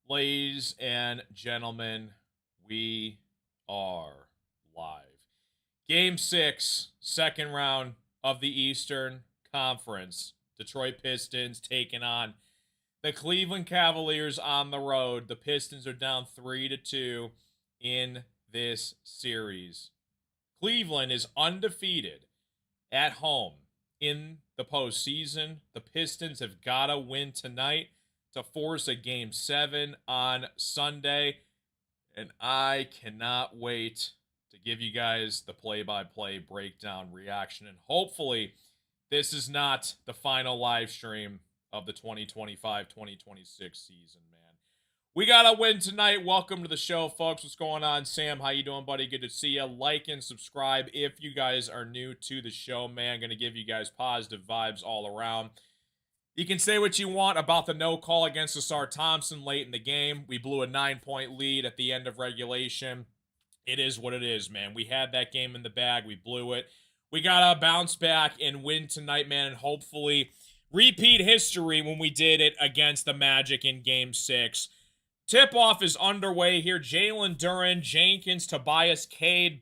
Ladies and gentlemen, we are live. Game 6, second round of the Eastern Conference. Detroit Pistons taking on the Cleveland Cavaliers on the road. The Pistons are down 3-2 in this series. Cleveland is undefeated at home in the postseason. The Pistons have got to win tonight to force a Game 7 on Sunday. And I cannot wait to give you guys the play-by-play breakdown reaction. And hopefully this is not the final live stream of the 2025-2026 season, man. We got to win tonight. Welcome to the show, folks. What's going on? Sam, how you doing, buddy? Good to see you. Like and subscribe if you guys are new to the show, man. Going to give you guys positive vibes all around. You can say what you want about the no call against Ausar Thompson late in the game. We blew a 9-point lead at the end of regulation. It is what it is, man. We had that game in the bag. We blew it. We got to bounce back and win tonight, man, and hopefully repeat history when we did it against the Magic in Game 6. Tip-off is underway here. Jalen Duren, Jenkins, Tobias Cade,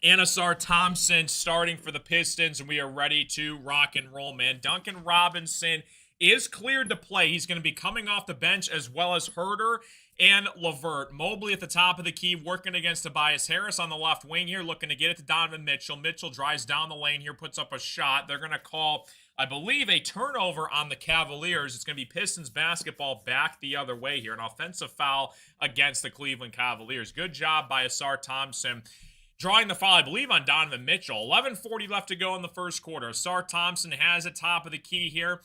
and Ausar Thompson starting for the Pistons, and we are ready to rock and roll, man. Duncan Robinson is cleared to play. He's going to be coming off the bench, as well as Herter and LeVert. Mobley at the top of the key, working against Tobias Harris on the left wing here, looking to get it to Donovan Mitchell. Mitchell drives down the lane here, puts up a shot. They're going to call, I believe, a turnover on the Cavaliers. It's going to be Pistons basketball back the other way here. An offensive foul against the Cleveland Cavaliers. Good job by Ausar Thompson drawing the foul, I believe, on Donovan Mitchell. 11:40 left to go in the first quarter. Ausar Thompson has it top of the key here.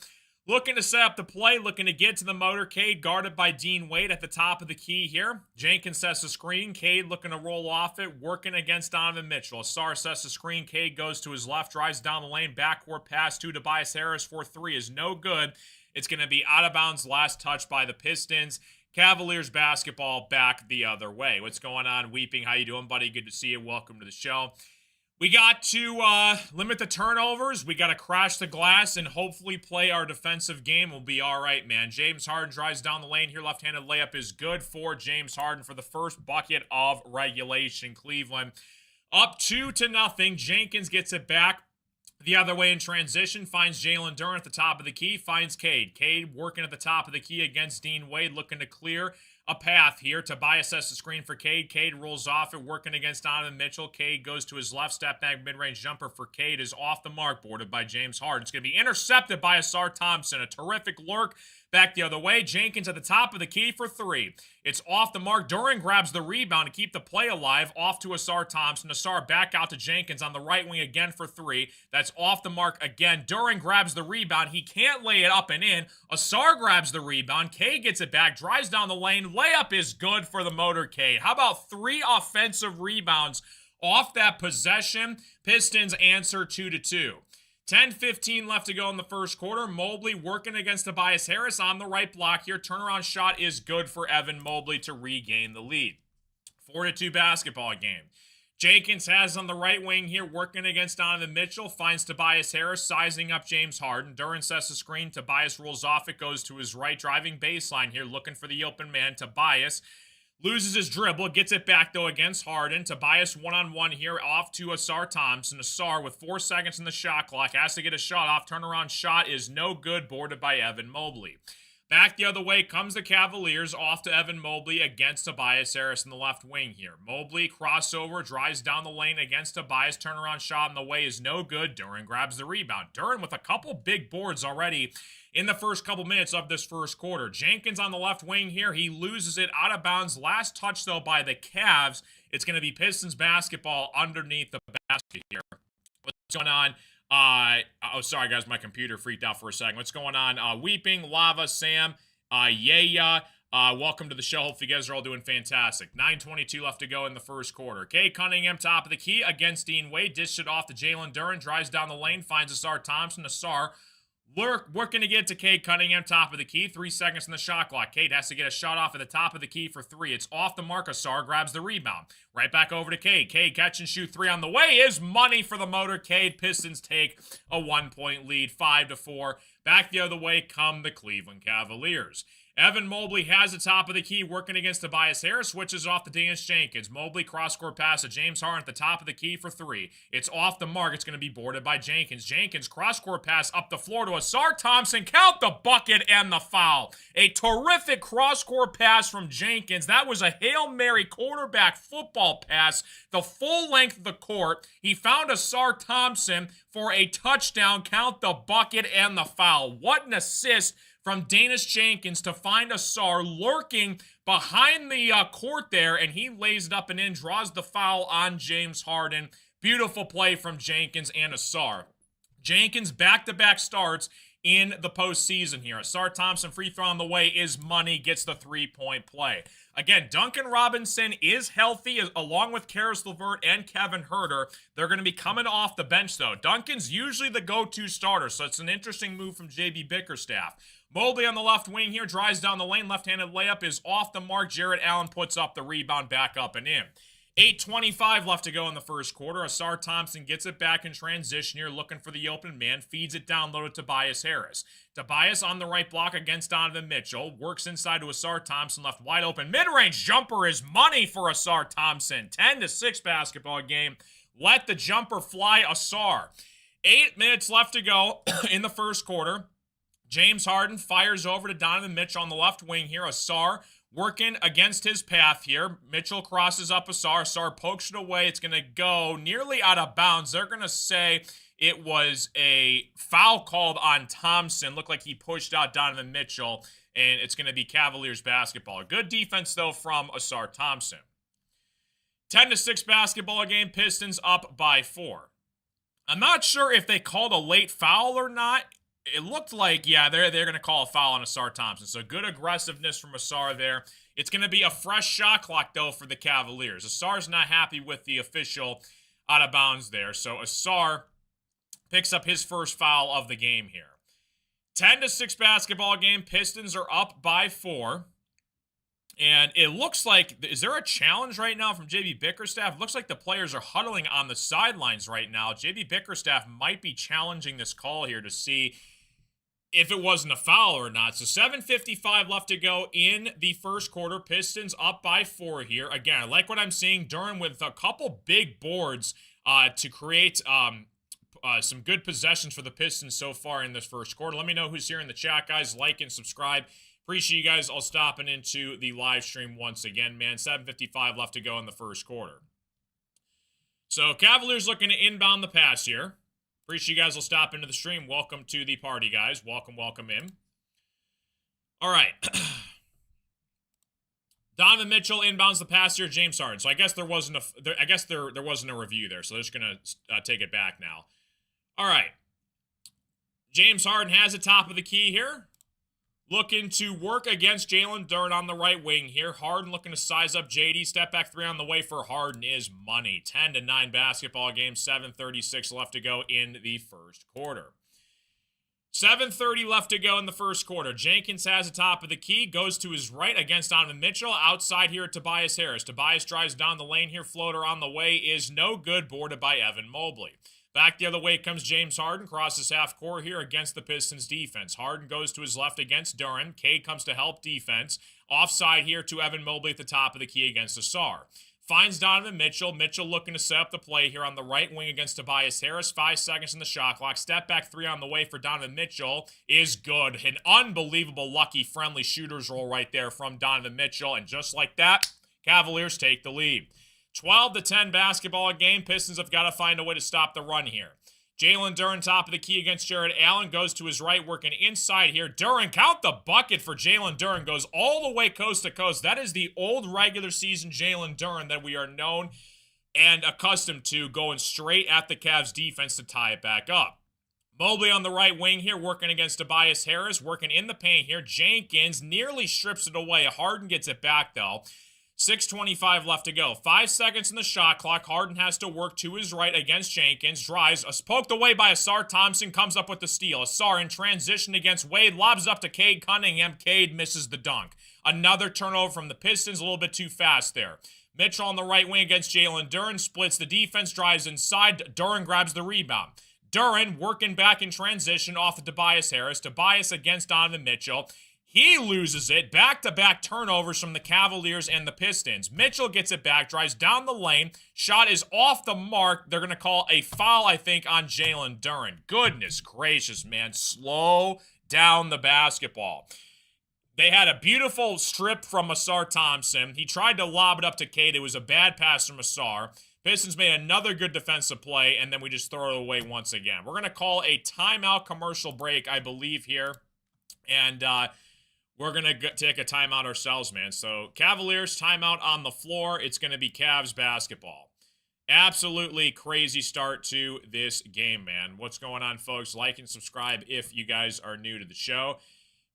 Looking to set up the play, looking to get to the motorcade, guarded by Dean Wade at the top of the key here. Jenkins sets the screen. Cade looking to roll off it, working against Donovan Mitchell. Ausar sets the screen. Cade goes to his left, drives down the lane, backcourt pass to Tobias Harris for three is no good. It's going to be out of bounds, last touch by the Pistons. Cavaliers basketball back the other way. What's going on, Weeping? How you doing, buddy? Good to see you. Welcome to the show. We got to limit the turnovers. We got to crash the glass and hopefully play our defensive game. We'll be all right, man. James Harden drives down the lane here. Left-handed layup is good for James Harden for the first bucket of regulation. Cleveland up 2-0. Jenkins gets it back the other way in transition, finds Jalen Duren at the top of the key, finds Cade. Cade working at the top of the key against Dean Wade, looking to clear a path here. Tobias sets the screen for Cade. Cade rolls off it, working against Donovan Mitchell. Cade goes to his left, step back, mid-range jumper for Cade is off the mark, boarded by James Harden. It's going to be intercepted by Ausar Thompson. A terrific lurk back the other way. Jenkins at the top of the key for three. It's off the mark. Duren grabs the rebound to keep the play alive. Off to Ausar Thompson. Ausar back out to Jenkins on the right wing again for three. That's off the mark again. Duren grabs the rebound. He can't lay it up and in. Ausar grabs the rebound. Cade gets it back. Drives down the lane. Layup is good for the motorcade. How about 3 offensive rebounds off that possession? Pistons answer 2-2. 10:15 left to go in the first quarter. Mobley working against Tobias Harris on the right block here. Turnaround shot is good for Evan Mobley to regain the lead. 4-2 basketball game. Jenkins has on the right wing here, working against Donovan Mitchell. Finds Tobias Harris, sizing up James Harden. Duren sets the screen. Tobias rolls off. It goes to his right, driving baseline here, looking for the open man. Tobias loses his dribble, gets it back, though, against Harden. Tobias one-on-one here, off to Ausar Thompson. Ausar, with 4 seconds in the shot clock, has to get a shot off. Turnaround shot is no good, boarded by Evan Mobley. Back the other way comes the Cavaliers, off to Evan Mobley against Tobias Harris in the left wing here. Mobley, crossover, drives down the lane against Tobias. Turnaround shot in the way is no good. Duren grabs the rebound. Duren with a couple big boards already in the first couple minutes of this first quarter. Jenkins on the left wing here. He loses it out of bounds. Last touch, though, by the Cavs. It's going to be Pistons basketball underneath the basket here. What's going on? Oh, sorry, guys. My computer freaked out for a second. What's going on? Weeping, Lava, Sam, welcome to the show. Hopefully you guys are all doing fantastic. 9:22 left to go in the first quarter. Cade Cunningham, top of the key against Dean Wade. Dished it off to Jalen Duren. Drives down the lane. Finds Ausar Thompson. Ausar Working to get to Cade Cunningham, top of the key. 3 seconds in the shot clock. Cade has to get a shot off at the top of the key for 3. It's off the mark. Ausar grabs the rebound. Right back over to Cade. Cade catch and shoot 3 on the way is money for the motorcade. Pistons take a 1-point lead, 5-4. Back the other way come the Cleveland Cavaliers. Evan Mobley has the top of the key, working against Tobias Harris, switches off to Dennis Jenkins. Mobley cross-court pass to James Harden at the top of the key for 3. It's off the mark. It's going to be boarded by Jenkins. Jenkins cross-court pass up the floor to Ausar Thompson. Count the bucket and the foul. A terrific cross-court pass from Jenkins. That was a Hail Mary quarterback football pass, the full length of the court. He found Ausar Thompson for a touchdown. Count the bucket and the foul. What an assist from Dennis Jenkins to find Ausar lurking behind the court there, and he lays it up and in, draws the foul on James Harden. Beautiful play from Jenkins and Ausar. Jenkins back-to-back starts in the postseason here. Ausar Thompson free throw on the way is money, gets the 3-point play. Again, Duncan Robinson is healthy along with Karis LeVert and Kevin Huerter. They're going to be coming off the bench though. Duncan's usually the go-to starter, so it's an interesting move from JB Bickerstaff. Mobley on the left wing here, drives down the lane. Left-handed layup is off the mark. Jarrett Allen puts up the rebound, back up and in. 8:25 left to go in the first quarter. Ausar Thompson gets it back in transition here, looking for the open man. Feeds it down low to Tobias Harris. Tobias on the right block against Donovan Mitchell. Works inside to Ausar Thompson, left wide open. Mid-range jumper is money for Ausar Thompson. 10-6 basketball game. Let the jumper fly, Ausar. 8 minutes left to go in the first quarter. James Harden fires over to Donovan Mitchell on the left wing here. Ausar working against his path here. Mitchell crosses up Ausar. Ausar pokes it away. It's going to go nearly out of bounds. They're going to say it was a foul called on Thompson. Looked like he pushed out Donovan Mitchell, and it's going to be Cavaliers basketball. Good defense, though, from Ausar Thompson. 10-6 basketball game. Pistons up by 4. I'm not sure if they called a late foul or not. It looked like, yeah, they're going to call a foul on Ausar Thompson. So good aggressiveness from Ausar there. It's going to be a fresh shot clock, though, for the Cavaliers. Asar's not happy with the official out of bounds there. So Ausar picks up his first foul of the game here. 10-6 basketball game. Pistons are up by 4. And it looks like, is there a challenge right now from JB Bickerstaff? It looks like the players are huddling on the sidelines right now. JB Bickerstaff might be challenging this call here to see if it wasn't a foul or not. So 7:55 left to go in the first quarter. Pistons up by 4 here. Again, I like what I'm seeing. Durham with a couple big boards to create some good possessions for the Pistons so far in this first quarter. Let me know who's here in the chat, guys. Like and subscribe. Appreciate you guys all stopping into the live stream once again, man. 7:55 left to go in the first quarter. So Cavaliers looking to inbound the pass here. Appreciate you guys will stop into the stream. Welcome to the party, guys. Welcome in. All right. Donovan Mitchell inbounds the pass here. James Harden. So I guess there wasn't a review there. So they're just gonna take it back now. All right. James Harden has the top of the key here. Looking to work against Jalen Duren on the right wing here. Harden looking to size up JD. Step back 3 on the way for Harden is money. 10-9 basketball game. 7:36 left to go in the first quarter. 7:30 left to go in the first quarter. Jenkins has the top of the key. Goes to his right against Donovan Mitchell. Outside here at Tobias Harris. Tobias drives down the lane here. Floater on the way is no good. Boarded by Evan Mobley. Back the other way comes James Harden, crosses half court here against the Pistons defense. Harden goes to his left against Duren. Cade comes to help defense. Offside here to Evan Mobley at the top of the key against Ausar. Finds Donovan Mitchell. Mitchell looking to set up the play here on the right wing against Tobias Harris. 5 seconds in the shot clock. Step back 3 on the way for Donovan Mitchell is good. An unbelievable lucky friendly shooter's roll right there from Donovan Mitchell. And just like that, Cavaliers take the lead. 12-10 basketball game. Pistons have got to find a way to stop the run here. Jalen Duren top of the key against Jarrett Allen. Goes to his right, working inside here. Duren, count the bucket for Jalen Duren. Goes all the way coast to coast. That is the old regular season Jalen Duren that we are known and accustomed to, going straight at the Cavs defense to tie it back up. Mobley on the right wing here, working against Tobias Harris. Working in the paint here. Jenkins nearly strips it away. Harden gets it back, though. 6:25 left to go. 5 seconds in the shot clock. Harden has to work to his right against Jenkins. Drives. Poked away by Asar Thompson. Comes up with the steal. Asar in transition against Wade. Lobs up to Cade Cunningham. Cade misses the dunk. Another turnover from the Pistons. A little bit too fast there. Mitchell on the right wing against Jalen Duren. Splits the defense. Drives inside. Duren grabs the rebound. Duren working back in transition off of Tobias Harris. Tobias against Donovan Mitchell. He loses it. Back-to-back turnovers from the Cavaliers and the Pistons. Mitchell gets it back, drives down the lane. Shot is off the mark. They're going to call a foul, I think, on Jalen Duren. Goodness gracious, man. Slow down the basketball. They had a beautiful strip from Asar Thompson. He tried to lob it up to Cade. It was a bad pass from Asar. Pistons made another good defensive play, and then we just throw it away once again. We're going to call a timeout commercial break, I believe, here. And, we're going to take a timeout ourselves, man. So, Cavaliers timeout on the floor. It's going to be Cavs basketball. Absolutely crazy start to this game, man. What's going on, folks? Like and subscribe if you guys are new to the show.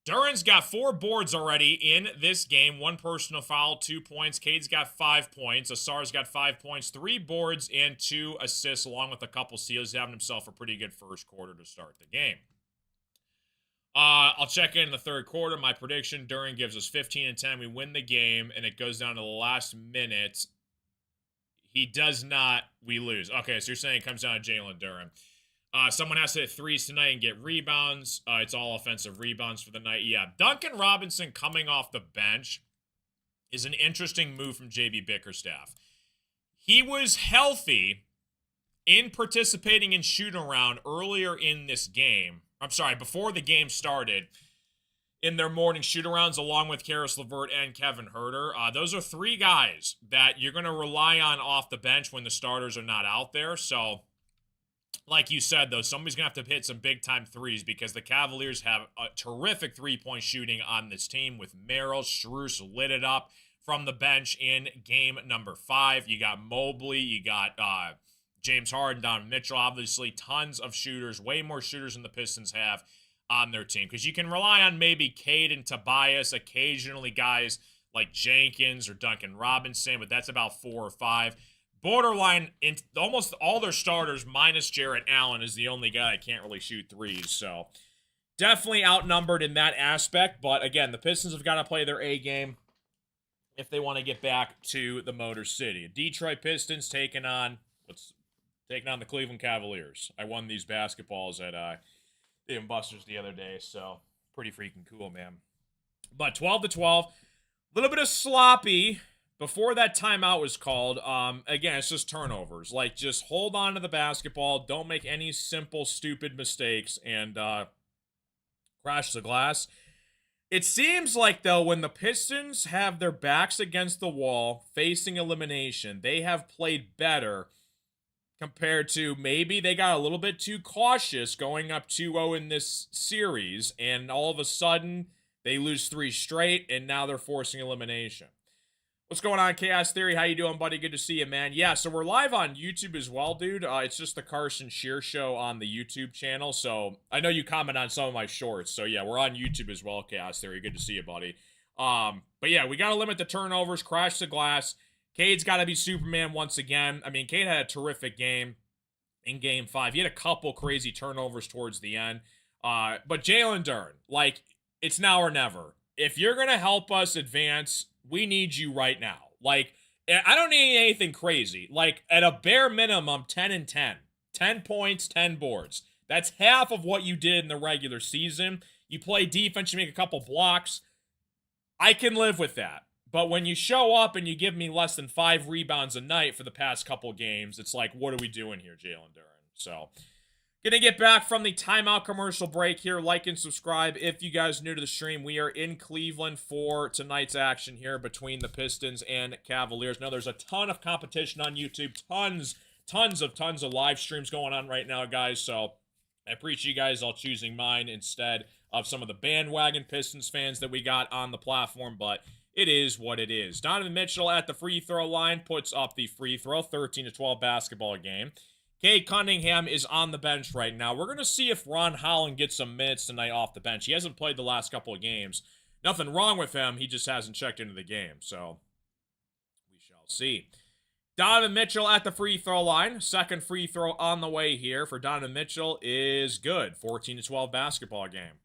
Duren's got 4 boards already in this game. 1 personal foul, 2 points. Cade's got 5 points. Asar's got 5 points, 3 boards, and 2 assists, along with a couple steals. He's having himself a pretty good first quarter to start the game. I'll check in the third quarter. My prediction, Duren gives us 15 and 10. We win the game, and it goes down to the last minute. He does not. We lose. Okay, so you're saying it comes down to Jalen Duren. Someone has to hit threes tonight and get rebounds. It's all offensive rebounds for the night. Yeah, Duncan Robinson coming off the bench is an interesting move from JB Bickerstaff. He was healthy in participating in shoot-around earlier in this game. I'm sorry, before the game started, in their morning shoot-arounds, along with Karis LeVert and Kevin Huerter. Those are 3 guys that you're going to rely on off the bench when the starters are not out there. So, like you said, though, somebody's going to have to hit some big-time threes because the Cavaliers have a terrific three-point shooting on this team with Merrill. Strus lit it up from the bench in game number 5. You got Mobley, you got James Harden, Donovan Mitchell, obviously tons of shooters, way more shooters than the Pistons have on their team. Because you can rely on maybe Cade and Tobias, occasionally guys like Jenkins or Duncan Robinson, but that's about 4 or 5. Borderline, almost all their starters, minus Jarrett Allen, is the only guy that can't really shoot threes. So definitely outnumbered in that aspect. But again, the Pistons have got to play their A game if they want to get back to the Motor City. Detroit Pistons taking on the Cleveland Cavaliers. I won these basketballs at Dave & Buster's the other day, so pretty freaking cool, man. But 12-12, a little bit of sloppy before that timeout was called. Again, it's just turnovers. Like, just hold on to the basketball. Don't make any simple, stupid mistakes and crash the glass. It seems like, though, when the Pistons have their backs against the wall, facing elimination, they have played better compared to maybe they got a little bit too cautious going up 2-0 in this series, and all of a sudden they lose 3 straight, and now they're forcing elimination. What's going on, Chaos Theory? How you doing, buddy? Good to see you, man. Yeah, so we're live on YouTube as well, dude. It's just the Carson Shear Show on the YouTube channel, so I know you comment on some of my shorts, so yeah, we're on YouTube as well, Chaos Theory. Good to see you, buddy. But yeah, we got to limit the turnovers, crash the glass. Cade's got to be Superman once again. I mean, Cade had a terrific game in Game 5. He had a couple crazy turnovers towards the end. But Jalen Duren, like, it's now or never. If you're going to help us advance, we need you right now. Like, I don't need anything crazy. Like, at a bare minimum, 10 and 10. 10 points, 10 boards. That's half of what you did in the regular season. You play defense, you make a couple blocks. I can live with that. But when you show up and you give me less than 5 rebounds a night for the past couple games, it's like, what are we doing here, Jalen Duren? So, gonna get back from the timeout commercial break here. Like and subscribe if you guys are new to the stream. We are in Cleveland for tonight's action here between the Pistons and Cavaliers. Now, there's a ton of competition on YouTube. Tons of live streams going on right now, guys. So, I appreciate you guys all choosing mine instead of some of the bandwagon Pistons fans that we got on the platform, but it is what it is. Donovan Mitchell at the free throw line puts up the free throw, 13-12 basketball game. Cade Cunningham is on the bench right now. We're going to see if Ron Holland gets some minutes tonight off the bench. He hasn't played the last couple of games. Nothing wrong with him. He just hasn't checked into the game. So see. Donovan Mitchell at the free throw line. Second free throw on the way here for Donovan Mitchell is good. 14-12 basketball game.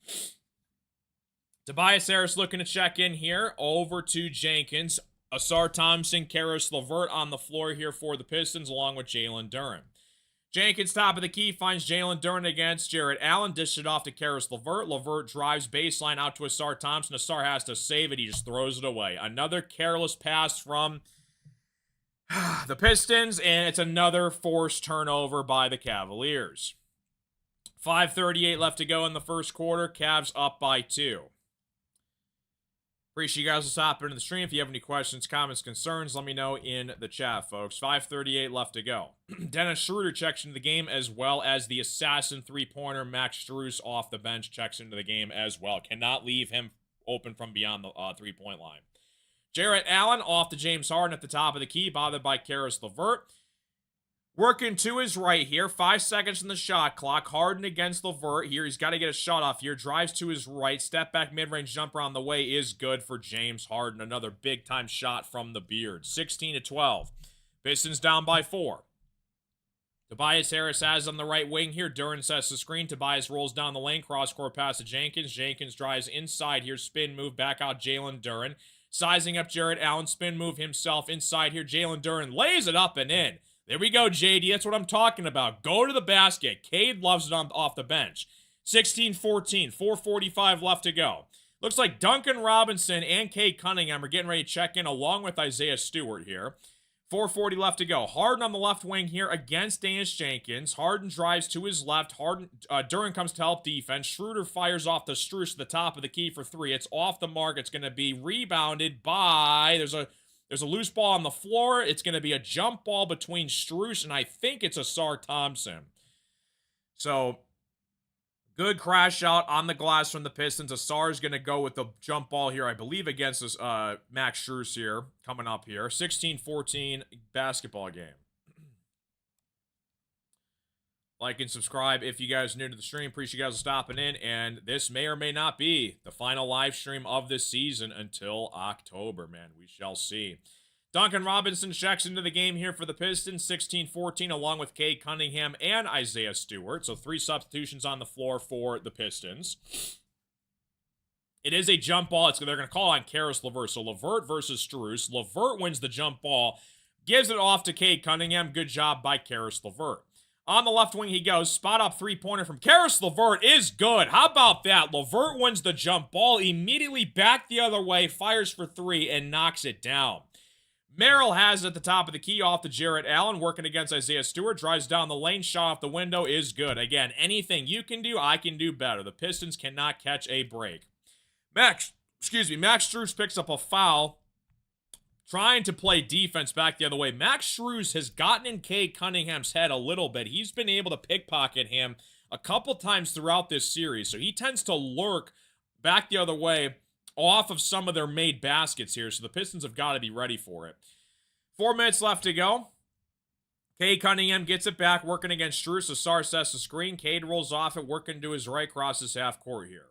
Tobias Harris looking to check in here. Over to Jenkins. Asar Thompson, Karis LeVert on the floor here for the Pistons, along with Jalen Duren. Jenkins, top of the key, finds Jalen Duren against Jarrett Allen. Dished it off to Karis LeVert. LeVert drives baseline out to Asar Thompson. Asar has to save it. He just throws it away. Another careless pass from the Pistons, and it's another forced turnover by the Cavaliers. 5:38 left to go in the first quarter. Cavs up by 2. Appreciate you guys stopping into the stream. If you have any questions, comments, concerns, let me know in the chat, folks. 5:38 left to go. Dennis Schroeder checks into the game, as well as the assassin three-pointer Max Strus off the bench checks into the game as well. Cannot leave him open from beyond the three-point line. Jarrett Allen off to James Harden at the top of the key, bothered by Karis LeVert. Working to his right here. 5 seconds in the shot clock. Harden against LeVert here. He's got to get a shot off here. Drives to his right. Step back mid-range jumper on the way is good for James Harden. Another big-time shot from the beard. 16-12. Pistons down by 4. Tobias Harris has on the right wing here. Duren sets the screen. Tobias rolls down the lane. Cross-court pass to Jenkins. Jenkins drives inside here. Spin move back out Jalen Duren. Sizing up Jarrett Allen. Spin move himself inside here. Jalen Duren lays it up and in. There we go, JD. That's what I'm talking about. Go to the basket. Cade loves it off the bench. 16-14. 4:45 left to go. Looks like Duncan Robinson and Cade Cunningham are getting ready to check in along with Isaiah Stewart here. 4:40 left to go. Harden on the left wing here against Danius Jenkins. Harden drives to his left. Duren comes to help defense. Schroeder fires off the Strus to the top of the key for 3. It's off the mark. It's going to be rebounded by... There's a loose ball on the floor. It's going to be a jump ball between Strus and I think it's Asar Thompson. So, good crash out on the glass from the Pistons. Asar is going to go with the jump ball here, I believe, against this, Max Strus here, coming up here. 16-14 basketball game. Like and subscribe if you guys are new to the stream. Appreciate you guys stopping in. And this may or may not be the final live stream of this season until October, man. We shall see. Duncan Robinson checks into the game here for the Pistons. 16-14 along with Cade Cunningham and Isaiah Stewart. So 3 substitutions on the floor for the Pistons. It is a jump ball. They're going to call on Karis LeVert. So LeVert versus Strus. LeVert wins the jump ball. Gives it off to Cade Cunningham. Good job by Karis LeVert. On the left wing he goes. Spot up three-pointer from Karis LeVert is good. How about that? LeVert wins the jump ball. Immediately back the other way. Fires for 3 and knocks it down. Merrill has it at the top of the key off to Jarrett Allen. Working against Isaiah Stewart. Drives down the lane. Shot off the window is good. Again, anything you can do, I can do better. The Pistons cannot catch a break. Max Strus picks up a foul. Trying to play defense back the other way. Max Strus has gotten in Cade Cunningham's head a little bit. He's been able to pickpocket him a couple times throughout this series. So he tends to lurk back the other way off of some of their made baskets here. So the Pistons have got to be ready for it. 4 minutes left to go. Cade Cunningham gets it back, working against Strus. Asar sets the screen. Cade rolls off it, working to his right, crosses half court here.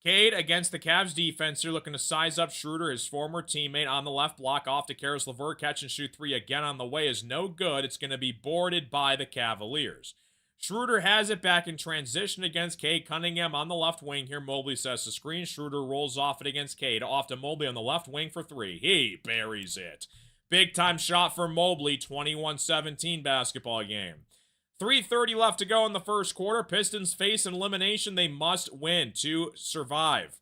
Cade against the Cavs defense here, looking to size up Schroeder, his former teammate, on the left block off to Karis LeVert. Catch and shoot 3 again on the way is no good. It's going to be boarded by the Cavaliers. Schroeder has it back in transition against Cade Cunningham on the left wing here. Mobley sets the screen. Schroeder rolls off it against Cade. Off to Mobley on the left wing for 3. He buries it. Big time shot for Mobley. 21-17 basketball game. 3:30 left to go in the first quarter. Pistons face an elimination they must win to survive.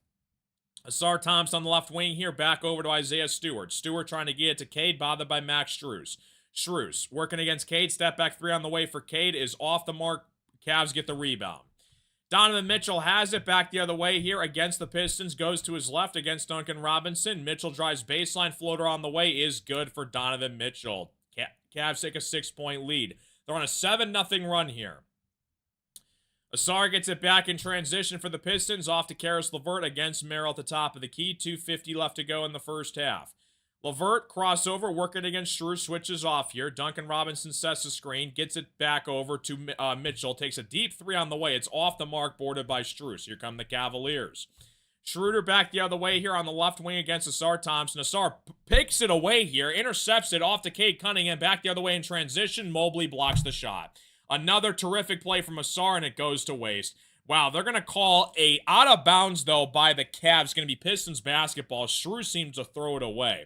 Asar Thompson on the left wing here. Back over to Isaiah Stewart. Stewart trying to get it to Cade. Bothered by Max Strus. Strus working against Cade. Step back 3 on the way for Cade is off the mark. Cavs get the rebound. Donovan Mitchell has it back the other way here against the Pistons. Goes to his left against Duncan Robinson. Mitchell drives baseline. Floater on the way is good for Donovan Mitchell. Cavs take a 6-point lead. They're on a 7-0 run here. Asar gets it back in transition for the Pistons. Off to Karis LeVert against Merrill at the top of the key. 2:50 left to go in the first half. LeVert, crossover, working against Strus, switches off here. Duncan Robinson sets the screen, gets it back over to Mitchell. Takes a deep 3 on the way. It's off the mark, boarded by Strus. Here come the Cavaliers. Schroeder back the other way here on the left wing against Asar Thompson. Asar picks it away here, intercepts it off to Cade Cunningham, back the other way in transition. Mobley blocks the shot. Another terrific play from Asar, and it goes to waste. Wow, they're going to call a out of bounds, though, by the Cavs. Going to be Pistons basketball. Shrew seems to throw it away.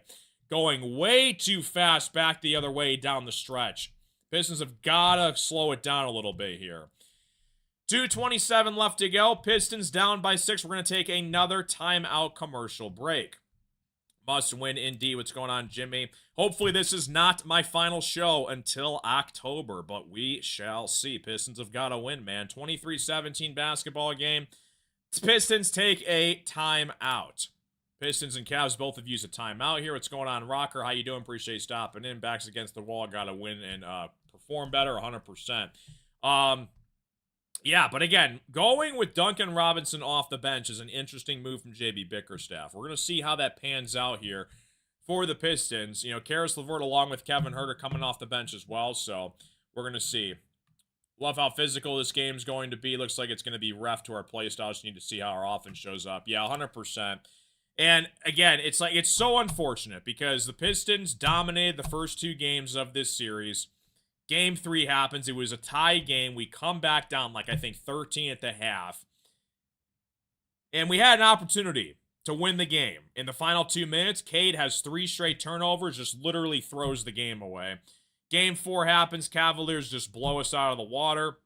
Going way too fast back the other way down the stretch. Pistons have got to slow it down a little bit here. 2:27 left to go. Pistons down by 6. We're going to take another timeout commercial break. Must win indeed. What's going on, Jimmy? Hopefully this is not my final show until October, but we shall see. Pistons have got to win, man. 23-17 basketball game. Pistons take a timeout. Pistons and Cavs both have used a timeout here. What's going on, Rocker? How you doing? Appreciate you stopping in. Backs against the wall. Got to win and perform better 100%. Yeah, but again, going with Duncan Robinson off the bench is an interesting move from JB Bickerstaff. We're going to see how that pans out here for the Pistons. You know, Karis LeVert along with Kevin Huerter coming off the bench as well, so we're going to see. Love how physical this game's going to be. Looks like it's going to be ref to our play style. Just need to see how our offense shows up. Yeah, 100%. And again, it's so unfortunate because the Pistons dominated the first 2 games of this series. Game 3 happens. It was a tie game. We come back down I think 13 at the half. And we had an opportunity to win the game. In the final 2 minutes, Cade has 3 straight turnovers, just literally throws the game away. Game 4 happens. Cavaliers just blow us out of the water.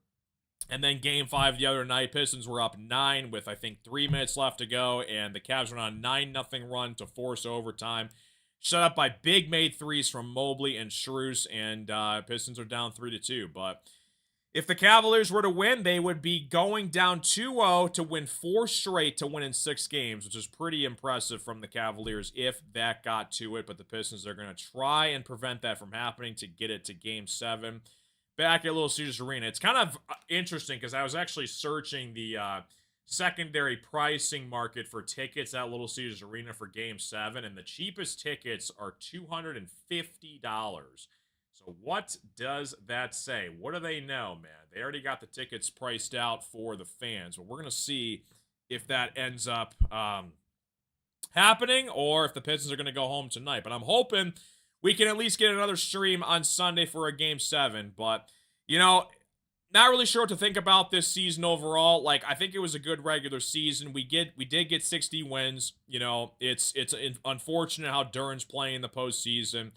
And then Game 5 the other night, Pistons were up 9 with, I think, 3 minutes left to go. And the Cavs went on a 9-0 run to force overtime. Shut up by big made threes from Mobley and Shrews, and Pistons are down 3-2. But if the Cavaliers were to win, they would be going down 2-0 to win 4 straight to win in 6 games, which is pretty impressive from the Cavaliers if that got to it. But the Pistons are going to try and prevent that from happening to get it to Game 7 back at Little Caesars Arena. It's kind of interesting because I was actually searching the secondary pricing market for tickets at Little Caesars Arena for Game 7, and the cheapest tickets are $250. So what does that say? What do they know, man? They already got the tickets priced out for the fans, but we're going to see if that ends up happening or if the Pistons are going to go home tonight. But I'm hoping we can at least get another stream on Sunday for a Game 7, but, you know, not really sure what to think about this season overall. I think it was a good regular season. We did get 60 wins. You know, it's unfortunate how Duran's playing in the postseason.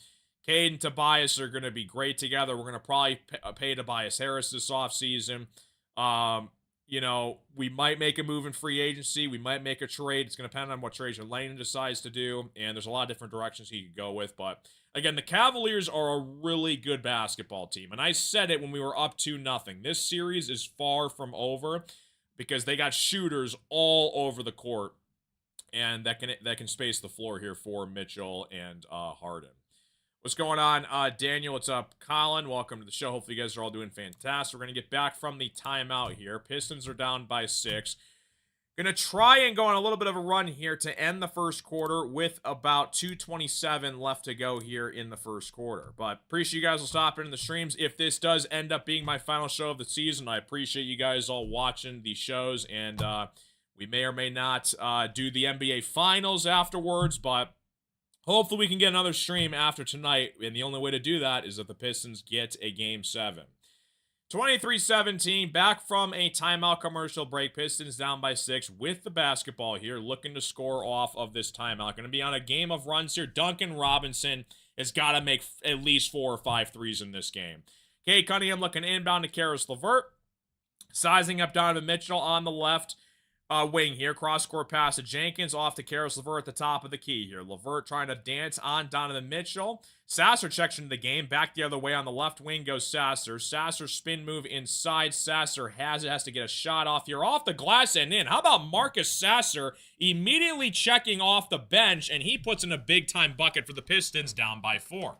Cade and Tobias are going to be great together. We're going to probably pay Tobias Harris this offseason. You know, we might make a move in free agency. We might make a trade. It's going to depend on what Trajan Langdon decides to do, and there's a lot of different directions he could go with, but again, the Cavaliers are a really good basketball team, and I said it when we were up 2-0. This series is far from over because they got shooters all over the court, and that can space the floor here for Mitchell and Harden. What's going on, Daniel? What's up, Colin? Welcome to the show. Hopefully you guys are all doing fantastic. We're going to get back from the timeout here. Pistons are down by 6. Going to try and go on a little bit of a run here to end the first quarter with about 2:27 left to go here in the first quarter. But appreciate you guys will stop in the streams. If this does end up being my final show of the season, I appreciate you guys all watching the shows. And we may or may not do the NBA Finals afterwards, but hopefully we can get another stream after tonight. And the only way to do that is if the Pistons get a Game 7. 23-17, back from a timeout commercial break. Pistons down by 6 with the basketball here, looking to score off of this timeout. Going to be on a game of runs here. Duncan Robinson has got to make at least 4 or 5 threes in this game. Cade Cunningham looking inbound to Karis LeVert. Sizing up Donovan Mitchell on the left wing here. Cross-court pass to Jenkins off to Karis LeVert at the top of the key here. LeVert trying to dance on Donovan Mitchell. Sasser checks into the game. Back the other way on the left wing goes Sasser. Sasser spin move inside. Sasser has to get a shot off here. Off the glass and in. How about Marcus Sasser immediately checking off the bench, and he puts in a big-time bucket for the Pistons down by 4.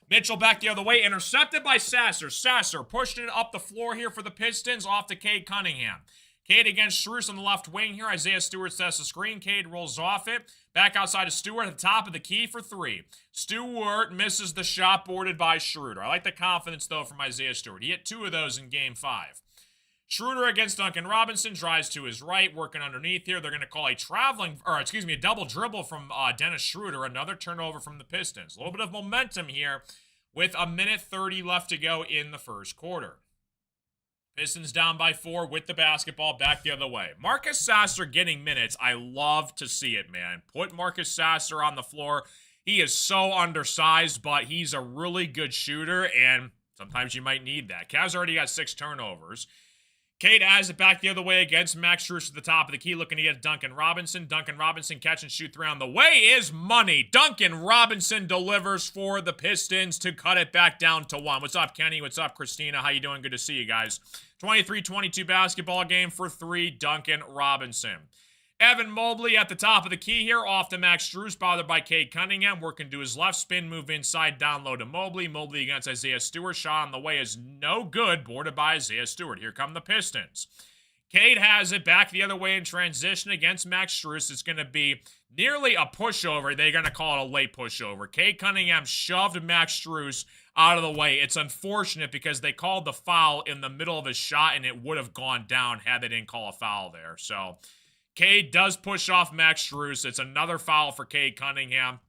Mitchell back the other way. Intercepted by Sasser. Sasser pushing it up the floor here for the Pistons off to Cade Cunningham. Cade against Strus on the left wing here. Isaiah Stewart sets the screen. Cade rolls off it. Back outside of Stewart at the top of the key for 3. Stewart misses the shot boarded by Schroeder. I like the confidence, though, from Isaiah Stewart. He hit 2 of those in Game 5. Schroeder against Duncan Robinson, drives to his right, working underneath here. They're going to call a double dribble from Dennis Schroeder, another turnover from the Pistons. A little bit of momentum here with 1:30 left to go in the first quarter. Pistons down by 4 with the basketball back the other way. Marcus Sasser getting minutes. I love to see it, man. Put Marcus Sasser on the floor. He is so undersized, but he's a really good shooter, and sometimes you might need that. Cavs already got 6 turnovers. Cade has it back the other way against Max Strus at the top of the key, looking to get Duncan Robinson. Duncan Robinson catch and shoot 3 on the way is money. Duncan Robinson delivers for the Pistons to cut it back down to 1. What's up, Kenny? What's up, Christina? How you doing? Good to see you guys. 23-22 basketball game for 3, Duncan Robinson. Evan Mobley at the top of the key here, off to Max Strus, bothered by Cade Cunningham, working to his left, spin move inside, down low to Mobley. Mobley against Isaiah Stewart, shot on the way is no good, boarded by Isaiah Stewart. Here come the Pistons. Cade has it back the other way in transition against Max Strus. It's going to be nearly a pushover. They're going to call it a late pushover. Cade Cunningham shoved Max Strus out of the way. It's unfortunate because they called the foul in the middle of his shot, and it would have gone down had they didn't call a foul there. So Cade does push off Max Strus. It's another foul for Cade Cunningham,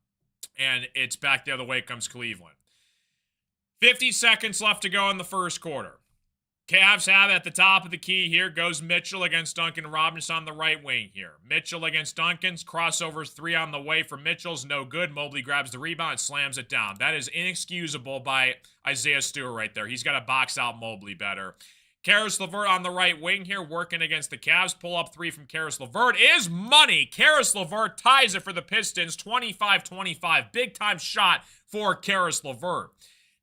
and it's back the other way comes Cleveland. 50 seconds left to go in the first quarter. Cavs have at the top of the key here. Goes Mitchell against Duncan Robinson on the right wing here. Mitchell against Duncan's. Crossovers 3 on the way for Mitchell's. No good. Mobley grabs the rebound and slams it down. That is inexcusable by Isaiah Stewart right there. He's got to box out Mobley better. Karis LeVert on the right wing here, working against the Cavs. Pull-up 3 from Karis LeVert is money. Karis LeVert ties it for the Pistons, 25-25. Big-time shot for Karis LeVert.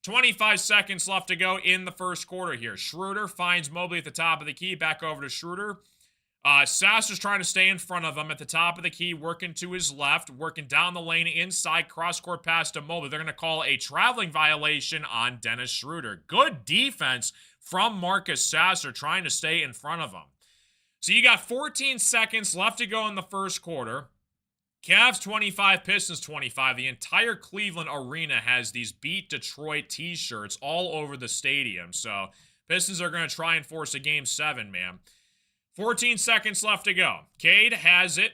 25 seconds left to go in the first quarter here. Schroeder finds Mobley at the top of the key. Back over to Schroeder. Sasser's trying to stay in front of him at the top of the key, working to his left, working down the lane inside, cross-court pass to Mobley. They're going to call a traveling violation on Dennis Schroeder. Good defense from Marcus Sasser, trying to stay in front of him. So you got 14 seconds left to go in the first quarter. Cavs 25, Pistons 25. The entire Cleveland arena has these Beat Detroit t-shirts all over the stadium. So Pistons are going to try and force a game 7, man. 14 seconds left to go. Cade has it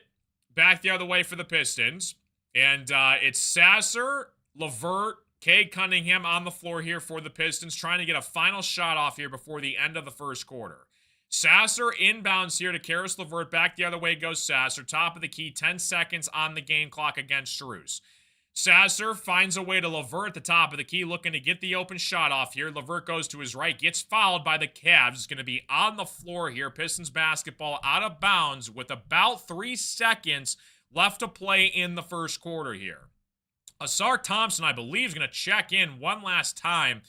back the other way for the Pistons. And it's Sasser, LeVert, Cade Cunningham on the floor here for the Pistons, trying to get a final shot off here before the end of the first quarter. Sasser inbounds here to Karis LeVert. Back the other way goes Sasser. Top of the key, 10 seconds on the game clock against Strus. Sasser finds a way to LeVert at the top of the key, looking to get the open shot off here. LeVert goes to his right, gets fouled by the Cavs. It's going to be on the floor here. Pistons basketball out of bounds with about 3 seconds left to play in the first quarter here. Asar Thompson, I believe, is going to check in one last time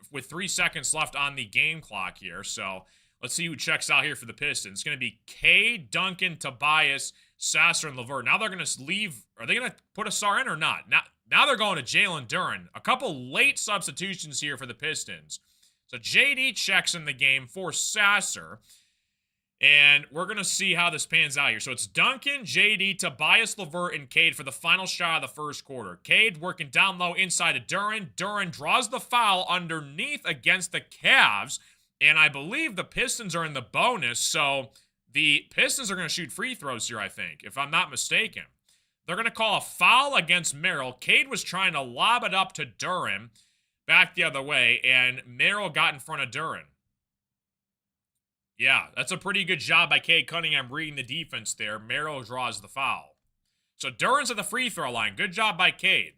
with 3 seconds left on the game clock here. So let's see who checks out here for the Pistons. It's going to be Cade, Duncan, Tobias, Sasser, and LeVert. Now they're going to leave. Are they going to put Asar in or not? Now they're going to Jalen Duren. A couple late substitutions here for the Pistons. So JD checks in the game for Sasser. And we're going to see how this pans out here. So it's Duncan, JD, Tobias, LeVert, and Cade for the final shot of the first quarter. Cade working down low inside of Duren. Duren draws the foul underneath against the Cavs. And I believe the Pistons are in the bonus. So the Pistons are going to shoot free throws here, I think, if I'm not mistaken. They're going to call a foul against Merrill. Cade was trying to lob it up to Duren back the other way. And Merrill got in front of Duren. Yeah, that's a pretty good job by Cade Cunningham reading the defense there. Merrill draws the foul. So Duren's at the free throw line. Good job by Cade.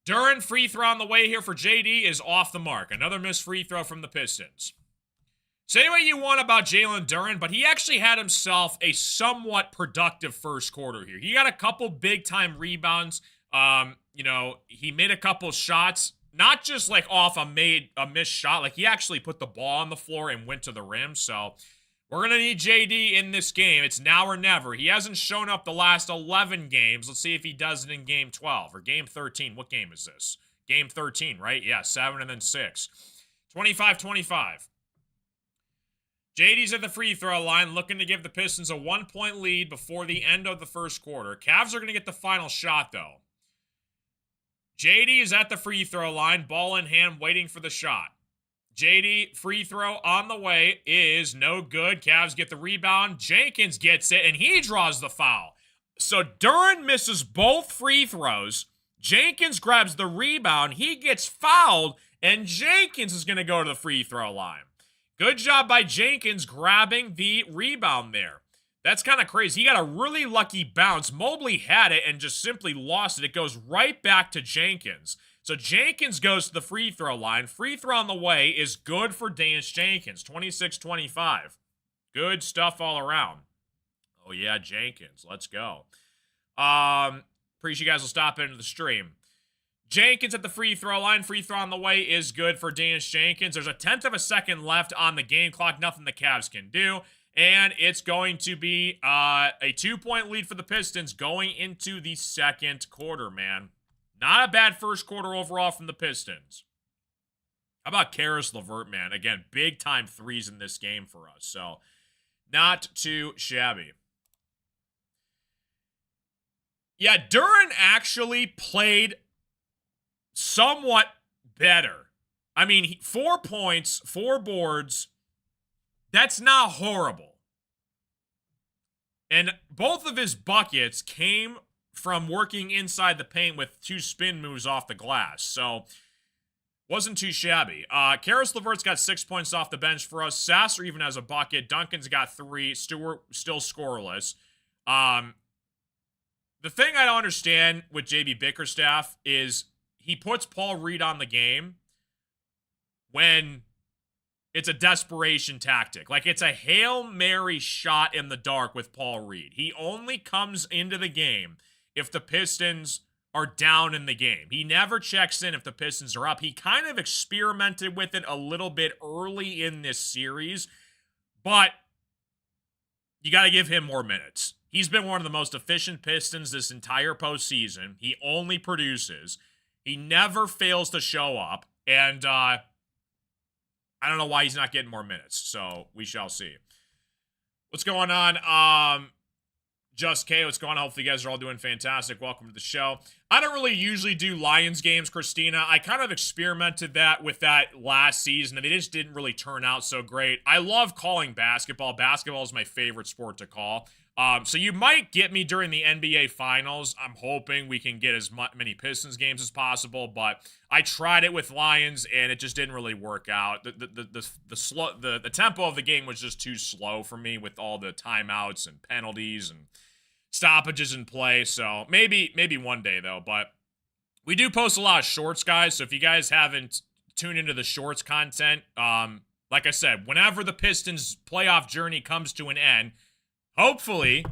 Duren, free throw on the way here for JD is off the mark. Another missed free throw from the Pistons. Say what you want about Jalen Duren, but he actually had himself a somewhat productive first quarter here. He got a couple big-time rebounds. He made a couple shots. Not just like off a missed shot. Like he actually put the ball on the floor and went to the rim. So we're going to need JD in this game. It's now or never. He hasn't shown up the last 11 games. Let's see if he does it in game 12 or game 13. What game is this? Game 13, right? Yeah, 7 and then 6. 25-25. JD's at the free throw line, looking to give the Pistons a 1-point lead before the end of the first quarter. Cavs are going to get the final shot, though. JD is at the free throw line, ball in hand, waiting for the shot. JD, free throw on the way is no good. Cavs get the rebound. Jenkins gets it, and he draws the foul. So Duren misses both free throws. Jenkins grabs the rebound. He gets fouled, and Jenkins is going to go to the free throw line. Good job by Jenkins grabbing the rebound there. That's kind of crazy. He got a really lucky bounce. Mobley had it and just simply lost it. It goes right back to Jenkins. So Jenkins goes to the free throw line. Free throw on the way is good for Dance Jenkins, 26-25. Good stuff all around. Oh, yeah, Jenkins. Let's go. Appreciate you guys will stop into the stream. Jenkins at the free throw line. Free throw on the way is good for Dance Jenkins. There's a 1/10 of a second left on the game clock. Nothing the Cavs can do. And it's going to be a 2-point lead for the Pistons going into the second quarter, man. Not a bad first quarter overall from the Pistons. How about Caris LeVert, man? Again, big-time threes in this game for us. So, not too shabby. Yeah, Duren actually played somewhat better. I mean, 4 points, 4 boards. That's not horrible. And both of his buckets came from working inside the paint with 2 spin moves off the glass. So, wasn't too shabby. Caris LeVert's got 6 points off the bench for us. Sasser even has a bucket. Duncan's got 3. Stewart still scoreless. The thing I don't understand with JB Bickerstaff is he puts Paul Reed on the game when it's a desperation tactic. Like, it's a Hail Mary shot in the dark with Paul Reed. He only comes into the game if the Pistons are down in the game. He never checks in if the Pistons are up. He kind of experimented with it a little bit early in this series, but you got to give him more minutes. He's been one of the most efficient Pistons this entire postseason. He only produces. He never fails to show up, and I don't know why he's not getting more minutes, so we shall see. What's going on? Just K, what's going on? Hopefully you guys are all doing fantastic. Welcome to the show. I don't really usually do Lions games, Christina. I kind of experimented that with that last season, and they just didn't really turn out so great. I love calling basketball. Basketball is my favorite sport to call. So you might get me during the NBA Finals. I'm hoping we can get as many Pistons games as possible, but I tried it with Lions, and it just didn't really work out. The tempo of the game was just too slow for me with all the timeouts and penalties and stoppages in play. So maybe one day though. But we do post a lot of shorts, guys. So if you guys haven't tuned into the shorts content, like I said, whenever the Pistons playoff journey comes to an end, hopefully,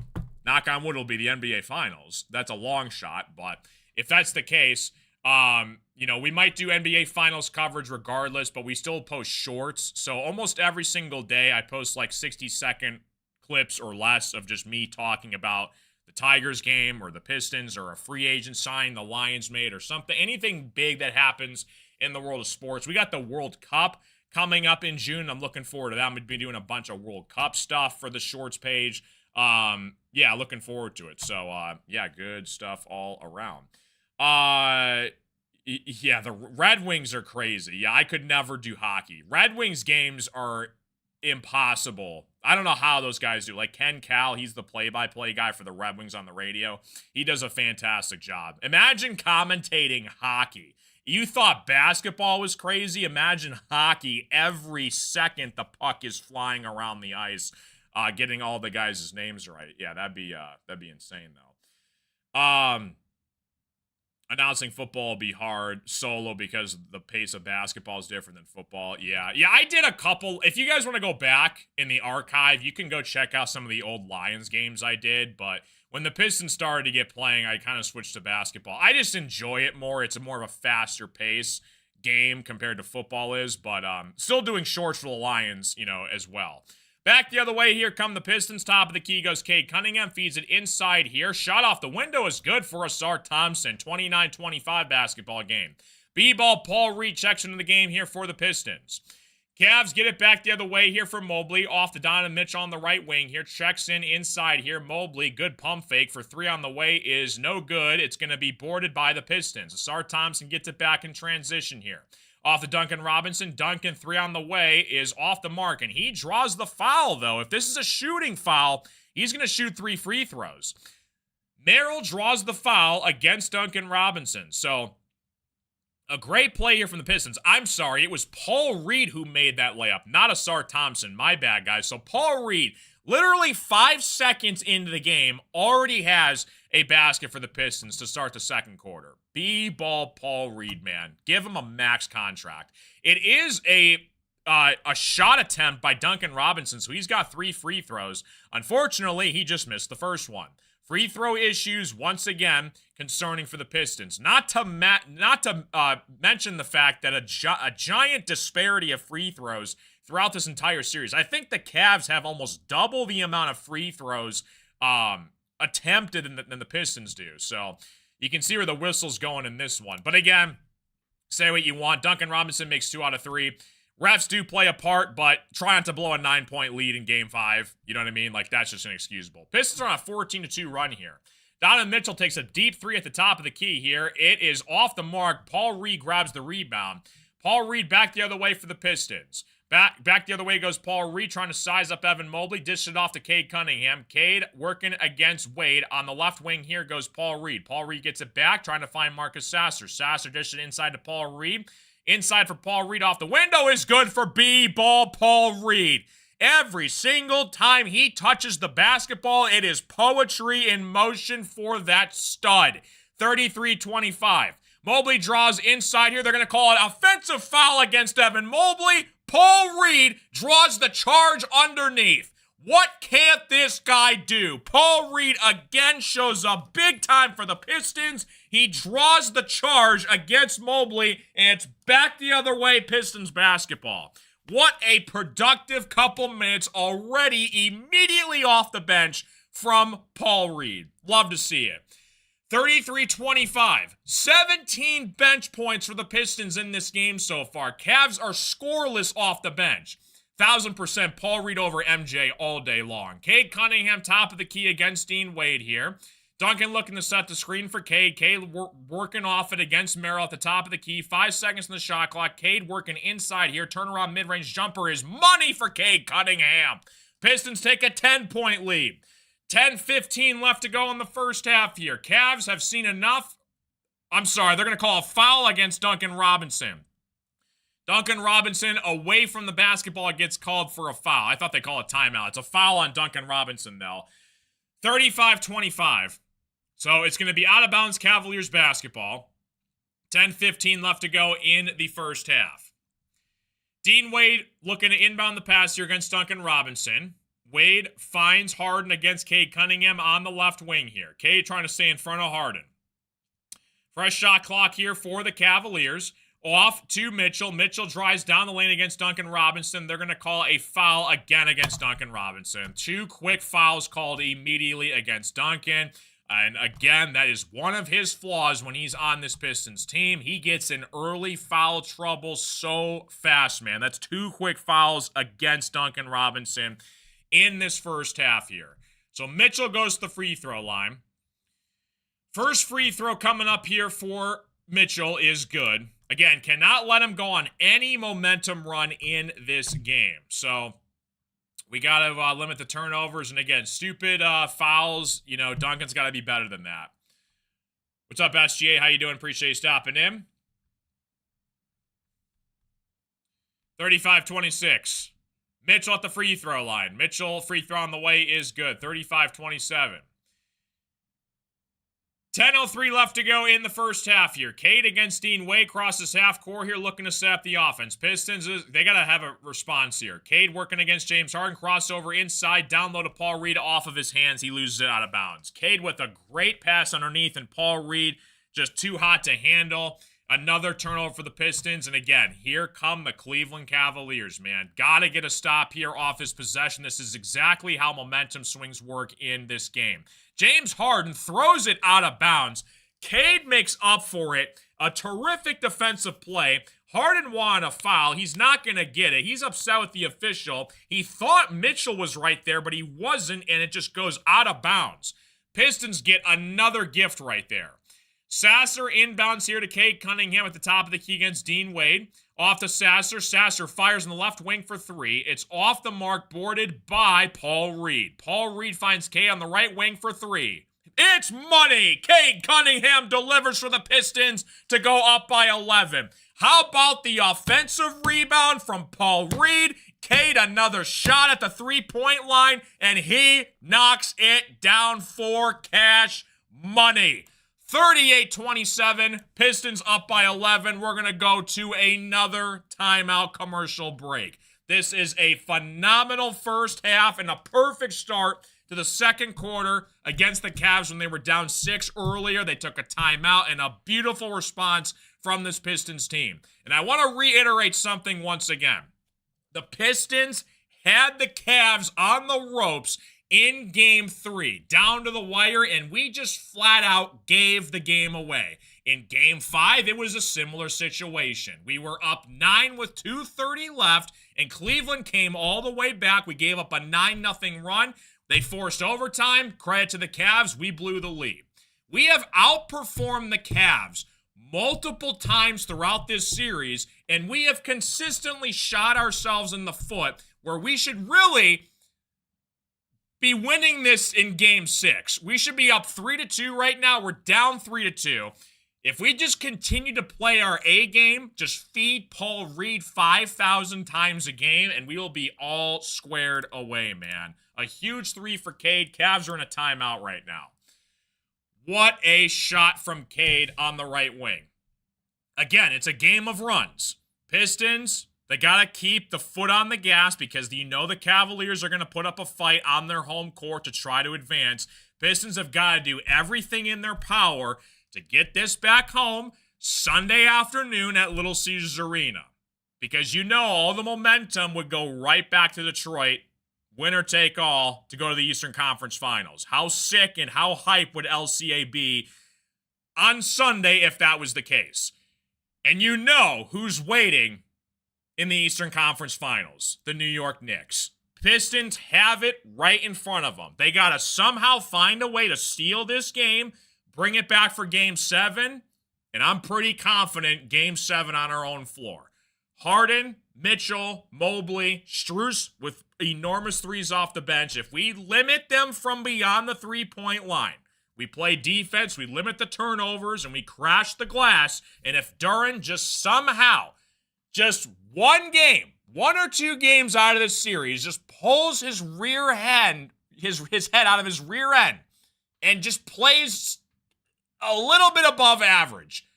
knock on wood, it'll be the NBA Finals. That's a long shot, but if that's the case, we might do NBA Finals coverage regardless, but we still post shorts. So almost every single day, I post like 60-second clips or less of just me talking about the Tigers game or the Pistons or a free agent sign the Lions made or something, anything big that happens in the world of sports. We got the World Cup coming up in June. I'm looking forward to that. I'm going to be doing a bunch of World Cup stuff for the shorts page. Yeah, looking forward to it. So, yeah, good stuff all around. Yeah, the Red Wings are crazy. Yeah, I could never do hockey. Red Wings games are impossible. I don't know how those guys do. Like Ken Cal, he's the play-by-play guy for the Red Wings on the radio. He does a fantastic job. Imagine commentating hockey. You thought basketball was crazy? Imagine hockey. Every second the puck is flying around the ice, getting all the guys' names right. Yeah, that'd be insane though. Announcing football will be hard solo because the pace of basketball is different than football. Yeah, I did a couple. If you guys want to go back in the archive, you can go check out some of the old Lions games I did. But when the Pistons started to get playing, I kind of switched to basketball. I just enjoy it more. It's a more of a faster pace game compared to football is. But still doing shorts for the Lions, as well. Back the other way, here come the Pistons. Top of the key goes Cade Cunningham. Feeds it inside here. Shot off the window is good for Asar Thompson. 29-25 basketball game. B-ball, Paul Reed checks into the game here for the Pistons. Cavs get it back the other way here for Mobley. Off to Donovan Mitchell on the right wing here. Checks in inside here. Mobley, good pump fake for 3 on the way is no good. It's going to be boarded by the Pistons. Asar Thompson gets it back in transition here. off of Duncan Robinson. Duncan, 3 on the way, is off the mark, and he draws the foul, though. If this is a shooting foul, he's going to shoot 3 free throws. Merrill draws the foul against Duncan Robinson. So, a great play here from the Pistons. I'm sorry, it was Paul Reed who made that layup, not Asar Thompson. My bad, guys. So, Paul Reed, literally 5 seconds into the game, already has a basket for the Pistons to start the second quarter. B-ball Paul Reed, man. Give him a max contract. It is a shot attempt by Duncan Robinson, so he's got 3 free throws. Unfortunately, he just missed the first one. Free throw issues, once again, concerning for the Pistons. Not to mention the fact that a giant disparity of free throws throughout this entire series. I think the Cavs have almost double the amount of free throws attempted than the Pistons do. So you can see where the whistle's going in this one. But again, say what you want. Duncan Robinson makes 2 out of 3. Refs do play a part, but try not to blow a 9-point lead in Game 5. You know what I mean? Like, that's just inexcusable. Pistons are on a 14-2 run here. Donovan Mitchell takes a deep 3 at the top of the key here. It is off the mark. Paul Reed grabs the rebound. Paul Reed back the other way for the Pistons. Back the other way goes Paul Reed, trying to size up Evan Mobley. Dish it off to Cade Cunningham. Cade working against Wade. On the left wing here goes Paul Reed. Paul Reed gets it back, trying to find Marcus Sasser. Sasser dishes it inside to Paul Reed. Inside for Paul Reed off the window is good for B-ball Paul Reed. Every single time he touches the basketball, it is poetry in motion for that stud. 33-25. Mobley draws inside here. They're going to call it offensive foul against Evan Mobley. Paul Reed draws the charge underneath. What can't this guy do? Paul Reed again shows up big time for the Pistons. He draws the charge against Mobley, and it's back the other way, Pistons basketball. What a productive couple minutes already immediately off the bench from Paul Reed. Love to see it. 33-25. 17 bench points for the Pistons in this game so far. Cavs are scoreless off the bench. 1000% Paul Reed over MJ all day long. Cade Cunningham, top of the key against Dean Wade here. Duncan looking to set the screen for Cade. Cade working off it against Merrill at the top of the key. 5 seconds in the shot clock. Cade working inside here. Turnaround mid-range jumper is money for Cade Cunningham. Pistons take a 10-point lead. 10-15 left to go in the first half here. Cavs have seen enough. I'm sorry, they're going to call a foul against Duncan Robinson. Duncan Robinson away from the basketball gets called for a foul. I thought they call it timeout. It's a foul on Duncan Robinson, though. 35-25. So it's going to be out of bounds Cavaliers basketball. 10-15 left to go in the first half. Dean Wade looking to inbound the pass here against Duncan Robinson. Wade finds Harden against Cade Cunningham on the left wing here. Cade trying to stay in front of Harden. Fresh shot clock here for the Cavaliers. Off to Mitchell. Mitchell drives down the lane against Duncan Robinson. They're going to call a foul again against Duncan Robinson. 2 quick fouls called immediately against Duncan. And again, that is one of his flaws when he's on this Pistons team. He gets in early foul trouble so fast, man. That's 2 quick fouls against Duncan Robinson in this first half here. So Mitchell goes to the free throw line. First free throw coming up here for Mitchell is good. Again, cannot let him go on any momentum run in this game. So we got to limit the turnovers. And again, stupid fouls. You know, Duncan's got to be better than that. What's up, SGA? How you doing? Appreciate you stopping in. 35-26. Mitchell at the free throw line. Mitchell, free throw on the way is good. 35-27. 10:03 left to go in the first half here. Cade against Dean Wade crosses half court here, looking to set up the offense. Pistons, they got to have a response here. Cade working against James Harden. Crossover inside. Down low to Paul Reed off of his hands. He loses it out of bounds. Cade with a great pass underneath, and Paul Reed just too hot to handle. Another turnover for the Pistons. And again, here come the Cleveland Cavaliers, man. Got to get a stop here off his possession. This is exactly how momentum swings work in this game. James Harden throws it out of bounds. Cade makes up for it. A terrific defensive play. Harden wanted a foul. He's not going to get it. He's upset with the official. He thought Mitchell was right there, but he wasn't, and it just goes out of bounds. Pistons get another gift right there. Sasser inbounds here to Cade Cunningham at the top of the key against Dean Wade. Off to Sasser. Sasser fires in the left wing for three. It's off the mark, boarded by Paul Reed. Paul Reed finds Cade on the right wing for three. It's money! Cade Cunningham delivers for the Pistons to go up by 11. How about the offensive rebound from Paul Reed? Cade another shot at the three-point line, and he knocks it down for cash money. 38-27, Pistons up by 11. We're going to go to another timeout commercial break. This is a phenomenal first half and a perfect start to the second quarter against the Cavs when they were down 6 earlier. They took a timeout and a beautiful response from this Pistons team. And I want to reiterate something once again. The Pistons had the Cavs on the ropes in Game 3, down to the wire, and we just flat out gave the game away. In Game 5, it was a similar situation. We were up 9 with 2:30 left, and Cleveland came all the way back. We gave up a 9-0 run. They forced overtime. Credit to the Cavs. We blew the lead. We have outperformed the Cavs multiple times throughout this series, and we have consistently shot ourselves in the foot where we should really be winning this in Game 6. We should be up 3-2 right now. We're down 3-2. If we just continue to play our A game, just feed Paul Reed 5,000 times a game, and we will be all squared away, man. A huge 3 for Cade. Cavs are in a timeout right now. What a shot from Cade on the right wing. Again, it's a game of runs. Pistons, they got to keep the foot on the gas because you know the Cavaliers are going to put up a fight on their home court to try to advance. Pistons have got to do everything in their power to get this back home Sunday afternoon at Little Caesars Arena. Because you know all the momentum would go right back to Detroit, winner take all, to go to the Eastern Conference Finals. How sick and how hype would LCA be on Sunday if that was the case? And you know who's waiting in the Eastern Conference Finals, the New York Knicks. Pistons have it right in front of them. They got to somehow find a way to steal this game, bring it back for Game 7, and I'm pretty confident Game 7 on our own floor. Harden, Mitchell, Mobley, Strus with enormous threes off the bench. If we limit them from beyond the three-point line, we play defense, we limit the turnovers, and we crash the glass, and if Duren just somehow, just one game, 1 or 2 games out of this series, just pulls his rear end, his head out of his rear end, and just plays a little bit above average,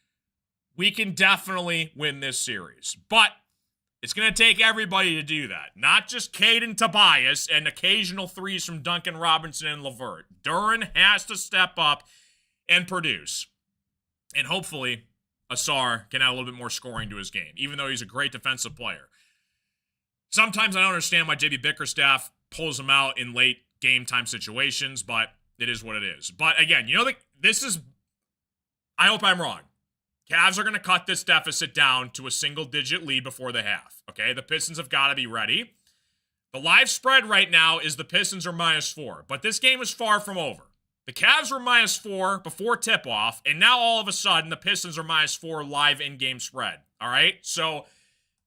we can definitely win this series. But it's going to take everybody to do that. Not just Cade and Tobias and occasional threes from Duncan Robinson and LeVert. Duren has to step up and produce. And hopefully, Asar can add a little bit more scoring to his game, even though he's a great defensive player. Sometimes I don't understand why JB Bickerstaff pulls him out in late game time situations, but it is what it is. But again, you know, this is, I hope I'm wrong. Cavs are going to cut this deficit down to a single-digit lead before the half, okay? The Pistons have got to be ready. The live spread right now is the Pistons are -4, but this game is far from over. The Cavs were -4 before tip-off, and now all of a sudden the Pistons are -4 live in-game spread, all right? So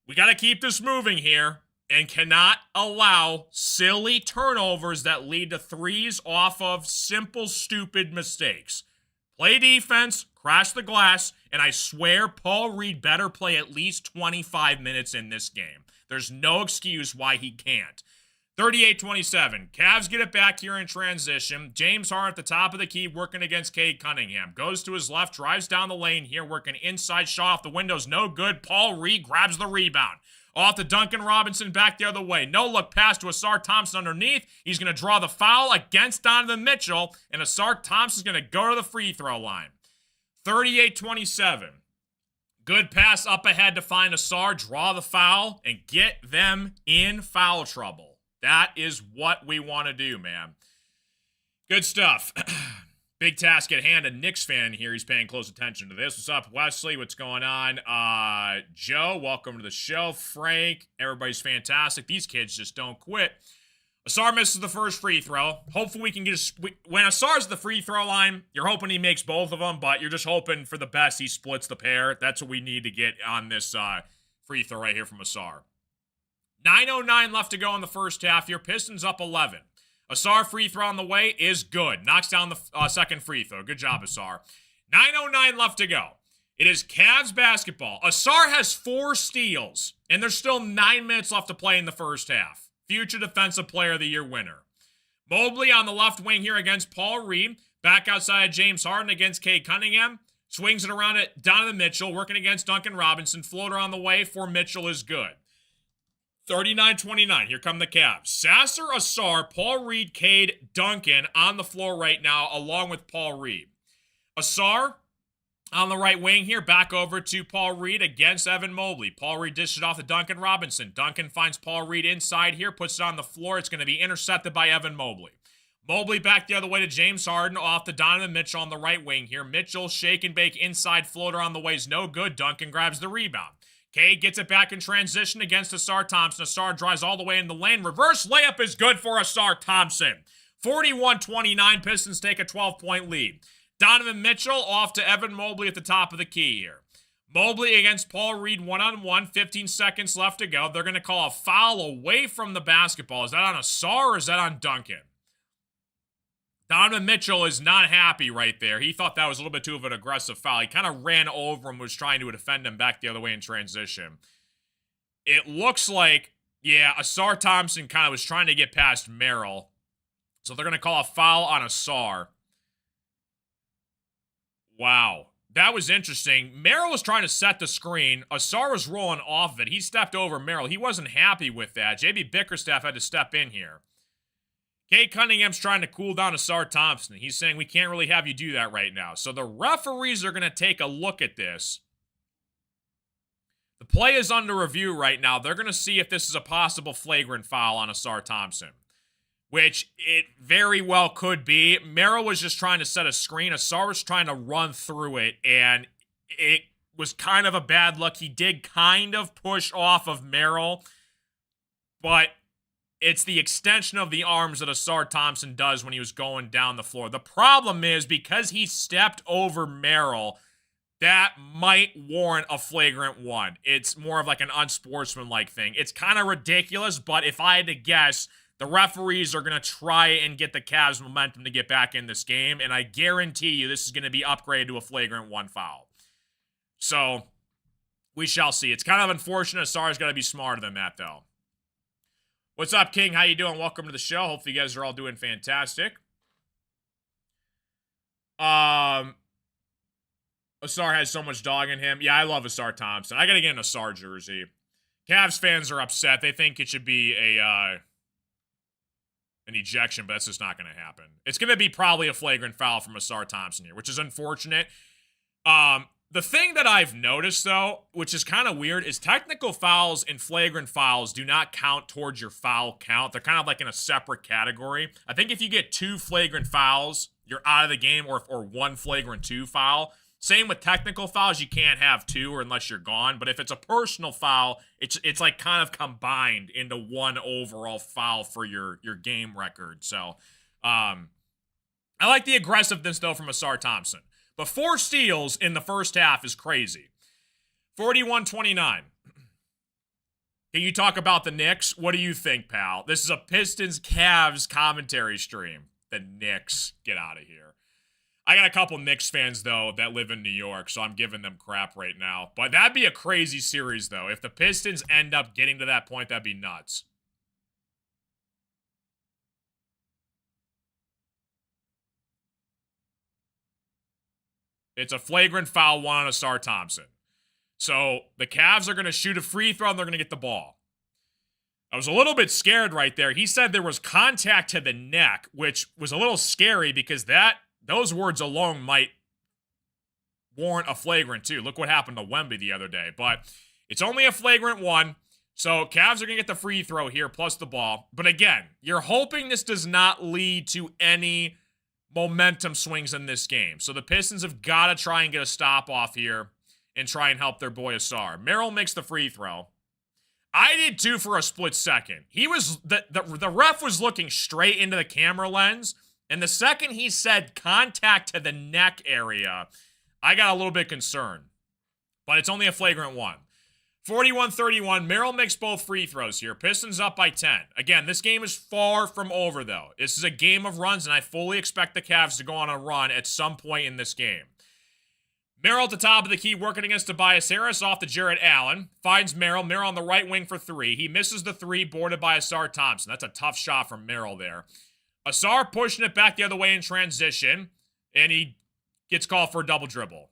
we got to keep this moving here and cannot allow silly turnovers that lead to threes off of simple, stupid mistakes. Play defense, crash the glass, and I swear Paul Reed better play at least 25 minutes in this game. There's no excuse why he can't. 38-27. Cavs get it back here in transition. James Harden at the top of the key working against Cade Cunningham. Goes to his left, drives down the lane here, working inside, shot off the windows, no good. Paul Reed grabs the rebound. Off to Duncan Robinson, back the other way. No look pass to Asar Thompson underneath. He's going to draw the foul against Donovan Mitchell, and Asar Thompson's going to go to the free throw line. 38-27. Good pass up ahead to find Asar, draw the foul, and get them in foul trouble. That is what we want to do, man. Good stuff. Big task at hand. A Knicks fan here. He's paying close attention to this. What's up, Wesley? What's going on? Joe, welcome to the show. Frank, everybody's fantastic. These kids just don't quit. Asar misses the first free throw. Hopefully we can get when Asar's the free throw line, you're hoping he makes both of them, but you're just hoping for the best he splits the pair. That's what we need to get on this free throw right here from Asar. 9:09 left to go in the first half here. Pistons up 11. Asar free throw on the way is good. Knocks down the second free throw. Good job, Asar. 9:09 left to go. It is Cavs basketball. Asar has 4 steals, and there's still 9 minutes left to play in the first half. Future Defensive Player of the Year winner. Mobley on the left wing here against Paul Reed. Back outside James Harden against Cade Cunningham. Swings it around at Donovan Mitchell, working against Duncan Robinson. Floater on the way for Mitchell is good. 39-29. Here come the Cavs. Sasser, Asar, Paul Reed, Cade, Duncan on the floor right now, along with Paul Reed. Asar on the right wing here, back over to Paul Reed against Evan Mobley. Paul Reed dishes off to Duncan Robinson. Duncan finds Paul Reed inside here, puts it on the floor. It's going to be intercepted by Evan Mobley. Mobley back the other way to James Harden, off to Donovan Mitchell on the right wing here. Mitchell, shake and bake inside floater on the way is no good. Duncan grabs the rebound. Cade gets it back in transition against Asar Thompson. Asar drives all the way in the lane. Reverse layup is good for Asar Thompson. 41-29, Pistons take a 12-point lead. Donovan Mitchell off to Evan Mobley at the top of the key here. Mobley against Paul Reed one-on-one. 15 seconds left to go. They're going to call a foul away from the basketball. Is that on Asar or is that on Duncan? Donovan Mitchell is not happy right there. He thought that was a little bit too of an aggressive foul. He kind of ran over him, was trying to defend him back the other way in transition. It looks like, yeah, Asar Thompson kind of was trying to get past Merrill. So they're going to call a foul on Asar. Wow. That was interesting. Merrill was trying to set the screen. Asar was rolling off of it. He stepped over Merrill. He wasn't happy with that. JB Bickerstaff had to step in here. Cade Cunningham's trying to cool down Asar Thompson. He's saying, we can't really have you do that right now. So the referees are going to take a look at this. The play is under review right now. They're going to see if this is a possible flagrant foul on Asar Thompson, which it very well could be. Merrill was just trying to set a screen. Asar was trying to run through it, and it was kind of a bad look. He did kind of push off of Merrill, but it's the extension of the arms that Asar Thompson does when he was going down the floor. The problem is, because he stepped over Merrill, that might warrant a flagrant one. It's more of like an unsportsmanlike thing. It's kind of ridiculous, but if I had to guess, the referees are going to try and get the Cavs momentum to get back in this game, and I guarantee you this is going to be upgraded to a flagrant one foul. So, we shall see. It's kind of unfortunate. Asar's got to be smarter than that, though. What's up, King? How you doing? Welcome to the show. Hopefully you guys are all doing fantastic. Asar has so much dog in him. Yeah, I love Asar Thompson. I got to get an Asar jersey. Cavs fans are upset. They think it should be an ejection, but that's just not going to happen. It's going to be probably a flagrant foul from Asar Thompson here, which is unfortunate. The thing that I've noticed, though, which is kind of weird, is technical fouls and flagrant fouls do not count towards your foul count. They're kind of like in a separate category. I think if you get 2 flagrant fouls, you're out of the game, or 1 flagrant 2 foul. Same with technical fouls, you can't have 2 or unless you're gone. But if it's a personal foul, it's like kind of combined into 1 overall foul for your game record. So, I like the aggressiveness, though, from Asar Thompson. But 4 steals in the first half is crazy. 41-29. Can you talk about the Knicks? What do you think, pal? This is a Pistons-Cavs commentary stream. The Knicks. Get out of here. I got a couple Knicks fans, though, that live in New York, so I'm giving them crap right now. But that'd be a crazy series, though. If the Pistons end up getting to that point, that'd be nuts. It's a flagrant foul 1 on Asar Thompson. So the Cavs are going to shoot a free throw and they're going to get the ball. I was a little bit scared right there. He said there was contact to the neck, which was a little scary because those words alone might warrant a flagrant 2. Look what happened to Wemby the other day. But it's only a flagrant 1. So Cavs are going to get the free throw here plus the ball. But again, you're hoping this does not lead to any momentum swings in this game. So the Pistons have got to try and get a stop off here and try and help their boy Asar. Merrill makes the free throw. I did too for a split second. He was the ref was looking straight into the camera lens, and the second he said contact to the neck area, I got a little bit concerned. But it's only a flagrant one. 41-31, Merrill makes both free throws here. Pistons up by 10. Again, this game is far from over, though. This is a game of runs, and I fully expect the Cavs to go on a run at some point in this game. Merrill at the top of the key, working against Tobias Harris off to Jarrett Allen. Finds Merrill. Merrill on the right wing for three. He misses the three, boarded by Asar Thompson. That's a tough shot from Merrill there. Asar pushing it back the other way in transition, and he gets called for a double dribble.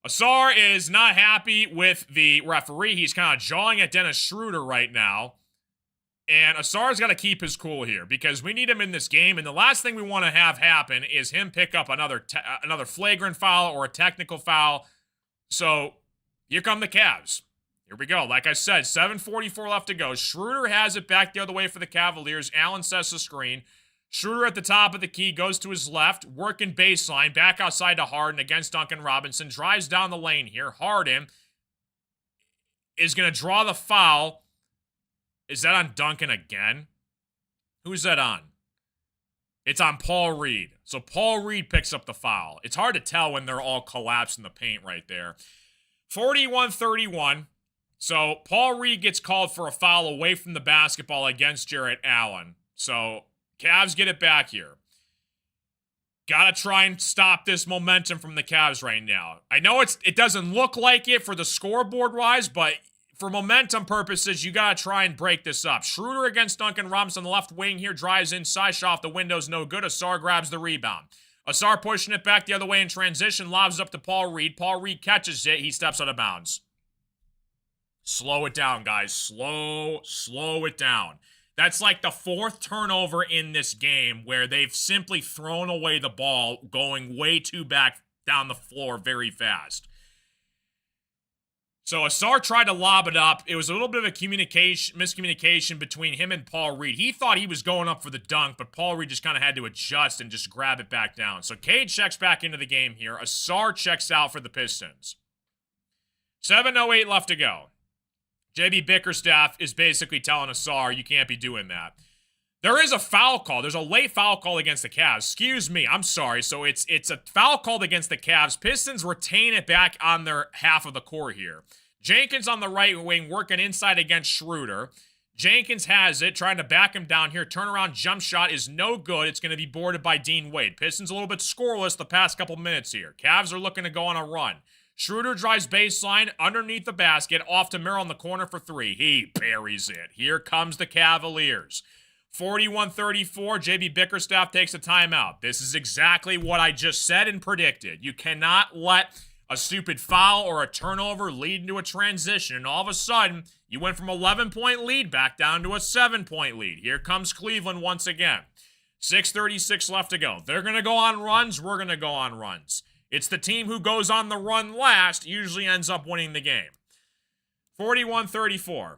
Asar is not happy with the referee. He's kind of jawing at Dennis Schroeder right now. And Asar's got to keep his cool here because we need him in this game. And the last thing we want to have happen is him pick up another flagrant foul or a technical foul. So here come the Cavs. Here we go. Like I said, 7:44 left to go. Schroeder has it back the other way for the Cavaliers. Allen sets the screen. Schroeder at the top of the key, goes to his left, working baseline, back outside to Harden against Duncan Robinson, drives down the lane here. Harden is going to draw the foul. Is that on Duncan again? Who's that on? It's on Paul Reed. So Paul Reed picks up the foul. It's hard to tell when they're all collapsed in the paint right there. 41-31. So Paul Reed gets called for a foul away from the basketball against Jarrett Allen. So Cavs get it back here. Gotta try and stop this momentum from the Cavs right now. I know it doesn't look like it for the scoreboard-wise, but for momentum purposes, you gotta try and break this up. Schroeder against Duncan Robinson on the left wing here, drives inside, shot off the window's no good. Asar grabs the rebound. Asar pushing it back the other way in transition, lobs up to Paul Reed. Paul Reed catches it, he steps out of bounds. Slow it down, guys. Slow it down. That's like the fourth turnover in this game where they've simply thrown away the ball, going way too back down the floor very fast. So Asar tried to lob it up. It was a little bit of a miscommunication between him and Paul Reed. He thought he was going up for the dunk, but Paul Reed just kind of had to adjust and just grab it back down. So Cade checks back into the game here. Asar checks out for the Pistons. 7:08 left to go. JB Bickerstaff is basically telling Asar, you can't be doing that. There is a foul call. There's a late foul call against the Cavs. Excuse me, I'm sorry. So it's a foul called against the Cavs. Pistons retain it back on their half of the court here. Jenkins on the right wing working inside against Schroeder. Jenkins has it, trying to back him down here. Turnaround jump shot is no good. It's going to be boarded by Dean Wade. Pistons a little bit scoreless the past couple minutes here. Cavs are looking to go on a run. Schroeder drives baseline underneath the basket, off to Merrill in the corner for three. He buries it. Here comes the Cavaliers. 41-34, JB Bickerstaff takes a timeout. This is exactly what I just said and predicted. You cannot let a stupid foul or a turnover lead into a transition, and all of a sudden, you went from 11-point lead back down to a 7-point lead. Here comes Cleveland once again. 6:36 left to go. They're going to go on runs. We're going to go on runs. It's the team who goes on the run last usually ends up winning the game. 41-34.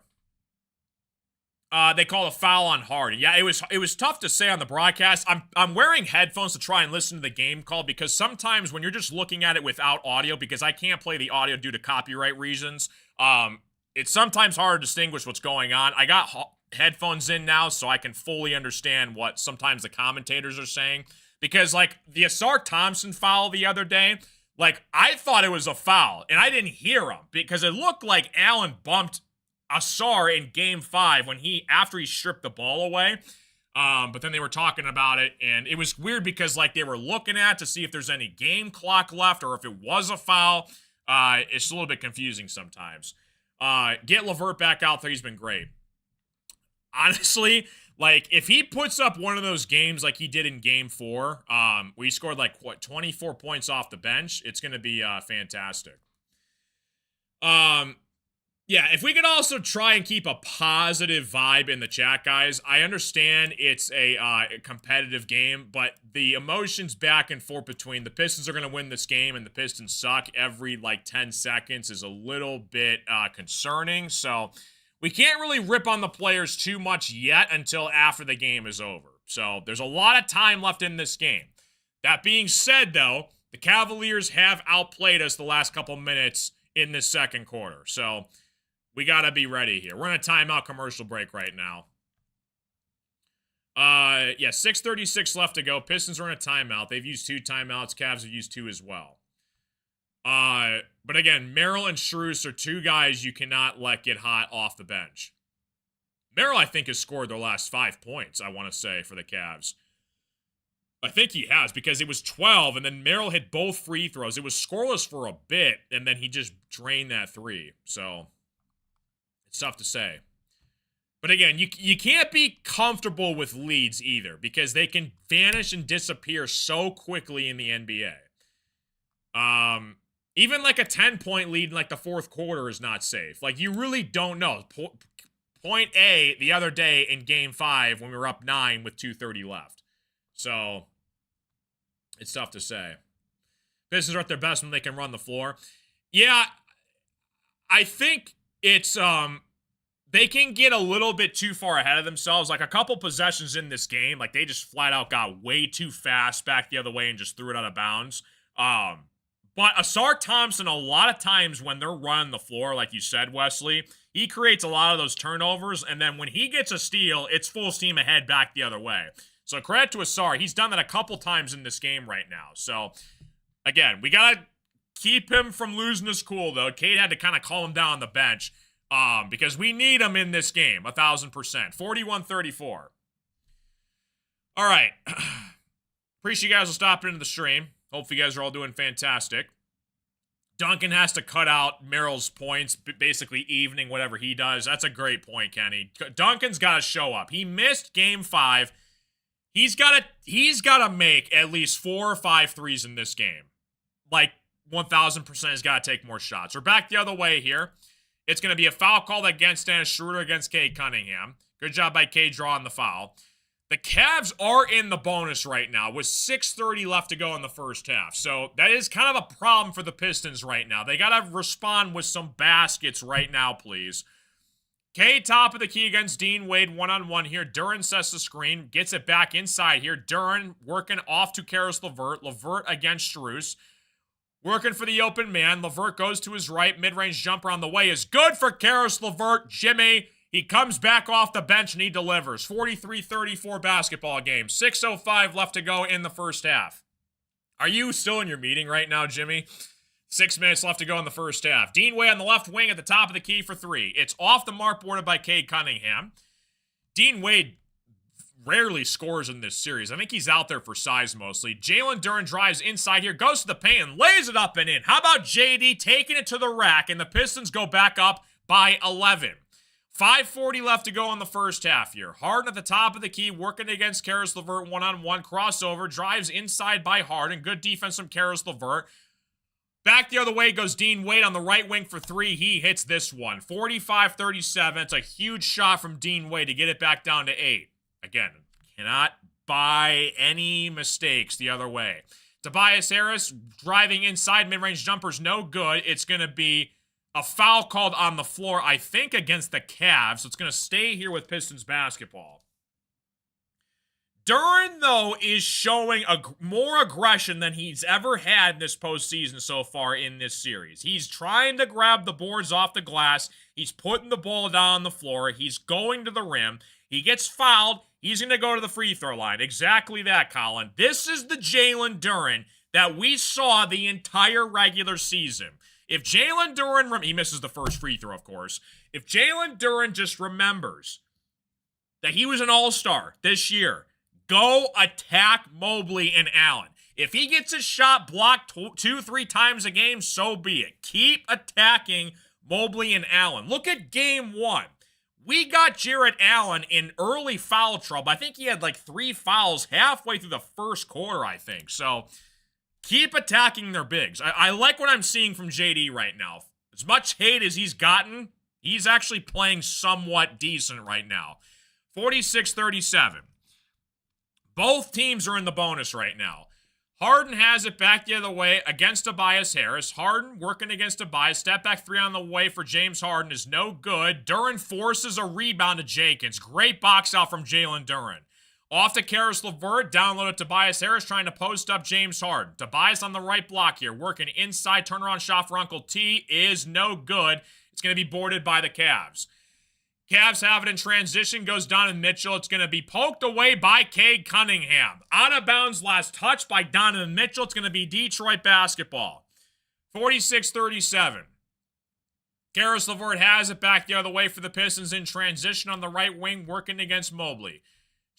They call a foul on Harden. Yeah, it was tough to say on the broadcast. I'm wearing headphones to try and listen to the game call because sometimes when you're just looking at it without audio, because I can't play the audio due to copyright reasons, it's sometimes hard to distinguish what's going on. I got headphones in now so I can fully understand what sometimes the commentators are saying. Because, like, the Asar Thompson foul the other day, like, I thought it was a foul, and I didn't hear him because it looked like Allen bumped Asar in Game 5 after he stripped the ball away. But then they were talking about it, and it was weird because, like, they were looking at to see if there's any game clock left or if it was a foul. It's a little bit confusing sometimes. Get LeVert back out there. He's been great. Honestly, like, if he puts up one of those games like he did in Game 4, where he scored, 24 points off the bench, it's going to be fantastic. Yeah, if we could also try and keep a positive vibe in the chat, guys. I understand it's a competitive game, but the emotions back and forth between the Pistons are going to win this game and the Pistons suck every, 10 seconds is a little bit concerning, so we can't really rip on the players too much yet until after the game is over. So there's a lot of time left in this game. That being said, though, the Cavaliers have outplayed us the last couple minutes in this second quarter. So we got to be ready here. We're in a timeout commercial break right now. Yeah, 6:36 left to go. Pistons are in a timeout. They've used 2 timeouts. Cavs have used 2 as well. But again, Merrill and Strus are 2 guys you cannot let get hot off the bench. Merrill, I think, has scored their last 5 points, I want to say, for the Cavs. I think he has, because it was 12, and then Merrill hit both free throws. It was scoreless for a bit, and then he just drained that 3. So, it's tough to say. But again, you can't be comfortable with leads either, because they can vanish and disappear so quickly in the NBA. Even like a 10-point lead in like the fourth quarter is not safe. Like, you really don't know. Point A the other day in Game 5 when we were up 9 with 2:30 left. So, it's tough to say. Pistons are at their best when they can run the floor. Yeah, I think it's, they can get a little bit too far ahead of themselves. Like, a couple possessions in this game, like, they just flat out got way too fast back the other way and just threw it out of bounds. But Asar Thompson, a lot of times when they're running the floor, like you said, Wesley, he creates a lot of those turnovers, and then when he gets a steal, it's full steam ahead back the other way. So credit to Asar. He's done that a couple times in this game right now. So, again, we got to keep him from losing his cool, though. Cade had to kind of calm him down on the bench because we need him in this game, 1,000%. 41-34. All right. Appreciate you guys will stop into the stream. Hopefully you guys are all doing fantastic. Duncan has to cut out Merrill's points, basically evening whatever he does. That's a great point, Kenny. Duncan's got to show up. He missed Game 5. He's got to make at least 4 or 5 threes in this game. Like, 1,000% has got to take more shots. We're back the other way here. It's going to be a foul called against Dennis Schroeder against Cade Cunningham. Good job by Cade drawing the foul. The Cavs are in the bonus right now with 6:30 left to go in the first half. So that is kind of a problem for the Pistons right now. They got to respond with some baskets right now, please. Cade top of the key against Dean Wade one-on-one here. Duren sets the screen, gets it back inside here. Duren working off to Karis LeVert. LeVert against Strus. Working for the open man. LeVert goes to his right. Mid-range jumper on the way is good for Karis LeVert. Jimmy, he comes back off the bench and he delivers. 43-34 basketball game. 6:05 left to go in the first half. Are you still in your meeting right now, Jimmy? 6 minutes left to go in the first half. Dean Wade on the left wing at the top of the key for 3. It's off the mark, boarded by Cade Cunningham. Dean Wade rarely scores in this series. I think he's out there for size mostly. Jalen Duren drives inside here, goes to the paint, and lays it up and in. How about JD taking it to the rack, and the Pistons go back up by 11. 5:40 left to go in the first half here. Harden at the top of the key, working against Karis LeVert one-on-one. Crossover, drives inside by Harden. Good defense from Karis LeVert. Back the other way goes Dean Wade on the right wing for 3. He hits this one. 45-37. It's a huge shot from Dean Wade to get it back down to 8. Again, cannot buy any mistakes the other way. Tobias Harris driving inside. Mid-range jumper's no good. It's going to be a foul called on the floor, I think, against the Cavs. So it's going to stay here with Pistons basketball. Duren, though, is showing more aggression than he's ever had this postseason so far in this series. He's trying to grab the boards off the glass. He's putting the ball down on the floor. He's going to the rim. He gets fouled. He's going to go to the free throw line. Exactly that, Colin. This is the Jalen Duren that we saw the entire regular season. If Jalen Duren, he misses the first free throw, of course. If Jalen Duren just remembers that he was an all-star this year, go attack Mobley and Allen. If he gets a shot blocked 2-3 times a game, so be it. Keep attacking Mobley and Allen. Look at game 1. We got Jarrett Allen in early foul trouble. I think he had like 3 fouls halfway through the first quarter, I think. So keep attacking their bigs. I like what I'm seeing from JD right now. As much hate as he's gotten, he's actually playing somewhat decent right now. 46-37. Both teams are in the bonus right now. Harden has it back the other way against Tobias Harris. Harden working against Tobias. Step back 3 on the way for James Harden is no good. Duren forces a rebound to Jenkins. Great box out from Jalen Duren. Off to Karis LeVert, download to Tobias Harris, trying to post up James Harden. Tobias on the right block here, working inside, turnaround shot for Uncle T is no good. It's going to be boarded by the Cavs. Cavs have it in transition, goes Donovan Mitchell. It's going to be poked away by Cade Cunningham. Out of bounds, last touch by Donovan Mitchell. It's going to be Detroit basketball. 46-37. Karis LeVert has it back the other way for the Pistons in transition on the right wing, working against Mobley.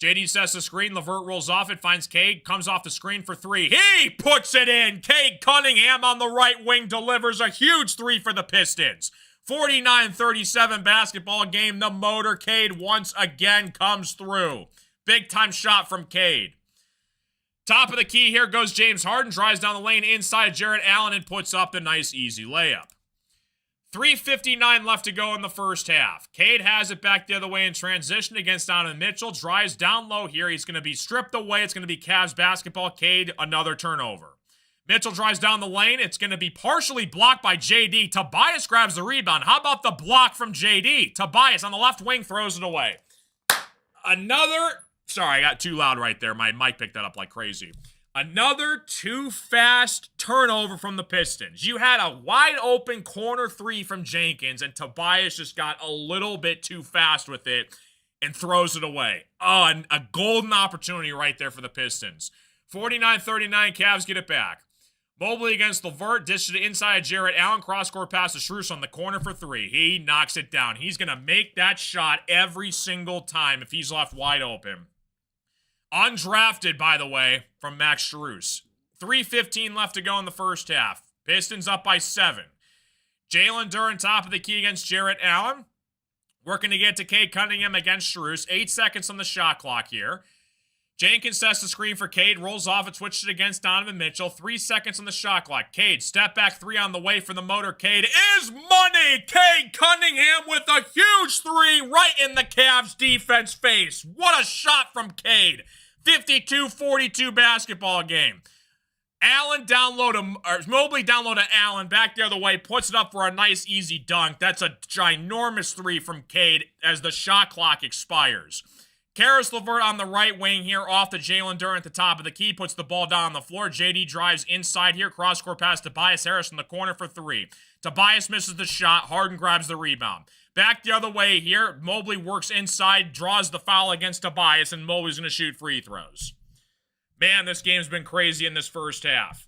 JD sets the screen. LeVert rolls off it, finds Cade, comes off the screen for three. He puts it in. Cade Cunningham on the right wing delivers a huge three for the Pistons. 49-37 basketball game. The motorcade once again comes through. Big time shot from Cade. Top of the key here goes James Harden. Drives down the lane inside Jarrett Allen and puts up the nice easy layup. 3:59 left to go in the first half. Cade has it back the other way in transition against Donovan Mitchell. Drives down low here. He's going to be stripped away. It's going to be Cavs basketball. Cade, another turnover. Mitchell drives down the lane. It's going to be partially blocked by JD. Tobias grabs the rebound. How about the block from JD? Tobias on the left wing throws it away. Sorry, I got too loud right there. My mic picked that up like crazy. Another too fast turnover from the Pistons. You had a wide open corner three from Jenkins, and Tobias just got a little bit too fast with it and throws it away. Oh, and a golden opportunity right there for the Pistons. 49-39, Cavs get it back. Mobley against LeVert, dishes it inside Jarrett Allen, cross-court pass to Strus on the corner for three. He knocks it down. He's going to make that shot every single time if he's left wide open. Undrafted, by the way, from Max Strus. 3:15 left to go in the first half. Pistons up by 7. Jalen Duren top of the key against Jarrett Allen. Working to get to Cade Cunningham against Strus. 8 seconds on the shot clock here. Jenkins sets the screen for Cade, rolls off and switches it against Donovan Mitchell. 3 seconds on the shot clock. Cade, step back three on the way for the motorcade. Is money! Cade Cunningham with a huge three right in the Cavs defense face. What a shot from Cade. 52-42 basketball game. Mobley down low to Allen, back the other way, puts it up for a nice easy dunk. That's a ginormous three from Cade as the shot clock expires. Karis LeVert on the right wing here, off to Jalen Duren at the top of the key, puts the ball down on the floor. JD drives inside here, cross-court pass to Tobias Harris in the corner for three. Tobias misses the shot, Harden grabs the rebound. Back the other way here, Mobley works inside, draws the foul against Tobias, and Mobley's going to shoot free throws. Man, this game's been crazy in this first half.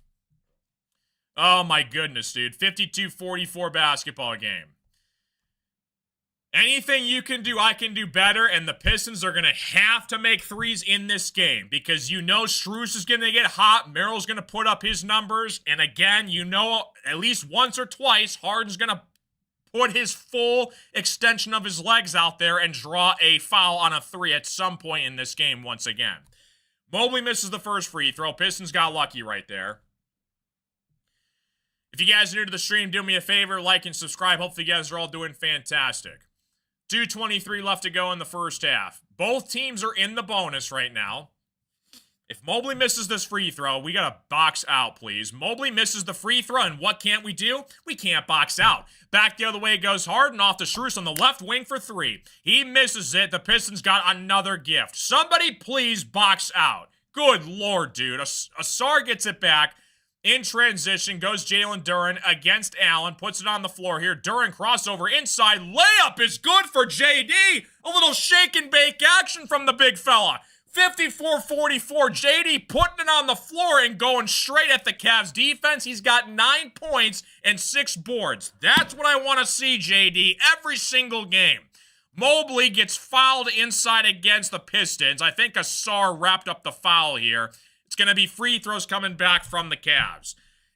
Oh my goodness, dude. 52-44 basketball game. Anything you can do, I can do better, and the Pistons are going to have to make threes in this game because you know Strus is going to get hot, Merrill's going to put up his numbers, and again, you know at least once or twice, Harden's going to put his full extension of his legs out there and draw a foul on a three at some point in this game once again. Mobley misses the first free throw. Pistons got lucky right there. If you guys are new to the stream, do me a favor, like and subscribe. Hopefully you guys are all doing fantastic. 2:23 left to go in the first half. Both teams are in the bonus right now. If Mobley misses this free throw, we got to box out, please. Mobley misses the free throw, and what can't we do? We can't box out. Back the other way goes Harden, off to Strus on the left wing for three. He misses it. The Pistons got another gift. Somebody please box out. Good Lord, dude. Asar gets it back. In transition goes Jalen Duren against Allen. Puts it on the floor here. Duren crossover inside. Layup is good for JD. A little shake and bake action from the big fella. 54-44. JD putting it on the floor and going straight at the Cavs defense. He's got 9 points and 6 boards. That's what I want to see, JD, every single game. Mobley gets fouled inside against the Pistons. I think Asar wrapped up the foul here. It's going to be free throws coming back from the Cavs.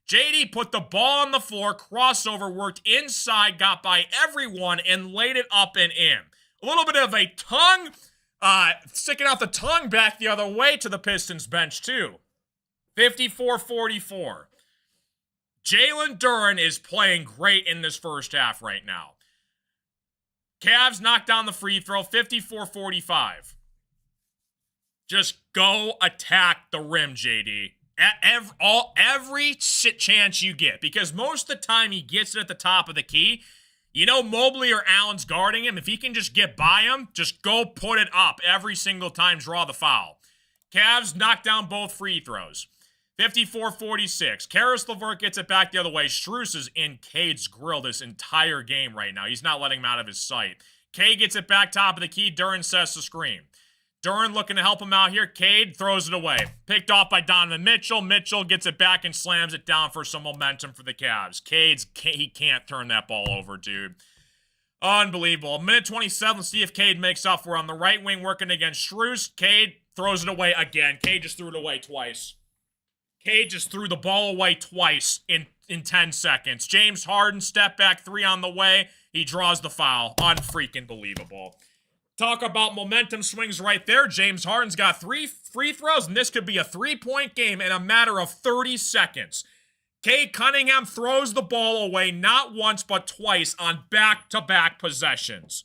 JD put the ball on the floor, crossover, worked inside, got by everyone, and laid it up and in. A little bit of a tongue, sticking out the tongue back the other way to the Pistons bench, too. 54-44. Jalen Duren is playing great in this first half right now. Cavs knocked down the free throw, 54-45. Just go attack the rim, JD. Every chance you get. Because most of the time he gets it at the top of the key. You know Mobley or Allen's guarding him. If he can just get by him, just go put it up every single time, draw the foul. Cavs knock down both free throws. 54-46. Karis LeVert gets it back the other way. Strus is in Cade's grill this entire game right now. He's not letting him out of his sight. Cade gets it back top of the key. Duren sets the screen. Duren looking to help him out here. Cade throws it away. Picked off by Donovan Mitchell. Mitchell gets it back and slams it down for some momentum for the Cavs. He can't turn that ball over, dude. Unbelievable. Minute 27. Let's see if Cade makes up for it. On the right wing working against Strus. Cade throws it away again. Cade just threw it away twice. Cade just threw the ball away twice in 10 seconds. James Harden, step back three on the way. He draws the foul. Unfreaking believable. Talk about momentum swings right there. James Harden's got 3 free throws, and this could be a 3-point game in a matter of 30 seconds. Cade Cunningham throws the ball away not once but twice on back-to-back possessions.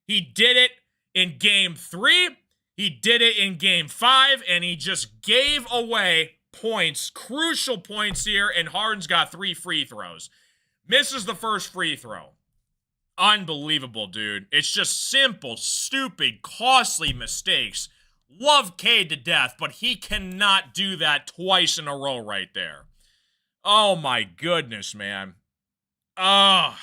He did it in Game 3. He did it in Game 5, and he just gave away points, crucial points here, and Harden's got 3 free throws. Misses the first free throw. Unbelievable, dude. It's just simple, stupid, costly mistakes. Love Cade to death, but he cannot do that twice in a row right there. Oh my goodness, man. Harden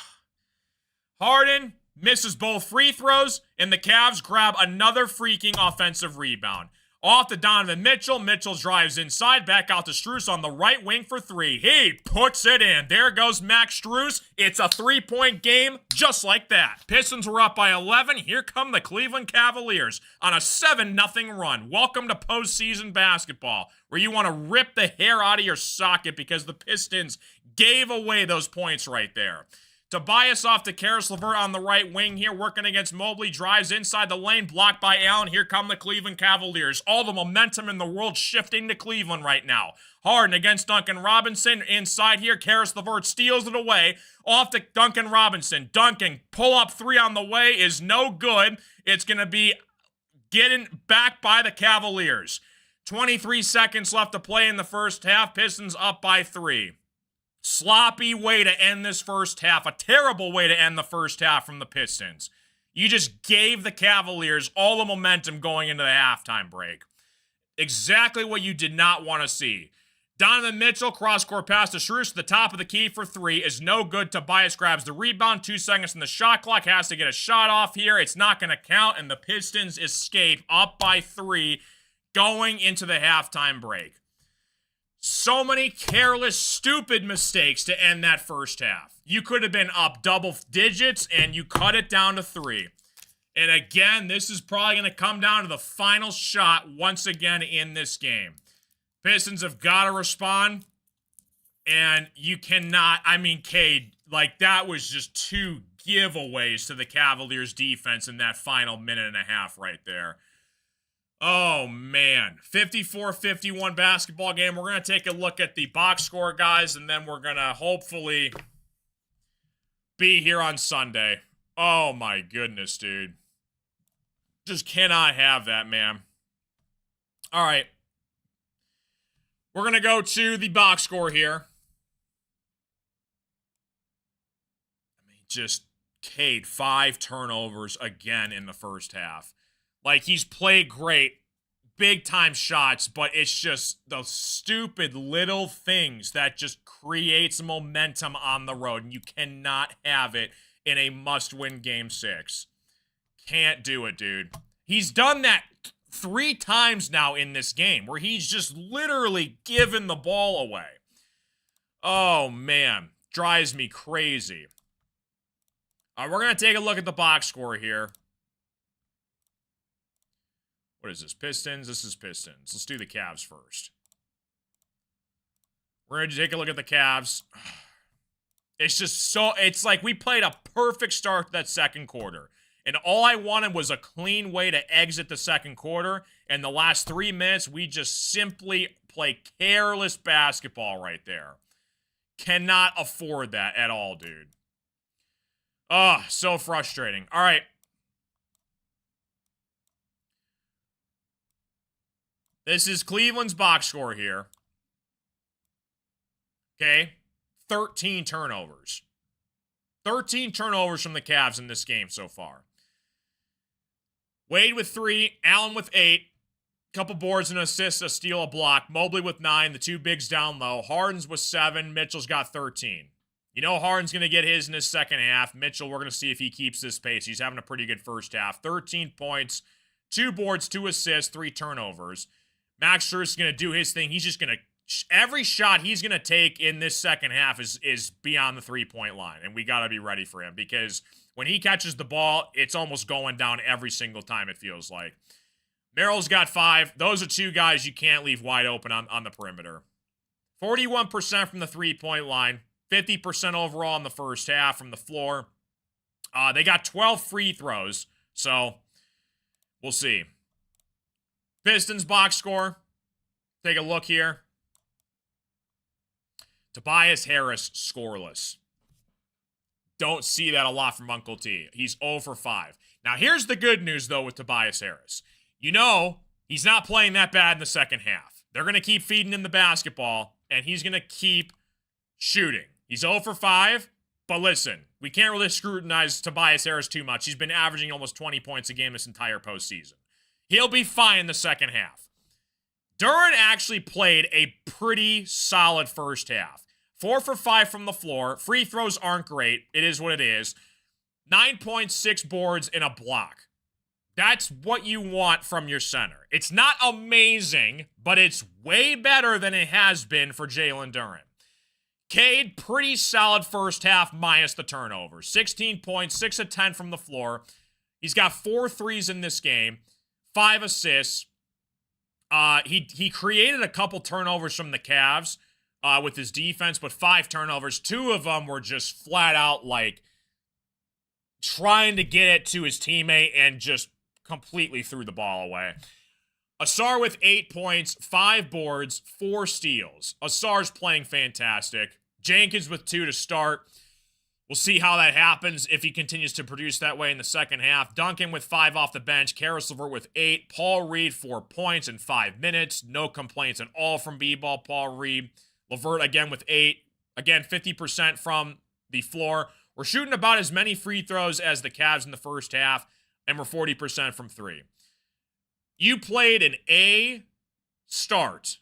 misses both free throws, and the Cavs grab another freaking offensive rebound. Off to Donovan Mitchell. Mitchell drives inside. Back out to Strus on the right wing for 3. He puts it in. There goes Max Strus. It's a 3-point game just like that. Pistons were up by 11. Here come the Cleveland Cavaliers on a 7-0 run. Welcome to postseason basketball, where you want to rip the hair out of your socket because the Pistons gave away those points right there. Tobias off to Karis LeVert on the right wing here, working against Mobley, drives inside the lane, blocked by Allen. Here come the Cleveland Cavaliers. All the momentum in the world shifting to Cleveland right now. Harden against Duncan Robinson. Inside here, Karis LeVert steals it away. Off to Duncan Robinson. Duncan, pull up 3 on the way is no good. It's going to be getting back by the Cavaliers. 23 seconds left to play in the first half. Pistons up by 3. Sloppy way to end this first half. A terrible way to end the first half from the Pistons. You just gave the Cavaliers all the momentum going into the halftime break. Exactly what you did not want to see. Donovan Mitchell, cross-court pass to Strus to the top of the key for 3 is no good. Tobias grabs the rebound. 2 seconds in the shot clock. Has to get a shot off here. It's not going to count, and the Pistons escape up by 3 going into the halftime break. So many careless, stupid mistakes to end that first half. You could have been up double digits, and you cut it down to 3. And again, this is probably going to come down to the final shot once again in this game. Pistons have got to respond, and you cannot, Cade, that was just 2 giveaways to the Cavaliers defense in that final minute and a half right there. Oh, man. 54-51 basketball game. We're going to take a look at the box score, guys, and then we're going to hopefully be here on Sunday. Oh, my goodness, dude. Just cannot have that, man. All right. We're going to go to the box score here. Just Cade, 5 turnovers again in the first half. He's played great, big-time shots, but it's just the stupid little things that just creates momentum on the road, and you cannot have it in a must-win Game 6. Can't do it, dude. He's done that 3 times now in this game, where he's just literally given the ball away. Oh, man. Drives me crazy. All right, we're going to take a look at the box score here. What is this? Pistons? This is Pistons. Let's do the Cavs first. We're going to take a look at the Cavs. It's just so... It's like we played a perfect start to that second quarter. And all I wanted was a clean way to exit the second quarter. And the last 3 minutes, we just simply play careless basketball right there. Cannot afford that at all, dude. Oh, so frustrating. All right. This is Cleveland's box score here. Okay. 13 turnovers. 13 turnovers from the Cavs in this game so far. Wade with 3, Allen with 8, Couple boards and assists, a steal, a block. Mobley with 9, the two bigs down low. Harden's with 7, Mitchell's got 13. You know Harden's going to get his in his second half. Mitchell, we're going to see if he keeps this pace. He's having a pretty good first half. 13 points, 2 boards, 2 assists, 3 turnovers. Max Strus is going to do his thing. He's just going to, every shot he's going to take in this second half is beyond the three-point line. And we got to be ready for him because when he catches the ball, it's almost going down every single time, it feels like. Merrill's got 5. Those are 2 guys you can't leave wide open on the perimeter. 41% from the three-point line. 50% overall in the first half from the floor. They got 12 free throws, so we'll see. Pistons box score. Take a look here. Tobias Harris scoreless. Don't see that a lot from Uncle T. He's 0 for 5. Now, here's the good news, though, with Tobias Harris. You know, he's not playing that bad in the second half. They're going to keep feeding him the basketball, and he's going to keep shooting. He's 0 for 5, but listen, we can't really scrutinize Tobias Harris too much. He's been averaging almost 20 points a game this entire postseason. He'll be fine in the second half. Duren actually played a pretty solid first half. 4 for 5 from the floor. Free throws aren't great. It is what it is. 9.6 boards and a block. That's what you want from your center. It's not amazing, but it's way better than it has been for Jalen Duren. Cade, pretty solid first half minus the turnovers. 16 points, 6 of 10 from the floor. He's got 4 threes in this game, 5 assists. He created a couple turnovers from the Cavs with his defense, but 5 turnovers. 2 of them were just flat out like trying to get it to his teammate and just completely threw the ball away. Asar with 8 points, 5 boards, 4 steals. Asar's playing fantastic. Jenkins with 2 to start. We'll see how that happens if he continues to produce that way in the second half. Duncan with 5 off the bench. Karis LeVert with 8. Paul Reed 4 points in 5 minutes. No complaints at all from B-ball Paul Reed. LeVert again with 8. Again, 50% from the floor. We're shooting about as many free throws as the Cavs in the first half, and we're 40% from 3. You played an A start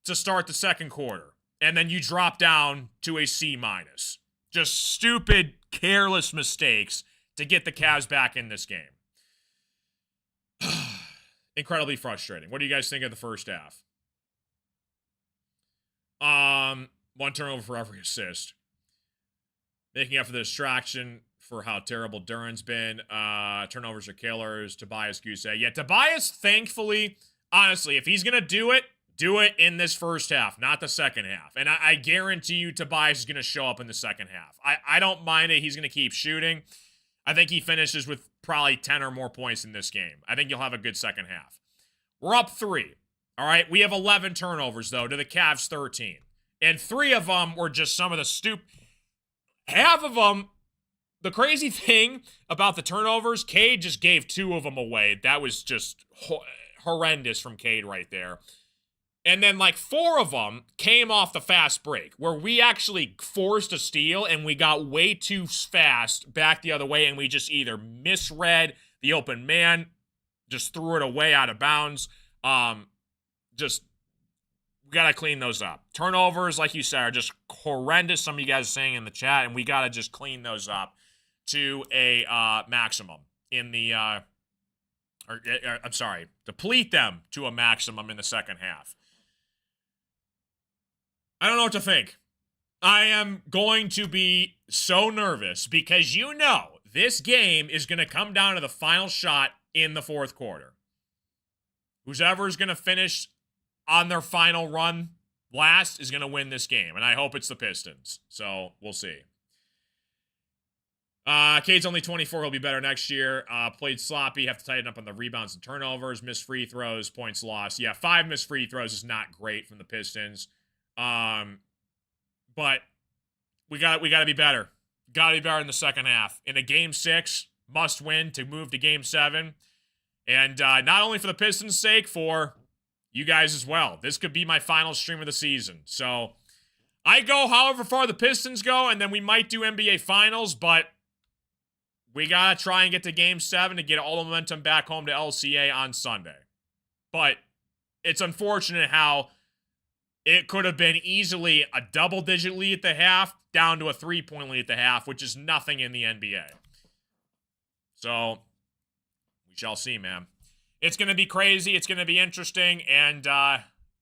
to start the second quarter, and then you drop down to a C minus. Just stupid, careless mistakes to get the Cavs back in this game. Incredibly frustrating. What do you guys think of the first half? 1 turnover for every assist. Making up for the distraction for how terrible Duren's been. Turnovers are killers. Tobias Goose. Yeah, Tobias, thankfully, honestly, if he's going to do it in this first half, not the second half. And I guarantee you Tobias is going to show up in the second half. I don't mind it. He's going to keep shooting. I think he finishes with probably 10 or more points in this game. I think you'll have a good second half. We're up 3. All right, we have 11 turnovers, though, to the Cavs 13. And 3 of them were just some of the stupid... Half of them... The crazy thing about the turnovers, Cade just gave 2 of them away. That was just horrendous from Cade right there. And then like 4 of them came off the fast break, where we actually forced a steal and we got way too fast back the other way, and we just either misread the open man, just threw it away out of bounds. We got to clean those up. Turnovers, like you said, are just horrendous. Some of you guys are saying in the chat, and we got to just clean those up to a maximum in the, deplete them to a maximum in the second half. I don't know what to think. I am going to be so nervous because you know this game is going to come down to the final shot in the fourth quarter. Whoever is going to finish on their final run last is going to win this game, and I hope it's the Pistons. So we'll see. Cade's only 24. He'll be better next year. Played sloppy. Have to tighten up on the rebounds and turnovers. Missed free throws. Points lost. Yeah, 5 missed free throws is not great from the Pistons. But we got to be better. Got to be better in the second half. In a game 6, must win to move to game 7. And not only for the Pistons' sake, for you guys as well. This could be my final stream of the season. So I go however far the Pistons go, and then we might do NBA Finals, but we got to try and get to game 7 to get all the momentum back home to LCA on Sunday. But it's unfortunate how it could have been easily a double-digit lead at the half down to a 3-point lead at the half, which is nothing in the NBA. So, we shall see, man. It's going to be crazy. It's going to be interesting, and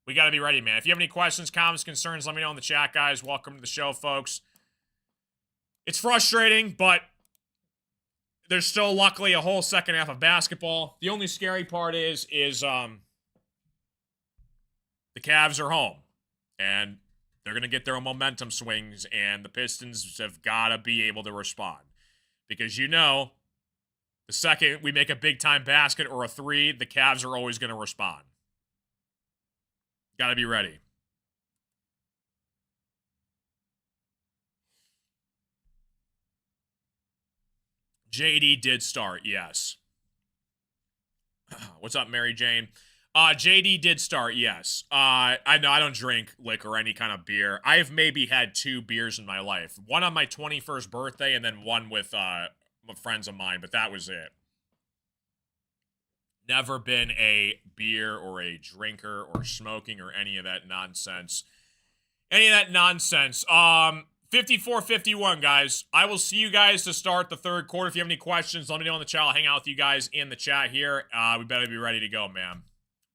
we got to be ready, man. If you have any questions, comments, concerns, let me know in the chat, guys. Welcome to the show, folks. It's frustrating, but there's still, luckily, a whole second half of basketball. The only scary part is the Cavs are home. And they're going to get their own momentum swings, and the Pistons have got to be able to respond. Because the second we make a big-time basket or a three, the Cavs are always going to respond. Got to be ready. JD did start, yes. What's up, Mary Jane? JD did start, yes. I know I don't drink liquor or any kind of beer. I've maybe had 2 beers in my life. One on my 21st birthday and then one with friends of mine, but that was it. Never been a beer or a drinker or smoking or any of that nonsense. 54-51, guys. I will see you guys to start the third quarter. If you have any questions, let me know in the chat. I'll hang out with you guys in the chat here. We better be ready to go, man.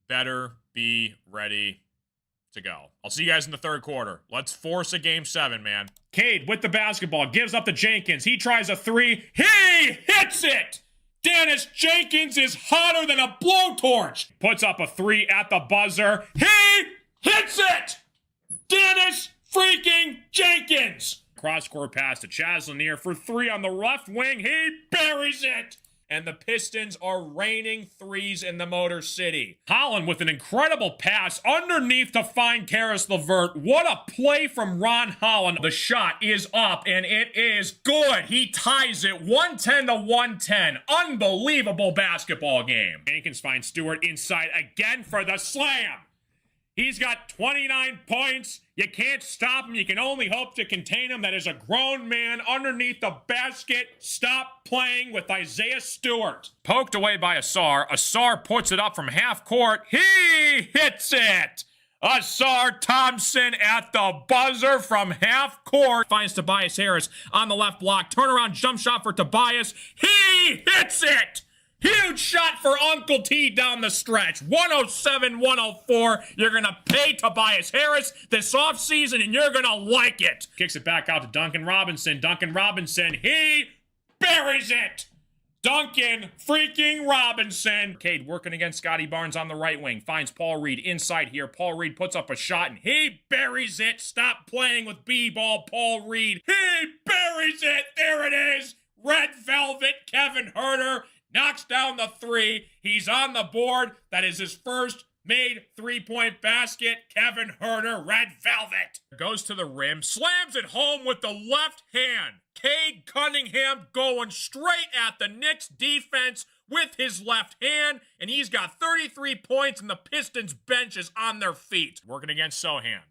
Better be ready to go. I'll see you guys in the third quarter. Let's force a game 7, man. Cade with the basketball, gives up to Jenkins. He tries a 3. He hits it! Dennis Jenkins is hotter than a blowtorch. Puts up a 3 at the buzzer. He hits it! Dennis freaking Jenkins! Cross-court pass to Chaz Lanier for 3 on the left wing. He buries it! And the Pistons are raining threes in the Motor City. Holland with an incredible pass underneath to find Karis LeVert. What a play from Ron Holland. The shot is up, and it is good. He ties it 110-110. Unbelievable basketball game. Jenkins finds Stewart inside again for the slam. He's got 29 points. You can't stop him. You can only hope to contain him. That is a grown man underneath the basket. Stop playing with Isaiah Stewart. Poked away by Asar. Asar puts it up from half court. He hits it. Asar Thompson at the buzzer from half court. Finds Tobias Harris on the left block. Turnaround jump shot for Tobias. He hits it. Huge shot for Uncle T down the stretch. 107-104. You're going to pay Tobias Harris this offseason, and you're going to like it. Kicks it back out to Duncan Robinson. Duncan Robinson, he buries it. Duncan freaking Robinson. Cade working against Scotty Barnes on the right wing. Finds Paul Reed inside here. Paul Reed puts up a shot, and he buries it. Stop playing with B-ball, Paul Reed. He buries it. There it is. Red Velvet, Kevin Huerter. Knocks down the 3. He's on the board. That is his first made 3-point basket. Kevin Huerter, Red Velvet. Goes to the rim. Slams it home with the left hand. Cade Cunningham going straight at the Knicks defense with his left hand. And he's got 33 points, and the Pistons bench is on their feet. Working against Sohan.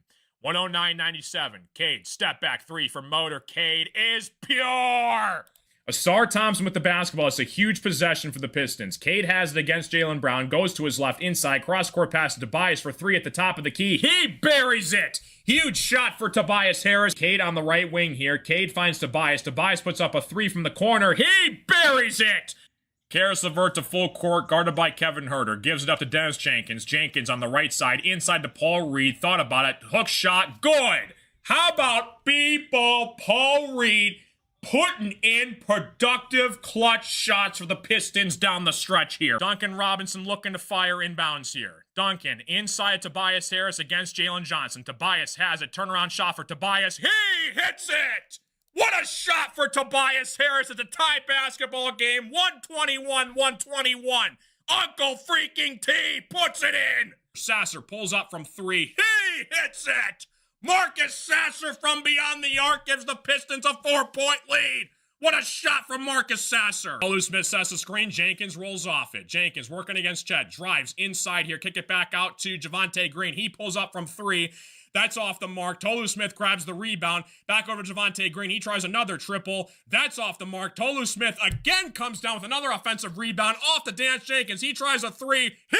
109-97. Cade, step back 3 from Motor. Cade is pure. Asar Thompson with the basketball. It's a huge possession for the Pistons. Cade has it against Jaylen Brown. Goes to his left inside. Cross-court pass to Tobias for 3 at the top of the key. He buries it! Huge shot for Tobias Harris. Cade on the right wing here. Cade finds Tobias. Tobias puts up a 3 from the corner. He buries it! Karis LeVert to full court, guarded by Kevin Huerter. Gives it up to Dennis Jenkins. Jenkins on the right side, inside to Paul Reed. Thought about it. Hook shot. Good! How about B-ball Paul Reed putting in productive clutch shots for the Pistons down the stretch here. Duncan Robinson looking to fire inbounds here. Duncan inside Tobias Harris against Jalen Johnson. Tobias has a turnaround shot for Tobias. He hits it! What a shot for Tobias Harris. It's a tie basketball game. 121-121. Uncle freaking T puts it in. Sasser pulls up from 3. He hits it! Marcus Sasser from beyond the arc gives the Pistons a 4-point lead. What a shot from Marcus Sasser. Tolu Smith sets the screen. Jenkins rolls off it. Jenkins working against Chet. Drives inside here. Kick it back out to Javonte Green. He pulls up from 3. That's off the mark. Tolu Smith grabs the rebound. Back over to Javonte Green. He tries another triple. That's off the mark. Tolu Smith again comes down with another offensive rebound off to Dennis Jenkins. He tries a 3. He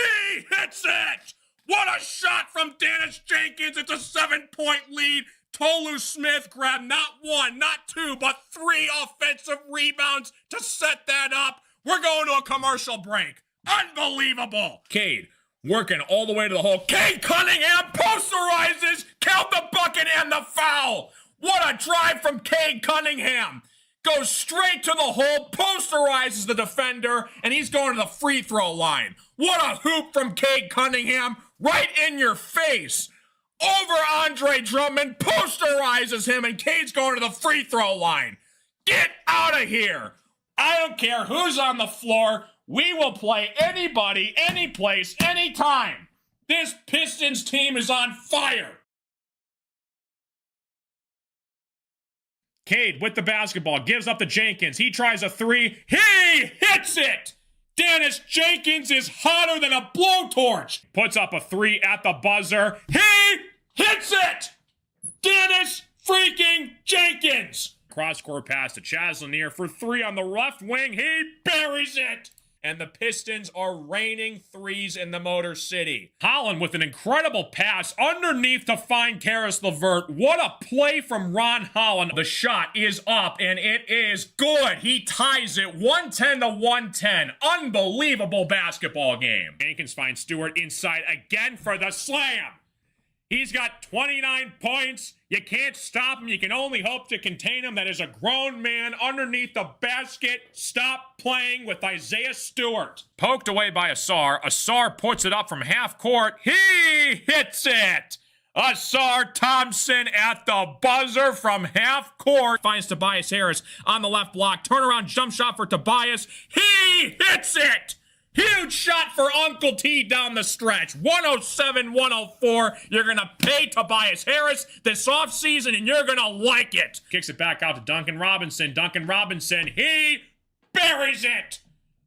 hits it! What a shot from Dennis Jenkins. It's a 7-point lead. Tolu Smith grabbed not one, not two, but 3 offensive rebounds to set that up. We're going to a commercial break. Unbelievable. Cade working all the way to the hole. Cade Cunningham posterizes, count the bucket and the foul. What a drive from Cade Cunningham. Goes straight to the hole, posterizes the defender, and he's going to the free throw line. What a hoop from Cade Cunningham, right in your face. Over Andre Drummond, posterizes him, and Cade's going to the free throw line. Get out of here. I don't care who's on the floor. We will play anybody, any place, anytime. This Pistons team is on fire. Cade with the basketball, gives up to Jenkins. He tries a 3. He hits it! Dennis Jenkins is hotter than a blowtorch. Puts up a 3 at the buzzer. He hits it! Dennis freaking Jenkins! Cross-court pass to Chaz Lanier for 3 on the left wing. He buries it! And the Pistons are raining threes in the Motor City. Holland with an incredible pass underneath to find Karis LeVert. What a play from Ron Holland. The shot is up, and it is good. He ties it 110 to 110. Unbelievable basketball game. Jenkins finds Stewart inside again for the slam. He's got 29 points. You can't stop him. You can only hope to contain him. That is a grown man underneath the basket. Stop playing with Isaiah Stewart. Poked away by Asar. Asar puts it up from half court. He hits it. Asar Thompson at the buzzer from half court. Finds Tobias Harris on the left block. Turnaround jump shot for Tobias. He hits it. Huge shot for Uncle T down the stretch. 107-104. You're going to pay Tobias Harris this offseason, and you're going to like it. Kicks it back out to Duncan Robinson. Duncan Robinson, he buries it.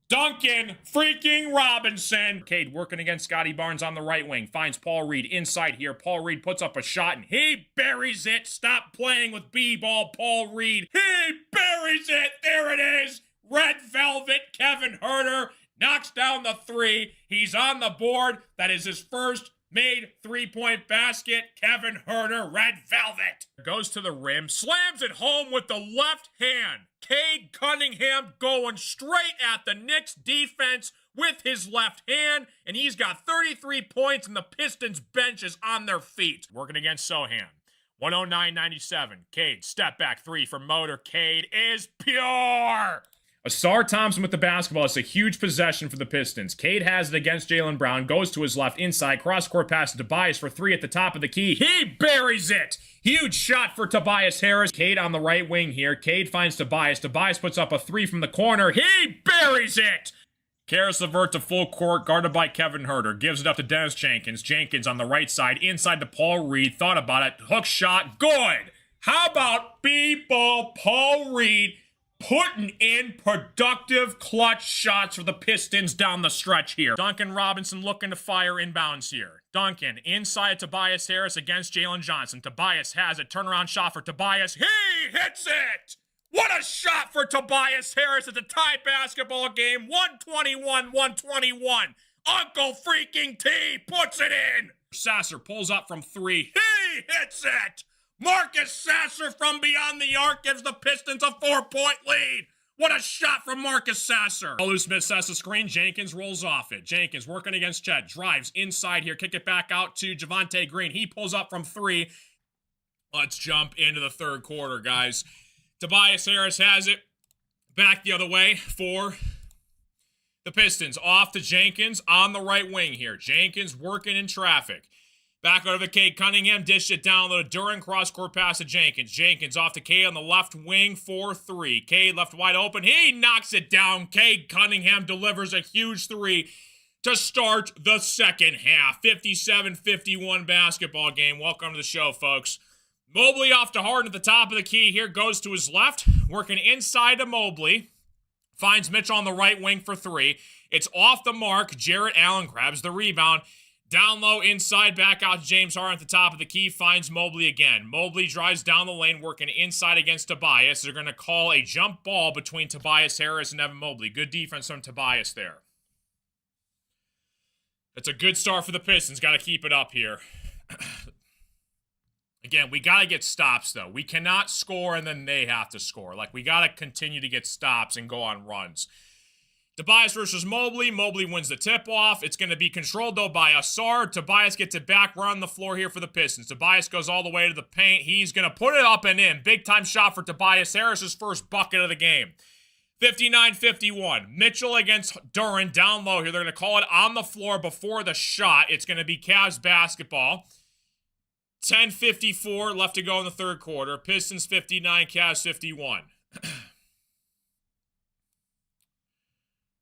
Duncan freaking Robinson. Cade working against Scotty Barnes on the right wing. Finds Paul Reed inside here. Paul Reed puts up a shot, and he buries it. Stop playing with B-ball, Paul Reed. He buries it. There it is. Red Velvet, Kevin Huerter. Knocks down the 3. He's on the board. That is his first made 3-point basket. Kevin Huerter, Red Velvet. Goes to the rim, slams it home with the left hand. Cade Cunningham going straight at the Knicks defense with his left hand, and he's got 33 points, and the Pistons bench is on their feet. Working against Sohan. 109-97. Cade, step back 3 from Motor. Cade is pure. Asar Thompson with the basketball. It's a huge possession for the Pistons. Cade has it against Jaylen Brown. Goes to his left inside. Cross-court pass to Tobias for 3 at the top of the key. He buries it! Huge shot for Tobias Harris. Cade on the right wing here. Cade finds Tobias. Tobias puts up a 3 from the corner. He buries it! Karis LeVert to full court, guarded by Kevin Huerter. Gives it up to Dennis Jenkins. Jenkins on the right side, inside to Paul Reed. Thought about it. Hook shot. Good! How about B-ball Paul Reed putting in productive clutch shots for the Pistons down the stretch here. Duncan Robinson looking to fire inbounds here. Duncan inside Tobias Harris against Jalen Johnson. Tobias has it. Turnaround shot for Tobias. He hits it! What a shot for Tobias Harris. It's a tie basketball game. 121-121. Uncle freaking T puts it in. Sasser pulls up from 3. He hits it! Marcus Sasser from beyond the arc gives the Pistons a 4-point lead. What a shot from Marcus Sasser. Tolu Smith sets the screen. Jenkins rolls off it. Jenkins working against Chet. Drives inside here. Kick it back out to Javonte Green. He pulls up from 3. Let's jump into the third quarter, guys. Tobias Harris has it. Back the other way for the Pistons. Off to Jenkins on the right wing here. Jenkins working in traffic. Back over to Cade Cunningham, dished it down low to Duran, cross-court pass to Jenkins. Jenkins off to Cade on the left wing for 3. Cade left wide open, he knocks it down. Cade Cunningham delivers a huge 3 to start the second half. 57-51 basketball game. Welcome to the show, folks. Mobley off to Harden at the top of the key here, goes to his left, working inside to Mobley. Finds Mitchell on the right wing for 3. It's off the mark. Jarrett Allen grabs the rebound. Down low, inside, back out to James Harden at the top of the key, finds Mobley again. Mobley drives down the lane, working inside against Tobias. They're going to call a jump ball between Tobias Harris and Evan Mobley. Good defense from Tobias there. It's a good start for the Pistons. Got to keep it up here. Again, we got to get stops, though. We cannot score and then they have to score. Like, we got to continue to get stops and go on runs. Tobias versus Mobley. Mobley wins the tip-off. It's going to be controlled, though, by Asar. Tobias gets it back. We're on the floor here for the Pistons. Tobias goes all the way to the paint. He's going to put it up and in. Big-time shot for Tobias Harris's first bucket of the game. 59-51. Mitchell against Duren down low here. They're going to call it on the floor before the shot. It's going to be Cavs basketball. 10:54 left to go in the third quarter. Pistons 59, Cavs 51.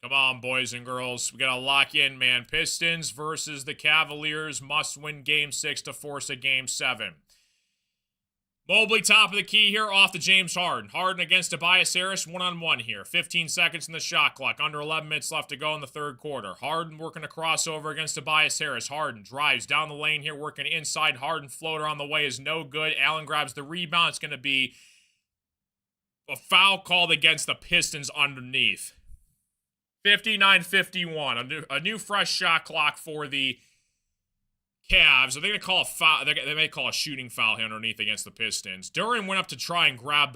Come on, boys and girls. We got to lock in, man. Pistons versus the Cavaliers. Must win Game 6 to force a Game 7. Mobley top of the key here off to James Harden. Harden against Tobias Harris, one-on-one here. 15 seconds in the shot clock. Under 11 minutes left to go in the third quarter. Harden working a crossover against Tobias Harris. Harden drives down the lane here, working inside. Harden floater on the way is no good. Allen grabs the rebound. It's going to be a foul called against the Pistons underneath. 59-51. A new fresh shot clock for the Cavs. Are they going to call a foul? They may call a shooting foul here underneath against the Pistons. Duren went up to try and grab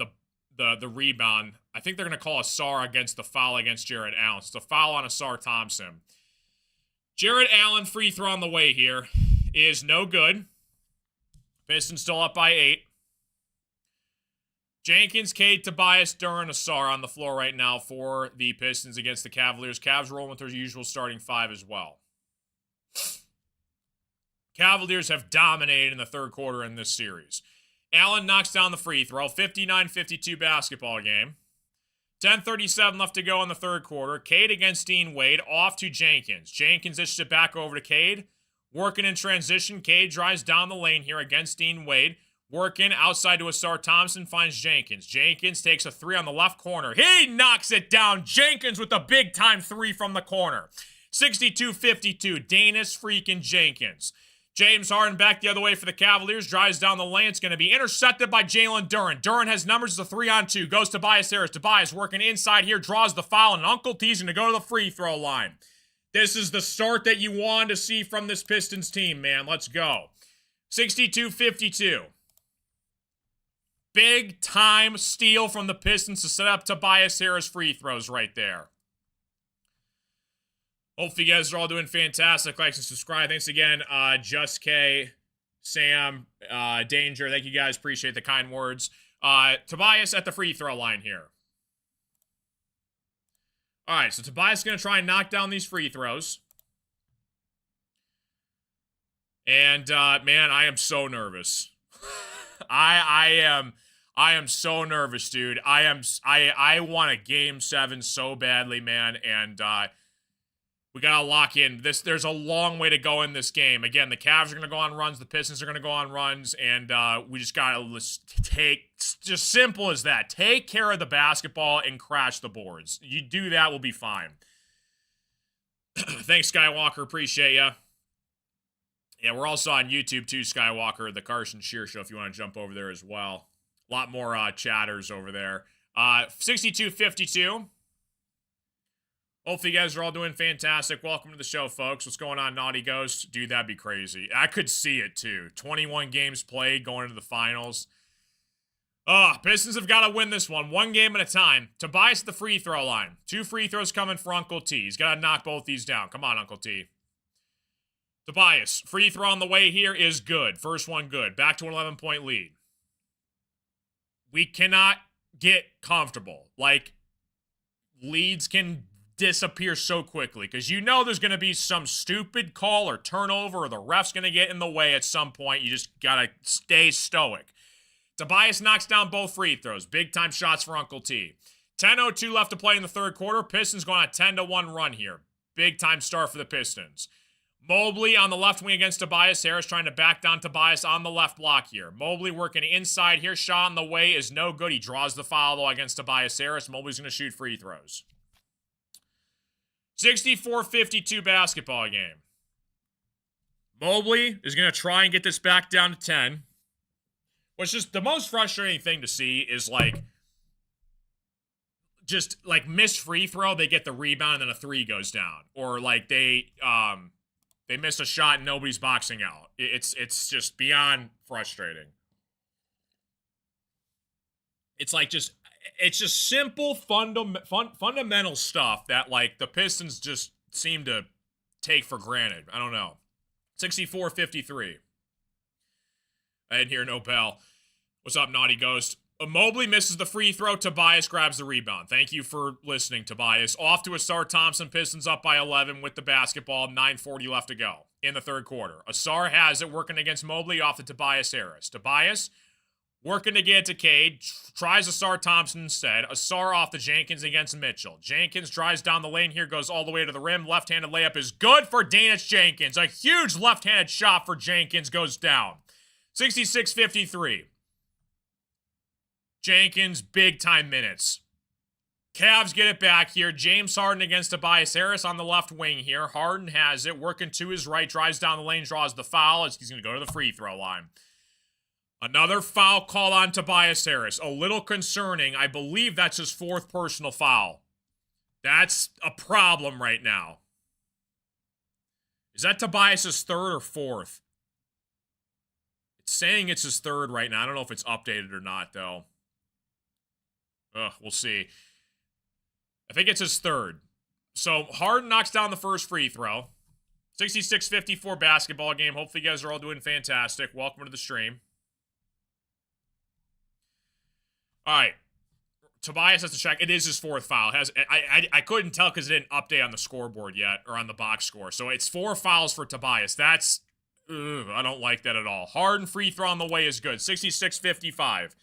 the rebound. I think they're going to call Asar against the foul against Jarrett Allen. It's a foul on Asar Thompson. Jarrett Allen free throw on the way here is no good. Pistons still up by 8. Jenkins, Cade, Tobias, Duren, Asar on the floor right now for the Pistons against the Cavaliers. Cavs rolling with their usual starting 5 as well. Cavaliers have dominated in the third quarter in this series. Allen knocks down the free throw. 59-52 basketball game. 10:37 left to go in the third quarter. Cade against Dean Wade. Off to Jenkins. Jenkins dishes it back over to Cade. Working in transition. Cade drives down the lane here against Dean Wade. Working outside to Asar Thompson. Finds Jenkins. Jenkins takes a 3 on the left corner. He knocks it down. Jenkins with a big-time 3 from the corner. 62-52. Danis freaking Jenkins. James Harden back the other way for the Cavaliers. Drives down the lane. It's going to be intercepted by Jalen Duren. Duren has numbers as a 3-on-2. Goes to Tobias Harris. Tobias working inside here. Draws the foul. And Uncle T's going to go to the free throw line. This is the start that you wanted to see from this Pistons team, man. Let's go. 62-52. Big time steal from the Pistons to set up Tobias Harris free throws right there. Hopefully you guys are all doing fantastic. Like and subscribe. Thanks again, Just K, Sam, Danger. Thank you guys. Appreciate the kind words. Tobias at the free throw line here. All right, so Tobias is going to try and knock down these free throws. And, man, I am so nervous. I am so nervous, dude. I want a Game 7 so badly, man, and, we gotta lock in. There's a long way to go in this game. Again, the Cavs are gonna go on runs, the Pistons are gonna go on runs, and we just gotta just simple as that. Take care of the basketball and crash the boards. You do that, we'll be fine. Thanks, Skywalker. Appreciate ya. Yeah, we're also on YouTube too, Skywalker, the Carson Shear Show, if you want to jump over there as well. A lot more chatters over there. 62-52. Hopefully you guys are all doing fantastic. Welcome to the show, folks. What's going on, Naughty Ghost? Dude, that'd be crazy. I could see it, too. 21 games played going into the finals. Pistons have got to win this one game at a time. Tobias at the free throw line. 2 free throws coming for Uncle T. He's got to knock both these down. Come on, Uncle T. Tobias, free throw on the way here is good. First one good. Back to an 11-point lead. We cannot get comfortable. Like, leads can disappear so quickly because you know there's going to be some stupid call or turnover or the ref's going to get in the way at some point. You just got to stay stoic. Tobias knocks down both free throws. Big time shots for Uncle T. 10:02 left to play in the third quarter. Pistons going on a 10-1 run here. Big time start for the Pistons. Mobley on the left wing against Tobias Harris, trying to back down Tobias on the left block here. Mobley working inside here. Shot on the way is no good. He draws the foul, though, against Tobias Harris. Mobley's going to shoot free throws. 64-52 basketball game. Mobley is going to try and get this back down to 10. What's just the most frustrating thing to see is, just missed free throw, they get the rebound and then a 3 goes down. Or, they They miss a shot and nobody's boxing out. It's just beyond frustrating. It's like it's just simple fundamental stuff that like the Pistons just seem to take for granted. I don't know. 64-53. I didn't hear no bell. What's up, Naughty Ghost? Mobley misses the free throw. Tobias grabs the rebound. Thank you for listening, Tobias. Off to Asar Thompson. Pistons up by 11 with the basketball. 9:40 left to go in the third quarter. Asar has it working against Mobley off to Tobias Harris. Tobias working to get to Cade. Tries Asar Thompson instead. Asar off to Jenkins against Mitchell. Jenkins drives down the lane here. Goes all the way to the rim. Left-handed layup is good for Danish Jenkins. A huge left-handed shot for Jenkins goes down. 66-53. Jenkins, big-time minutes. Cavs get it back here. James Harden against Tobias Harris on the left wing here. Harden has it, working to his right, drives down the lane, draws the foul. He's going to go to the free throw line. Another foul call on Tobias Harris. A little concerning. I believe that's his fourth personal foul. That's a problem right now. Is that Tobias's third or fourth? It's saying it's his third right now. I don't know if it's updated or not, though. We'll see. I think it's his third. So Harden knocks down the first free throw. 66-54 basketball game. Hopefully you guys are all doing fantastic. Welcome to the stream. All right. Tobias has to check. It is his fourth foul. I couldn't tell because it didn't update on the scoreboard yet, or on the box score. So it's 4 fouls for Tobias. That's, I don't like that at all. Harden free throw on the way is good. 66-55.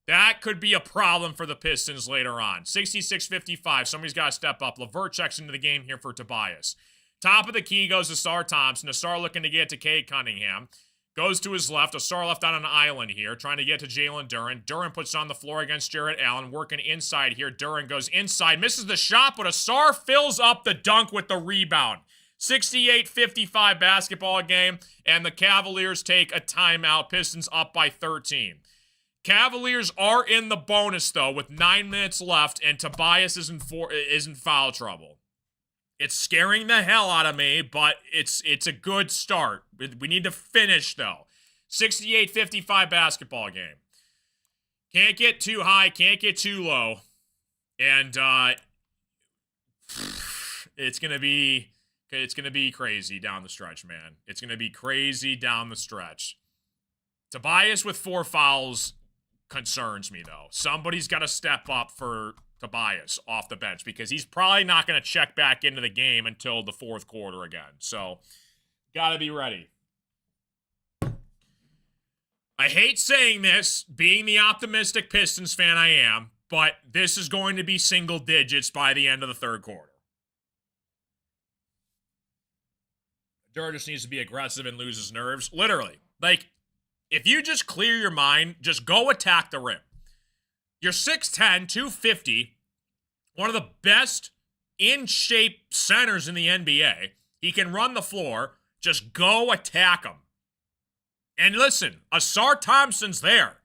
That could be a problem for the Pistons later on. 66-55. Somebody's got to step up. LeVert checks into the game here for Tobias. Top of the key goes Asar Thompson. Asar looking to get to Cade Cunningham. Goes to his left. Asar left on an island here, trying to get to Jalen Duren. Duren puts it on the floor against Jarrett Allen, working inside here. Duren goes inside, misses the shot, but Asar fills up the dunk with the rebound. 68-55 basketball game, and the Cavaliers take a timeout. Pistons up by 13. Cavaliers are in the bonus, though, with 9 minutes left, and Tobias is in foul trouble. It's scaring the hell out of me, but it's a good start. We need to finish, though. 68-55 basketball game. Can't get too high, can't get too low. And it's gonna be crazy down the stretch, man. It's gonna be crazy down the stretch. Tobias with 4 fouls concerns me, though. Somebody's got to step up for Tobias off the bench, because he's probably not going to check back into the game until the fourth quarter again. So, got to be ready. I hate saying this, being the optimistic Pistons fan I am, but this is going to be single digits by the end of the third quarter. Durr just needs to be aggressive and lose his nerves. Literally. Like, if you just clear your mind, just go attack the rim. You're 6'10", 250, one of the best in-shape centers in the NBA. He can run the floor. Just go attack him. And listen, Asar Thompson's there,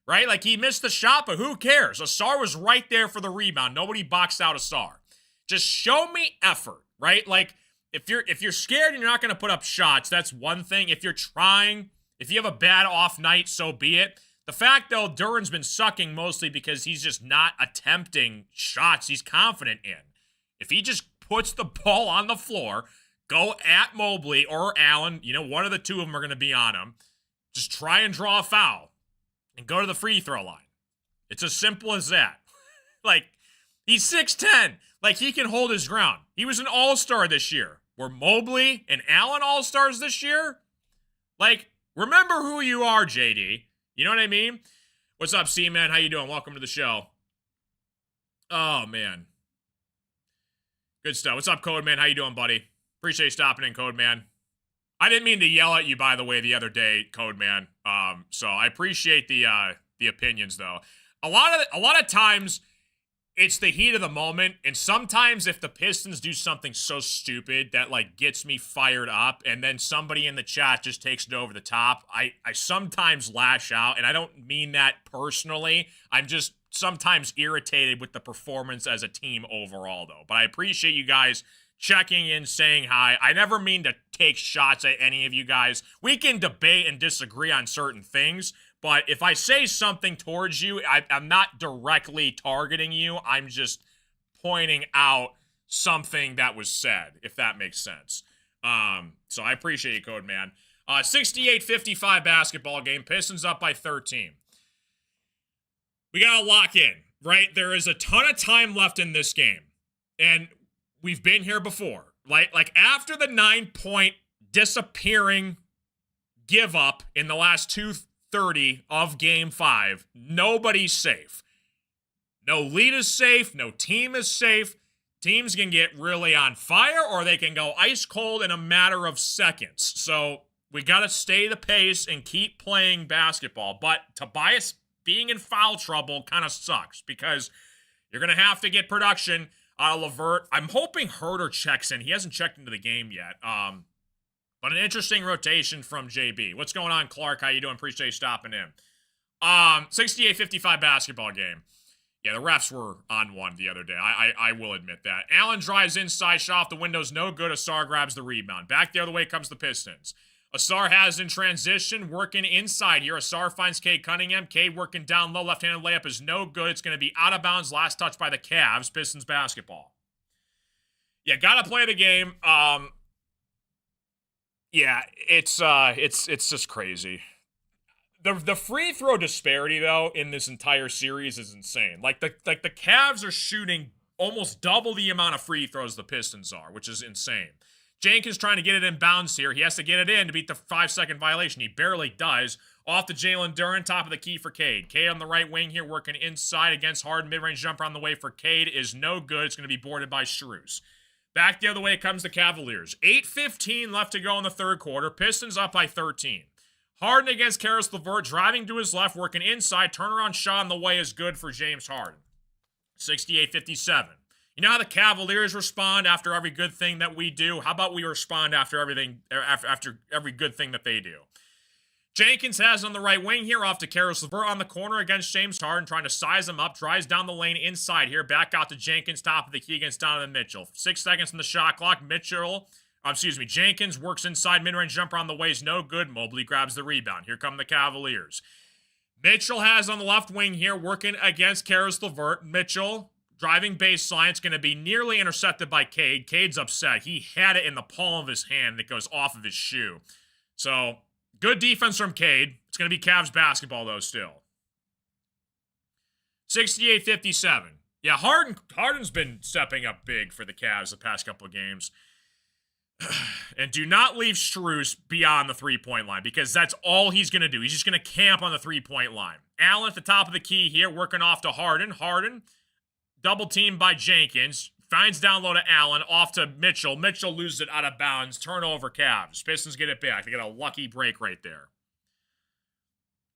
right? Like, he missed the shot, but who cares? Asar was right there for the rebound. Nobody boxed out Asar. Just show me effort, right? Like, if you're scared and you're not going to put up shots, that's one thing. If you're trying, if you have a bad off night, so be it. The fact, though, Duren's been sucking mostly because he's just not attempting shots he's confident in. If he just puts the ball on the floor, go at Mobley or Allen, one of the two of them are going to be on him. Just try and draw a foul and go to the free throw line. It's as simple as that. Like, he's 6'10". Like, he can hold his ground. He was an all-star this year. Were Mobley and Allen all-stars this year? Like, remember who you are, JD. You know what I mean? What's up, C-Man? How you doing? Welcome to the show. Oh, man. Good stuff. What's up, Code Man? How you doing, buddy? Appreciate you stopping in, Code Man. I didn't mean to yell at you, by the way, the other day, Code Man. So I appreciate the opinions, though. A lot of times, it's the heat of the moment, and sometimes if the Pistons do something so stupid that, like, gets me fired up, and then somebody in the chat just takes it over the top, I sometimes lash out, and I don't mean that personally. I'm just sometimes irritated with the performance as a team overall, though. But I appreciate you guys checking in, saying hi. I never mean to take shots at any of you guys. We can debate and disagree on certain things, but if I say something towards you, I'm not directly targeting you. I'm just pointing out something that was said, if that makes sense. So I appreciate you, Code Man. 68-55 basketball game. Pistons up by 13. We gotta lock in, right? There is a ton of time left in this game. And we've been here before. Like after the 9-point disappearing give up in the last 2:30 of game 5, nobody's safe. No lead is safe. No team is safe. Teams can get really on fire or they can go ice cold in a matter of seconds. So we got to stay the pace and keep playing basketball. But Tobias being in foul trouble kind of sucks because you're going to have to get production out of LeVert. I'm hoping Herter checks in. He hasn't checked into the game yet. But an interesting rotation from JB. What's going on, Clark? How you doing? Appreciate you stopping in. 68-55 basketball game. Yeah, the refs were on one the other day. I will admit that. Allen drives inside, shot off the windows, no good. Asar grabs the rebound. Back the other way comes the Pistons. Asar has in transition, working inside here. Asar finds Cade Cunningham. Cade working down low. Left-handed layup is no good. It's going to be out of bounds. Last touch by the Cavs. Pistons basketball. Yeah, got to play the game. Yeah, it's just crazy. The free throw disparity, though, in this entire series is insane. Like the Cavs are shooting almost double the amount of free throws the Pistons are, which is insane. Jenkins trying to get it in bounds here. He has to get it in to beat the 5-second violation. He barely does. Off to Jalen Duren, top of the key for Cade. Cade on the right wing here, working inside against Harden. Mid-range jumper on the way for Cade is no good. It's going to be boarded by Strus. Back the other way comes the Cavaliers. 8:15 left to go in the third quarter. Pistons up by 13. Harden against Karis LeVert, driving to his left, working inside. Turnaround shot on the way is good for James Harden. 68-57. You know how the Cavaliers respond after every good thing that we do? How about we respond after every good thing that they do? Jenkins has on the right wing here, off to Karis LeVert on the corner against James Harden, trying to size him up, drives down the lane inside here, back out to Jenkins, top of the key against Donovan Mitchell. 6 seconds on the shot clock. Jenkins works inside, mid-range jumper on the way is no good. Mobley grabs the rebound. Here come the Cavaliers. Mitchell has on the left wing here, working against Karis LeVert. Mitchell driving baseline. It's going to be nearly intercepted by Cade. Cade's upset. He had it in the palm of his hand that goes off of his shoe. So, good defense from Cade. It's going to be Cavs basketball, though, still. 68-57. Yeah, Harden's been stepping up big for the Cavs the past couple of games. And do not leave Strus beyond the three-point line because that's all he's going to do. He's just going to camp on the three-point line. Allen at the top of the key here, working off to Harden. Harden, double teamed by Jenkins. Finds down low to Allen, off to Mitchell. Mitchell loses it out of bounds. Turnover Cavs. Pistons get it back. They get a lucky break right there.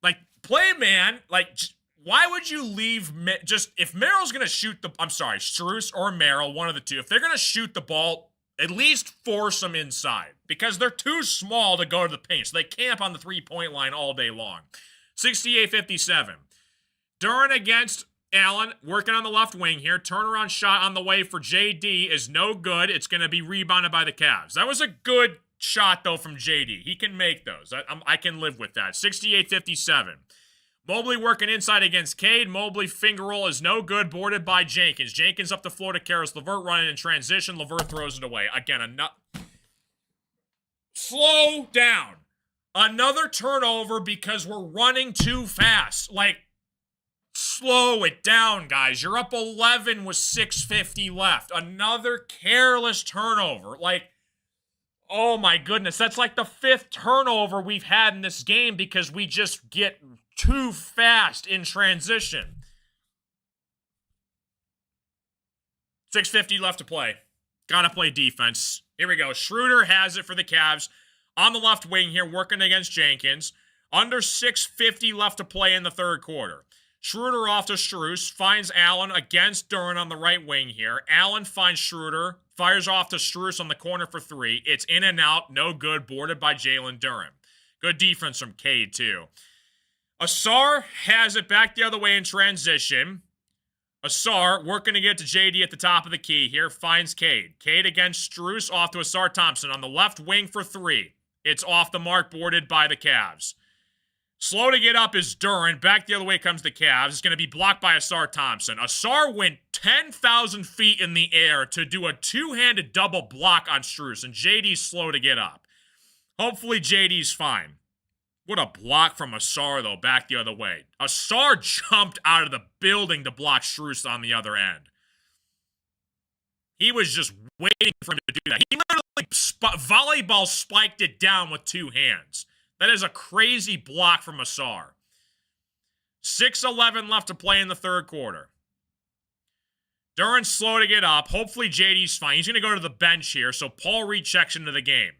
Like, play man. Like, why would you leave if Merrill's going to shoot Strus or Merrill, one of the two, if they're going to shoot the ball, at least force them inside because they're too small to go to the paint. So they camp on the three-point line all day long. 68-57. Duren against Allen, working on the left wing here. Turnaround shot on the way for JD is no good. It's going to be rebounded by the Cavs. That was a good shot, though, from JD. He can make those. I can live with that. 68-57. Mobley working inside against Cade. Mobley finger roll is no good, boarded by Jenkins. Jenkins up the floor to Karis LeVert, running in transition. LeVert throws it away. Again, slow down. Another turnover because we're running too fast. Like, slow it down, guys. You're up 11 with 6:50 left. Another careless turnover. Like, oh my goodness. That's like the 5th turnover we've had in this game because we just get too fast in transition. 6:50 left to play. Gotta play defense. Here we go. Schroeder has it for the Cavs. On the left wing here, working against Jenkins. Under 6:50 left to play in the third quarter. Schroeder off to Strus. Finds Allen against Duren on the right wing here. Allen finds Schroeder. Fires off to Strus on the corner for 3. It's in and out. No good. Boarded by Jalen Duren. Good defense from Cade, too. Asar has it back the other way in transition. Asar working to get to JD at the top of the key here. Finds Cade. Cade against Strus, off to Asar Thompson on the left wing for three. It's off the mark, boarded by the Cavs. Slow to get up is Duren. Back the other way comes the Cavs. It's going to be blocked by Asar Thompson. Asar went 10,000 feet in the air to do a two-handed double block on Strus, and JD's slow to get up. Hopefully JD's fine. What a block from Asar, though, back the other way. Asar jumped out of the building to block Strus on the other end. He was just waiting for him to do that. He literally volleyball spiked it down with two hands. That is a crazy block from Asar. 6:11 left to play in the third quarter. Duren's slow to get up. Hopefully JD's fine. He's going to go to the bench here, so Paul Reed checks into the game.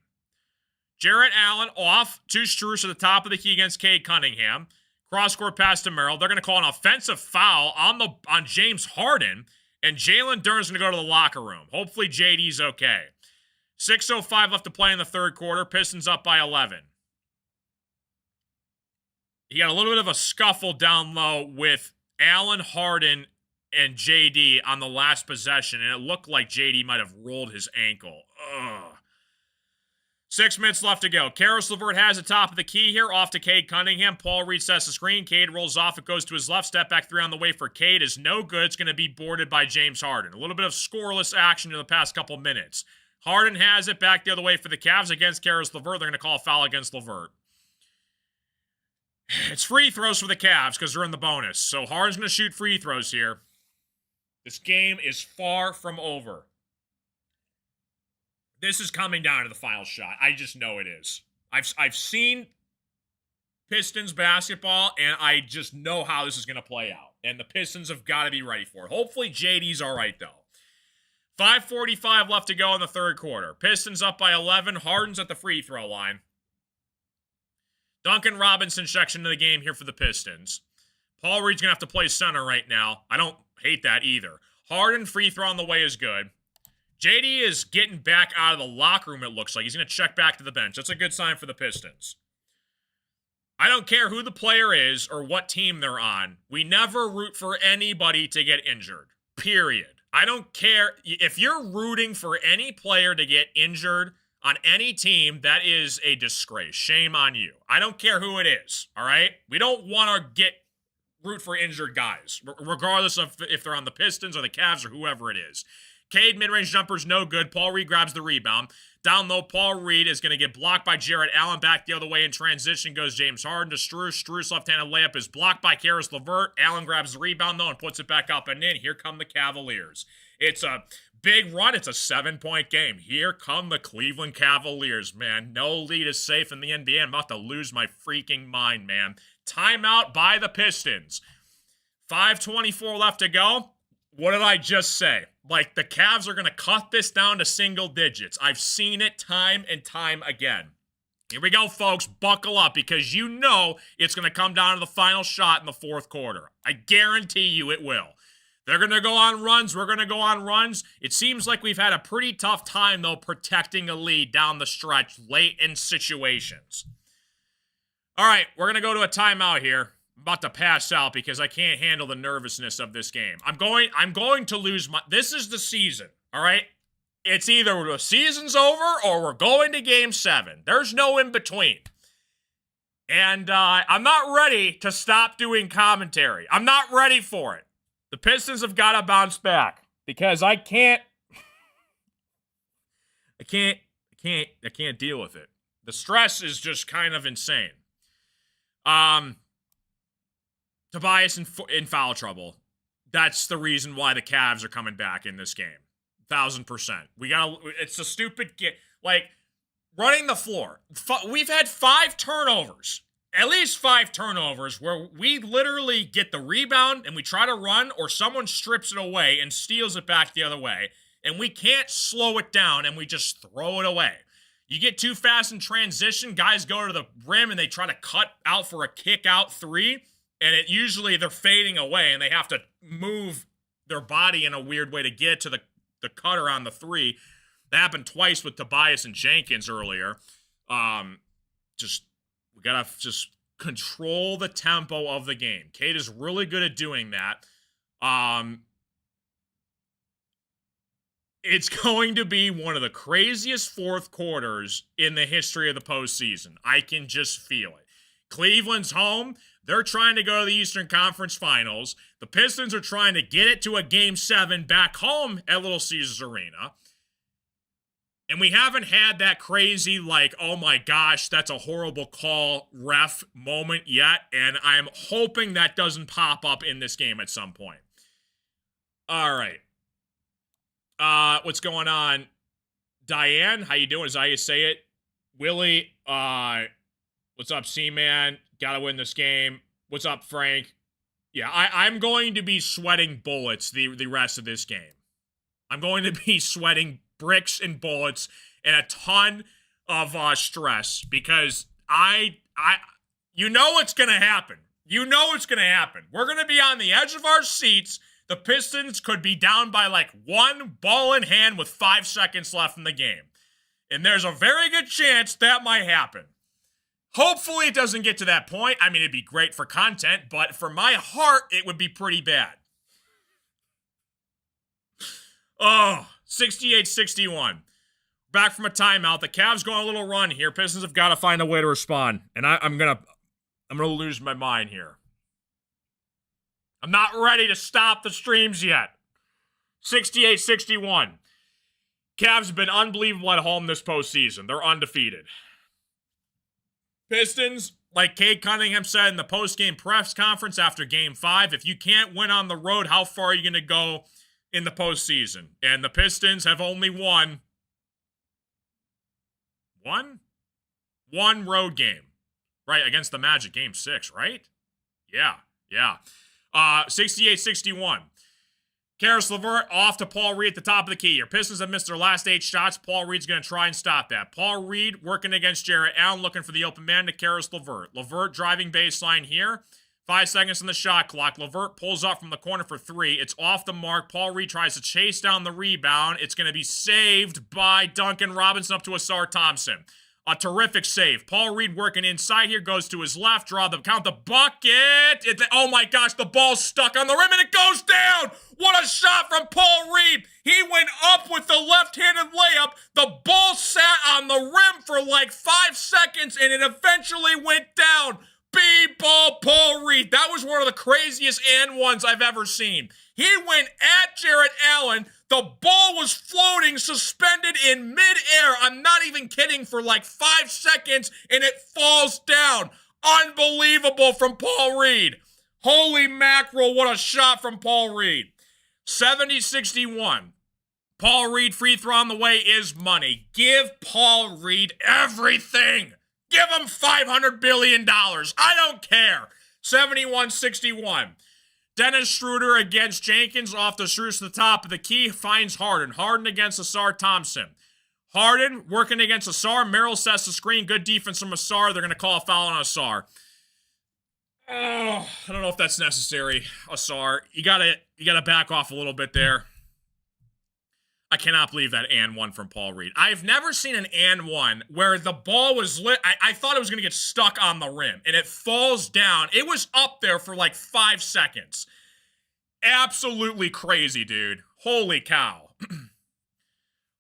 Jarrett Allen off to Strus at the top of the key against Cade Cunningham. Cross-court pass to Merrill. They're going to call an offensive foul on James Harden, and Jalen Duren's going to go to the locker room. Hopefully JD's okay. 6:05 left to play in the third quarter. Pistons up by 11. He got a little bit of a scuffle down low with Allen, Harden, and JD on the last possession, and it looked like JD might have rolled his ankle. Ugh. 6 minutes left to go. Karis LeVert has the top of the key here, off to Cade Cunningham. Paul Reed sets the screen. Cade rolls off. It goes to his left. Step back three on the way for Cade is no good. It's going to be boarded by James Harden. A little bit of scoreless action in the past couple minutes. Harden has it back the other way for the Cavs against Karis LeVert. They're going to call a foul against LeVert. It's free throws for the Cavs because they're in the bonus. So Harden's going to shoot free throws here. This game is far from over. This is coming down to the final shot. I just know it is. I've seen Pistons basketball, and I just know how this is going to play out. And the Pistons have got to be ready for it. Hopefully JD's all right, though. 5:45 left to go in the third quarter. Pistons up by 11. Harden's at the free throw line. Duncan Robinson checks into the game here for the Pistons. Paul Reed's going to have to play center right now. I don't hate that either. Harden free throw on the way is good. JD is getting back out of the locker room, it looks like. He's going to check back to the bench. That's a good sign for the Pistons. I don't care who the player is or what team they're on. We never root for anybody to get injured. Period. I don't care. If you're rooting for any player to get injured on any team, that is a disgrace. Shame on you. I don't care who it is, all right? We don't want to root for injured guys, regardless of if they're on the Pistons or the Cavs or whoever it is. Cade, mid-range jumper's no good. Paul Reed grabs the rebound. Down low, Paul Reed is going to get blocked by Jarrett Allen. Back the other way in transition goes James Harden to Strus. Strus' left-handed layup is blocked by Karis LeVert. Allen grabs the rebound, though, and puts it back up and in. Here come the Cavaliers. It's a big run. It's a 7-point game. Here come the Cleveland Cavaliers, man. No lead is safe in the NBA. I'm about to lose my freaking mind, man. Timeout by the Pistons. 5:24 left to go. What did I just say? Like, the Cavs are going to cut this down to single digits. I've seen it time and time again. Here we go, folks. Buckle up, because you know it's going to come down to the final shot in the fourth quarter. I guarantee you it will. They're going to go on runs. We're going to go on runs. It seems like we've had a pretty tough time, though, protecting a lead down the stretch late in situations. All right, we're going to go to a timeout here. I'm about to pass out because I can't handle the nervousness of this game. I'm going to lose my... This is the season, all right? It's either the season's over or we're going to Game 7. There's no in between. And I'm not ready to stop doing commentary. I'm not ready for it. The Pistons have got to bounce back because I can't deal with it. The stress is just kind of insane. Tobias in foul trouble. That's the reason why the Cavs are coming back in this game. 1,000%. It's a stupid game. Like, running the floor. We've had 5 turnovers. At least 5 turnovers where we literally get the rebound and we try to run, or someone strips it away and steals it back the other way. And we can't slow it down and we just throw it away. You get too fast in transition, guys go to the rim and they try to cut out for a kick out 3. And usually they're fading away and they have to move their body in a weird way to get to the cutter on the 3. That happened twice with Tobias and Jenkins earlier. We got to just control the tempo of the game. Cade is really good at doing that. It's going to be one of the craziest fourth quarters in the history of the postseason. I can just feel it. Cleveland's home. They're trying to go to the Eastern Conference Finals. The Pistons are trying to get it to a Game 7 back home at Little Caesars Arena. And we haven't had that crazy, like, oh my gosh, that's a horrible call ref moment yet. And I'm hoping that doesn't pop up in this game at some point. All right. What's going on? Diane, how you doing? Is that how you say it? Willie, what's up, C-Man? Gotta win this game. What's up, Frank? Yeah, I'm going to be sweating bullets the rest of this game. I'm going to be sweating bricks and bullets and a ton of stress because you know what's going to happen. You know what's going to happen. We're going to be on the edge of our seats. The Pistons could be down by like one ball in hand with 5 seconds left in the game. And there's a very good chance that might happen. Hopefully it doesn't get to that point. I mean, it'd be great for content, but for my heart, it would be pretty bad. Oh, 68-61. Back from a timeout. The Cavs going a little run here. Pistons have got to find a way to respond. And I'm gonna lose my mind here. I'm not ready to stop the streams yet. 68-61. Cavs have been unbelievable at home this postseason. They're undefeated. Pistons, like Cade Cunningham said in the post-game press conference after Game 5, if you can't win on the road, how far are you going to go in the postseason? And the Pistons have only won one road game, right, against the Magic, Game 6, right? Yeah. 68-61. Karis LeVert off to Paul Reed at the top of the key. Your Pistons have missed their last 8 shots. Paul Reed's going to try and stop that. Paul Reed working against Jarrett Allen, looking for the open man to Karis LeVert. LeVert driving baseline here. 5 seconds on the shot clock. LeVert pulls up from the corner for 3. It's off the mark. Paul Reed tries to chase down the rebound. It's going to be saved by Duncan Robinson up to Asar Thompson. A terrific save. Paul Reed working inside here, goes to his left, count the bucket. Oh my gosh, the ball's stuck on the rim and it goes down. What a shot from Paul Reed. He went up with the left-handed layup. The ball sat on the rim for like 5 seconds and it eventually went down. B-ball Paul Reed. That was one of the craziest and ones I've ever seen. He went at Jarrett Allen. The ball was floating, suspended in midair. I'm not even kidding, for like 5 seconds, and it falls down. Unbelievable from Paul Reed. Holy mackerel, what a shot from Paul Reed. 70-61. Paul Reed free throw on the way is money. Give Paul Reed everything. Give him $500 billion. I don't care. 71-61. Dennis Schroeder against Jenkins off the Schroeder to the top of the key. Finds Harden. Harden against Asar Thompson. Harden working against Asar. Merrill sets the screen. Good defense from Asar. They're going to call a foul on Asar. Oh, I don't know if that's necessary, Asar. You gotta back off a little bit there. I cannot believe that and one from Paul Reed. I've never seen an and one where the ball was lit. I thought it was going to get stuck on the rim, and it falls down. It was up there for like 5 seconds. Absolutely crazy, dude. Holy cow.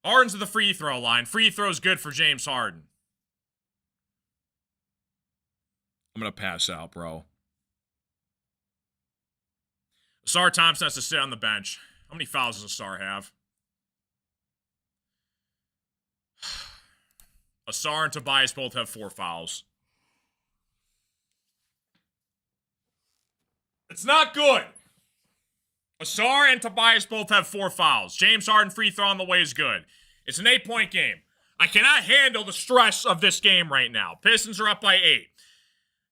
Harden's to the free throw line. Free throw's good for James Harden. I'm going to pass out, bro. Asar Thompson has to sit on the bench. How many fouls does Asar have? Asar and Tobias both have 4 fouls. It's not good. Asar and Tobias both have 4 fouls. James Harden free throw on the way is good. It's an 8-point game. I cannot handle the stress of this game right now. Pistons are up by 8.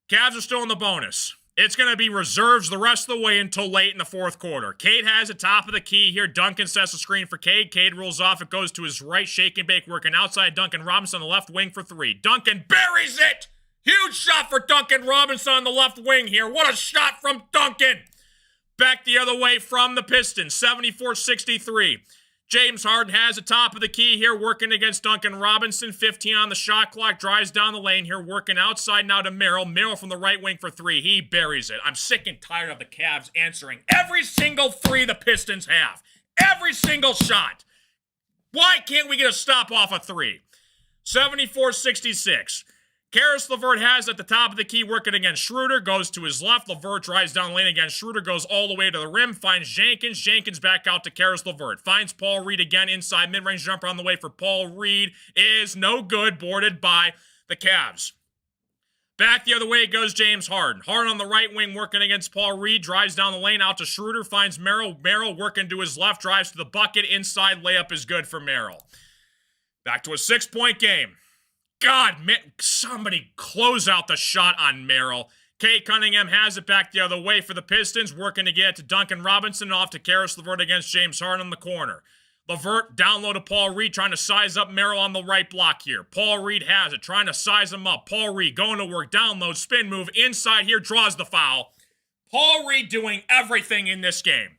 Cavs are still in the bonus. It's going to be reserves the rest of the way until late in the fourth quarter. Cade has it top of the key here. Duncan sets the screen for Cade. Cade rolls off. It goes to his right. Shake and bake working outside. Duncan Robinson on the left wing for 3. Duncan buries it. Huge shot for Duncan Robinson on the left wing here. What a shot from Duncan. Back the other way from the Pistons. 74-63. James Harden has the top of the key here, working against Duncan Robinson. 15 on the shot clock, drives down the lane here, working outside now to Merrill. Merrill from the right wing for 3. He buries it. I'm sick and tired of the Cavs answering every single 3 the Pistons have. Every single shot. Why can't we get a stop off a three? 74-66. Karis LeVert has at the top of the key working against Schroeder, goes to his left. LeVert drives down the lane against Schroeder, goes all the way to the rim, finds Jenkins. Jenkins back out to Karis LeVert. Finds Paul Reed again inside, mid-range jumper on the way for Paul Reed. Is no good, boarded by the Cavs. Back the other way goes James Harden. Harden on the right wing working against Paul Reed, drives down the lane out to Schroeder, finds Merrill. Merrill working to his left, drives to the bucket. Inside layup is good for Merrill. Back to a 6-point game. God, somebody close out the shot on Merrill. Kate Cunningham has it back the other way for the Pistons, working to get it to Duncan Robinson, off to Karis LeVert against James Harden in the corner. LeVert down low to Paul Reed, trying to size up Merrill on the right block here. Paul Reed has it, trying to size him up. Paul Reed going to work, down low, spin move, inside here, draws the foul. Paul Reed doing everything in this game.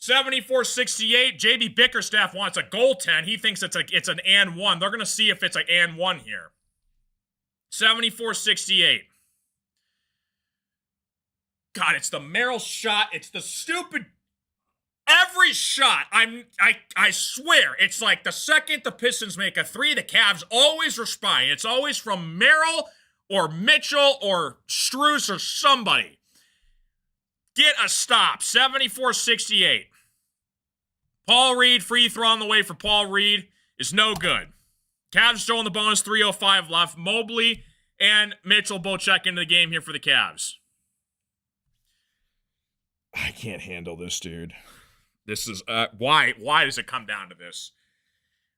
74-68, J.B. Bickerstaff wants a goaltend. He thinks it's an and one. They're going to see if it's an and one here. 74-68. God, it's the Merrill shot. It's the stupid... Every shot, I swear, it's like the second the Pistons make a three, the Cavs always respond. It's always from Merrill or Mitchell or Strus or somebody. Get a stop. 74-68. Paul Reed, free throw on the way for Paul Reed is no good. Cavs still in the bonus, 3:05 left. Mobley and Mitchell both check into the game here for the Cavs. I can't handle this, dude. This is, why does it come down to this?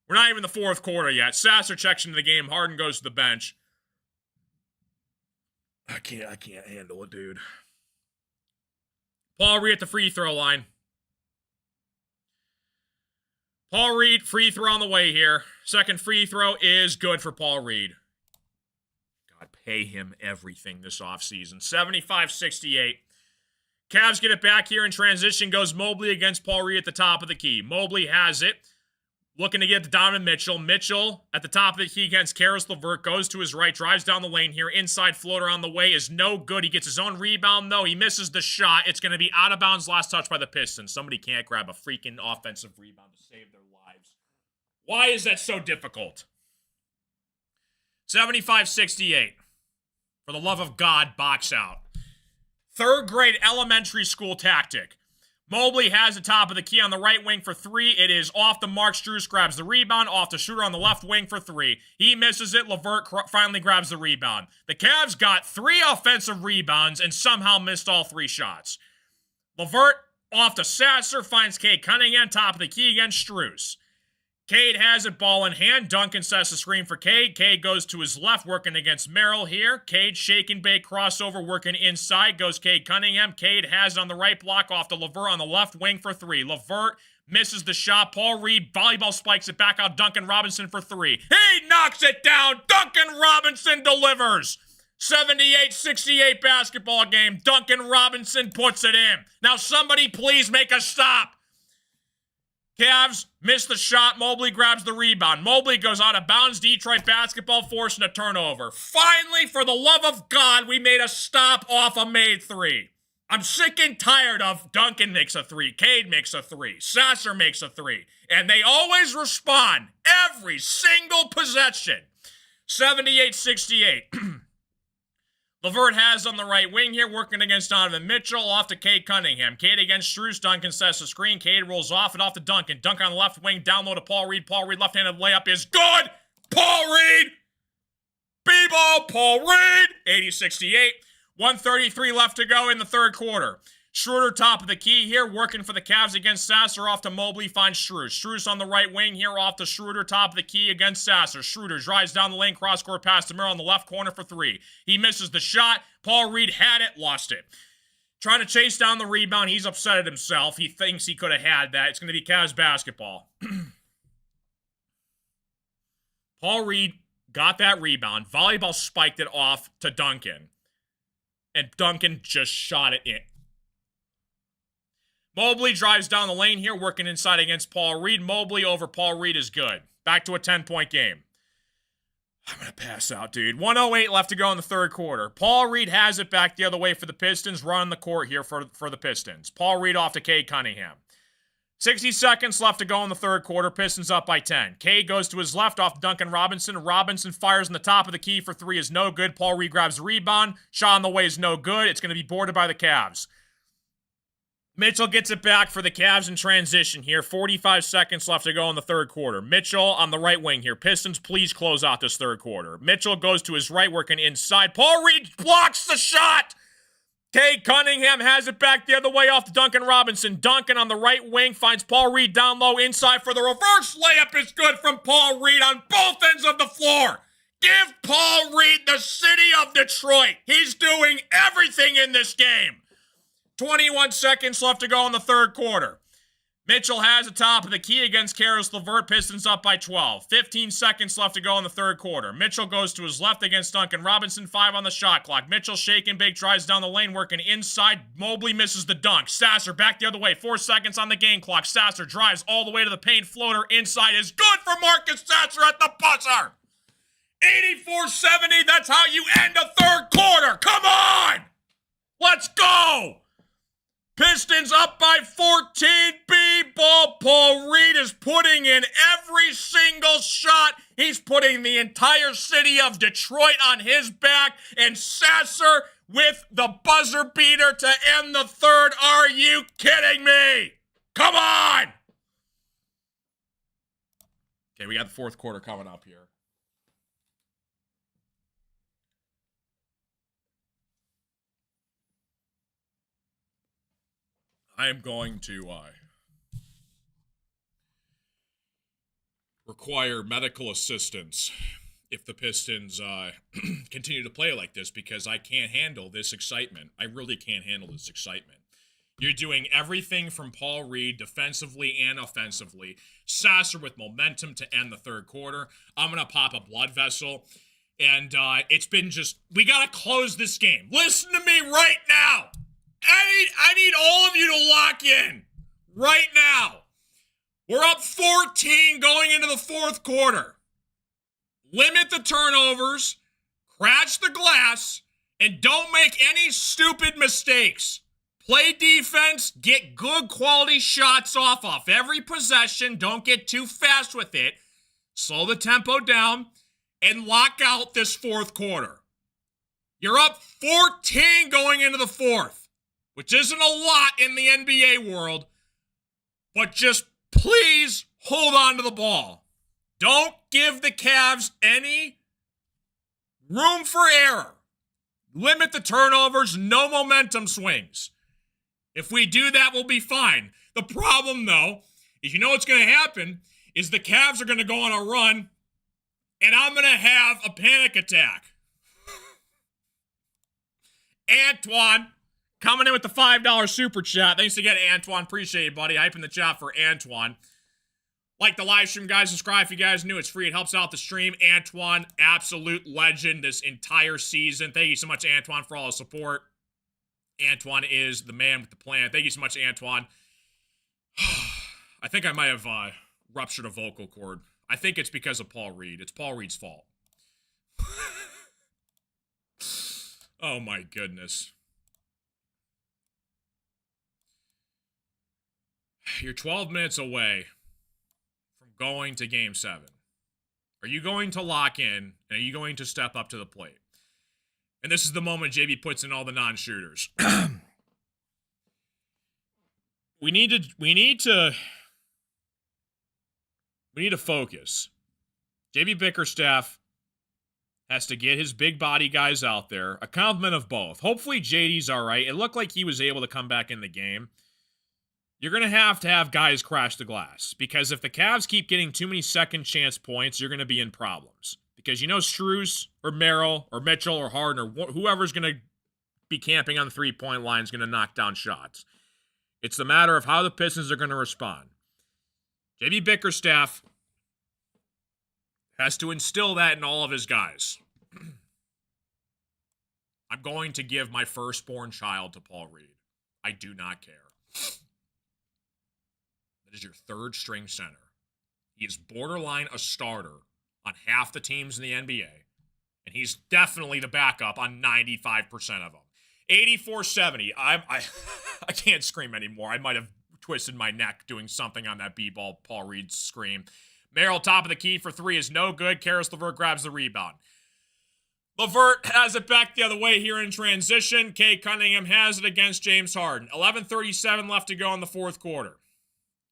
We're not even in the fourth quarter yet. Sasser checks into the game. Harden goes to the bench. I can't handle it, dude. Paul Reed at the free throw line. Paul Reed, free throw on the way here. Second free throw is good for Paul Reed. God, pay him everything this offseason. 75-68. Cavs get it back here in transition. Goes Mobley against Paul Reed at the top of the key. Mobley has it. Looking to get to Donovan Mitchell. Mitchell at the top of the key against Karis LeVert. Goes to his right. Drives down the lane here. Inside floater on the way is no good. He gets his own rebound, though. He misses the shot. It's going to be out of bounds. Last touch by the Pistons. Somebody can't grab a freaking offensive rebound to save their lives. Why is that so difficult? 75-68. For the love of God, box out. Third grade elementary school tactic. Mobley has the top of the key on the right wing for three. It is off the mark. Strus grabs the rebound. Off the shooter on the left wing for three. He misses it. LeVert finally grabs the rebound. The Cavs got 3 offensive rebounds and somehow missed all 3 shots. LeVert off to Sasser. Finds Cade Cunningham. Top of the key against Strus. Cade has it, ball in hand. Duncan sets the screen for Cade. Cade goes to his left, working against Merrill here. Cade, shake and bake, crossover, working inside. Goes Cade Cunningham. Cade has it on the right block, off to LeVert on the left wing for 3. LeVert misses the shot. Paul Reed, volleyball spikes it back out. Duncan Robinson for 3. He knocks it down. Duncan Robinson delivers. 78-68 basketball game. Duncan Robinson puts it in. Now somebody please make a stop. Cavs miss the shot. Mobley grabs the rebound. Mobley goes out of bounds. Detroit basketball forcing a turnover. Finally, for the love of God, we made a stop off a made 3. I'm sick and tired of Duncan makes a 3. Cade makes a 3. Sasser makes a 3. And they always respond. Every single possession. 78-68. LeVert has on the right wing here, working against Donovan Mitchell, off to Cade Cunningham. Cade against Strus. Duncan sets the screen. Cade rolls off and off to Duncan. Duncan on the left wing, down low to Paul Reed. Paul Reed, left-handed layup is good. Paul Reed. B-ball, Paul Reed. 80-68. 1:33 left to go in the third quarter. Schroeder top of the key here, working for the Cavs against Sasser, off to Mobley, finds Strus. Strus on the right wing here, off to Schroeder, top of the key against Sasser. Schroeder drives down the lane, cross-court pass to Merrill on the left corner for 3. He misses the shot. Paul Reed had it, lost it. Trying to chase down the rebound. He's upset at himself. He thinks he could have had that. It's going to be Cavs basketball. Paul Reed got that rebound. Volleyball spiked it off to Duncan. And Duncan just shot it in. Mobley drives down the lane here, working inside against Paul Reed. Mobley over Paul Reed is good. Back to a 10-point game. I'm going to pass out, dude. 1:08 left to go in the third quarter. Paul Reed has it back the other way for the Pistons, running the court here for the Pistons. Paul Reed off to Cade Cunningham. 60 seconds left to go in the third quarter. Pistons up by 10. K goes to his left off Duncan Robinson. Robinson fires in the top of the key for three is no good. Paul Reed grabs the rebound. Shot on the way is no good. It's going to be boarded by the Cavs. Mitchell gets it back for the Cavs in transition here. 45 seconds left to go in the third quarter. Mitchell on the right wing here. Pistons, please close out this third quarter. Mitchell goes to his right, working inside. Paul Reed blocks the shot. Cade Cunningham has it back the other way off to Duncan Robinson. Duncan on the right wing finds Paul Reed down low inside for the reverse layup. Is good from Paul Reed on both ends of the floor. Give Paul Reed the city of Detroit. He's doing everything in this game. 21 seconds left to go in the third quarter. Mitchell has the top of the key against Karis LeVert. Pistons up by 12. 15 seconds left to go in the third quarter. Mitchell goes to his left against Duncan Robinson. 5 on the shot clock. Mitchell shaking big, tries down the lane, working inside. Mobley misses the dunk. Sasser back the other way. 4 seconds on the game clock. Sasser drives all the way to the paint. Floater inside is good for Marcus Sasser at the buzzer. 84-70. That's how you end a third quarter. Come on! Let's go! Pistons up by 14. B-ball. Paul Reed is putting in every single shot. He's putting the entire city of Detroit on his back. And Sasser with the buzzer beater to end the third. Are you kidding me? Come on! Okay, we got the fourth quarter coming up here. I am going to require medical assistance if the Pistons continue to play like this, because I can't handle this excitement. I really can't handle this excitement. You're doing everything from Paul Reed defensively and offensively. Sasser with momentum to end the third quarter. I'm going to pop a blood vessel. And it's been just, we got to close this game. Listen to me right now. I need all of you to lock in right now. We're up 14 going into the fourth quarter. Limit the turnovers, crash the glass, and don't make any stupid mistakes. Play defense, get good quality shots off every possession. Don't get too fast with it. Slow the tempo down and lock out this fourth quarter. You're up 14 going into the fourth, which isn't a lot in the NBA world, but just please hold on to the ball. Don't give the Cavs any room for error. Limit the turnovers, no momentum swings. If we do that, we'll be fine. The problem, though, is you know what's going to happen is the Cavs are going to go on a run, and I'm going to have a panic attack. Antoine coming in with the $5 super chat. Thanks again, Antoine. Appreciate it, buddy. Hyping the chat for Antoine. Like the live stream, guys. Subscribe if you guys knew. It's free. It helps out the stream. Antoine, absolute legend this entire season. Thank you so much, Antoine, for all the support. Antoine is the man with the plan. Thank you so much, Antoine. I think I might have ruptured a vocal cord. I think it's because of Paul Reed. It's Paul Reed's fault. Oh, my goodness. You're 12 minutes away from going to Game 7. Are you going to lock in, and are you going to step up to the plate? And this is the moment JB puts in all the non-shooters. We need to focus. JB Bickerstaff has to get his big body guys out there. A compliment of both. Hopefully JD's all right. It looked like he was able to come back in the game. You're going to have guys crash the glass, because if the Cavs keep getting too many second chance points, you're going to be in problems. Because you know Strus or Merrill or Mitchell or Harden or whoever's going to be camping on the three-point line is going to knock down shots. It's the matter of how the Pistons are going to respond. JB Bickerstaff has to instill that in all of his guys. I'm going to give my firstborn child to Paul Reed. I do not care. That is your third string center. He is borderline a starter on half the teams in the NBA, and he's definitely the backup on 95% of them. 84-70. I can't scream anymore. I might have twisted my neck doing something on that b-ball Paul Reed scream. Merrill, top of the key for three is no good. Karis LeVert grabs the rebound. LeVert has it back the other way here in transition. Cade Cunningham has it against James Harden. 11:37 left to go in the fourth quarter.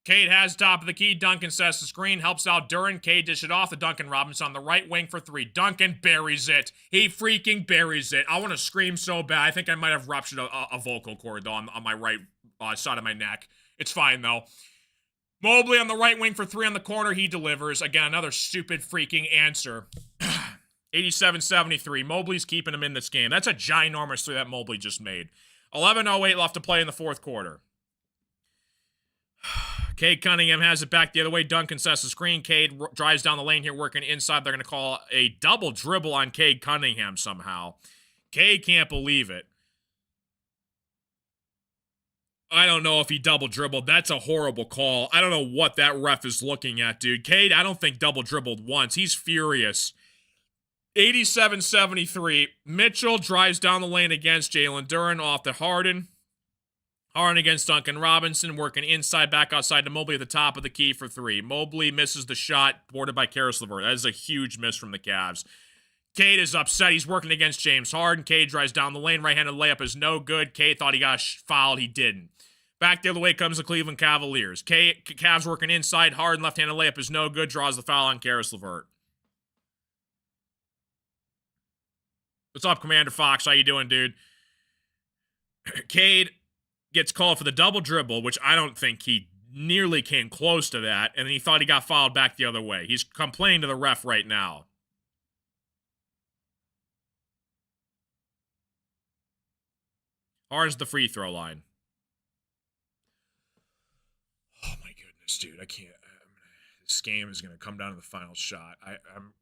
Cade has top of the key. Duncan sets the screen, helps out Duren. Cade dish it off to Duncan Robinson on the right wing for three. Duncan buries it. He freaking buries it. I want to scream so bad. I think I might have ruptured a vocal cord, though, on my right side of my neck. It's fine, though. Mobley on the right wing for three on the corner. He delivers. Again, another stupid freaking answer. 87-73. Mobley's keeping him in this game. That's a ginormous three that Mobley just made. 11:08 left to play in the fourth quarter. Cade Cunningham has it back the other way. Duncan sets the screen. Cade drives down the lane here, working inside. They're going to call a double dribble on Cade Cunningham somehow. Cade can't believe it. I don't know if he double dribbled. That's a horrible call. I don't know what that ref is looking at, dude. Cade, I don't think double dribbled once. He's furious. 87-73. Mitchell drives down the lane against Jalen Duren off to Harden. Harden against Duncan Robinson, working inside, back outside to Mobley at the top of the key for three. Mobley misses the shot, boarded by Karis LeVert. That is a huge miss from the Cavs. Cade is upset. He's working against James Harden. Cade drives down the lane. Right-handed layup is no good. Cade thought he got fouled. He didn't. Back the other way comes the Cleveland Cavaliers. Cavs working inside. Harden left-handed layup is no good. Draws the foul on Karis LeVert. What's up, Commander Fox? How you doing, dude? Cade gets called for the double dribble, which I don't think he nearly came close to that, and then he thought he got fouled back the other way. He's complaining to the ref right now. Harden's the free throw line. Oh my goodness, dude. I can't. This game is going to come down to the final shot.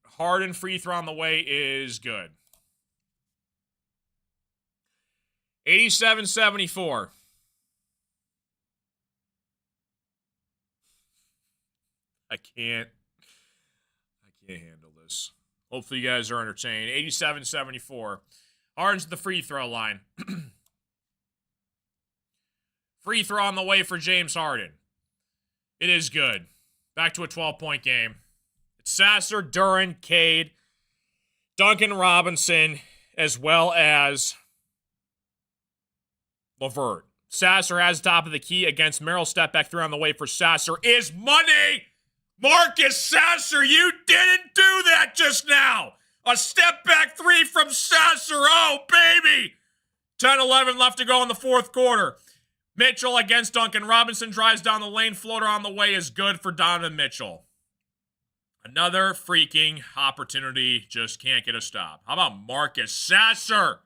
Harden free throw on the way is good. 87-74. I can't handle this. Hopefully you guys are entertained. 87-74. Harden's the free throw line. Free throw on the way for James Harden. It is good. Back to a 12-point game. It's Sasser, Duren, Cade, Duncan Robinson, as well as LeVert. Sasser has top of the key against Merrill. Step back three on the way for Sasser is money! Marcus Sasser, you didn't do that just now! A step back three from Sasser, oh baby! 10-11 left to go in the fourth quarter. Mitchell against Duncan Robinson, drives down the lane, floater on the way is good for Donovan Mitchell. Another freaking opportunity, just can't get a stop. How about Marcus Sasser?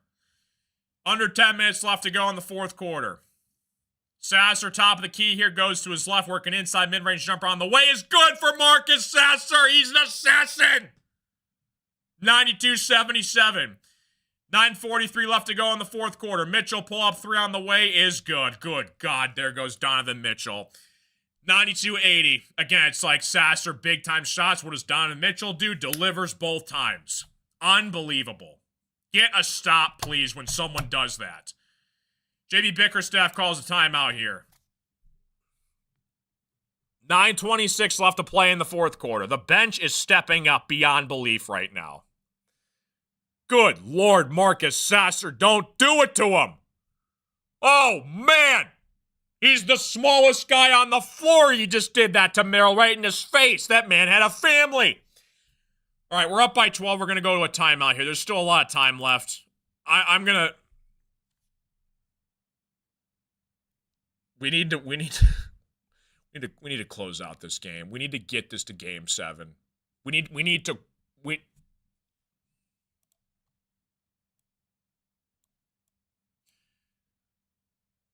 Under 10 minutes left to go in the fourth quarter. Sasser, top of the key here, goes to his left, working inside, mid-range jumper on the way is good for Marcus Sasser. He's an assassin. 92-77. 9:43 left to go in the fourth quarter. Mitchell pull up three on the way is good. Good God, there goes Donovan Mitchell. 92-80. Again, it's like Sasser, big-time shots. What does Donovan Mitchell do? Delivers both times. Unbelievable. Get a stop, please, when someone does that. JB Bickerstaff calls a timeout here. 9:26 left to play in the fourth quarter. The bench is stepping up beyond belief right now. Good Lord, Marcus Sasser, don't do it to him. Oh, man. He's the smallest guy on the floor. You just did that to Merrill right in his face. That man had a family. All right, we're up by 12. We're going to go to a timeout here. There's still a lot of time left. I'm going to... We need to close out this game. We need to get this to game 7.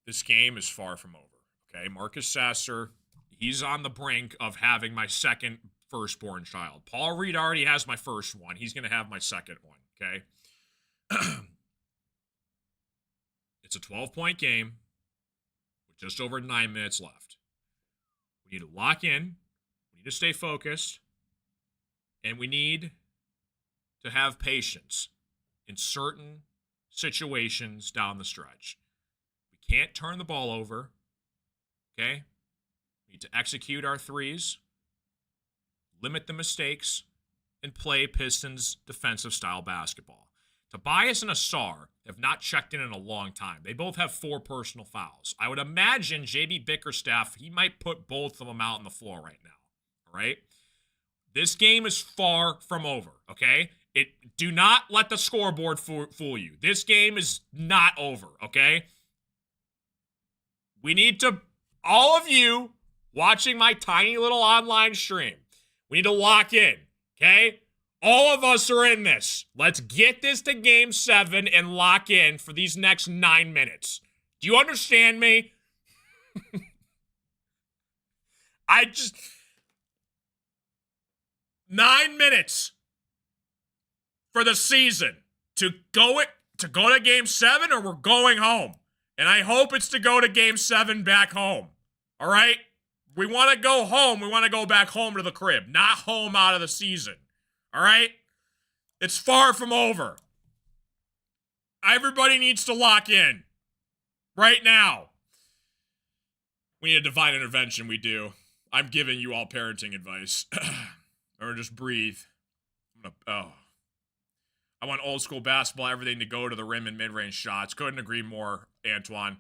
This game is far from over, okay? Marcus Sasser, he's on the brink of having my second firstborn child. Paul Reed already has my first one. He's going to have my second one, okay? It's a 12-point game with just over 9 minutes left. We need to lock in. We need to stay focused. And we need to have patience in certain situations down the stretch. Can't turn the ball over, okay? We need to execute our threes, limit the mistakes, and play Pistons defensive style basketball. Tobias and Ausar have not checked in a long time. They both have 4 personal fouls. I would imagine JB Bickerstaff, he might put both of them out on the floor right now. All right? This game is far from over, okay? Do not let the scoreboard fool you. This game is not over, okay? We need to, all of you watching my tiny little online stream, we need to lock in, okay? All of us are in this. Let's get this to game 7 and lock in for these next 9 minutes. Do you understand me? 9 minutes for the season to go to game 7, or we're going home. And I hope it's to go to game 7 back home. All right? We want to go home. We want to go back home to the crib, not home out of the season. All right? It's far from over. Everybody needs to lock in right now. We need a divine intervention. We do. I'm giving you all parenting advice. Or just breathe. I want old school basketball, everything to go to the rim and mid-range shots. Couldn't agree more, Antoine.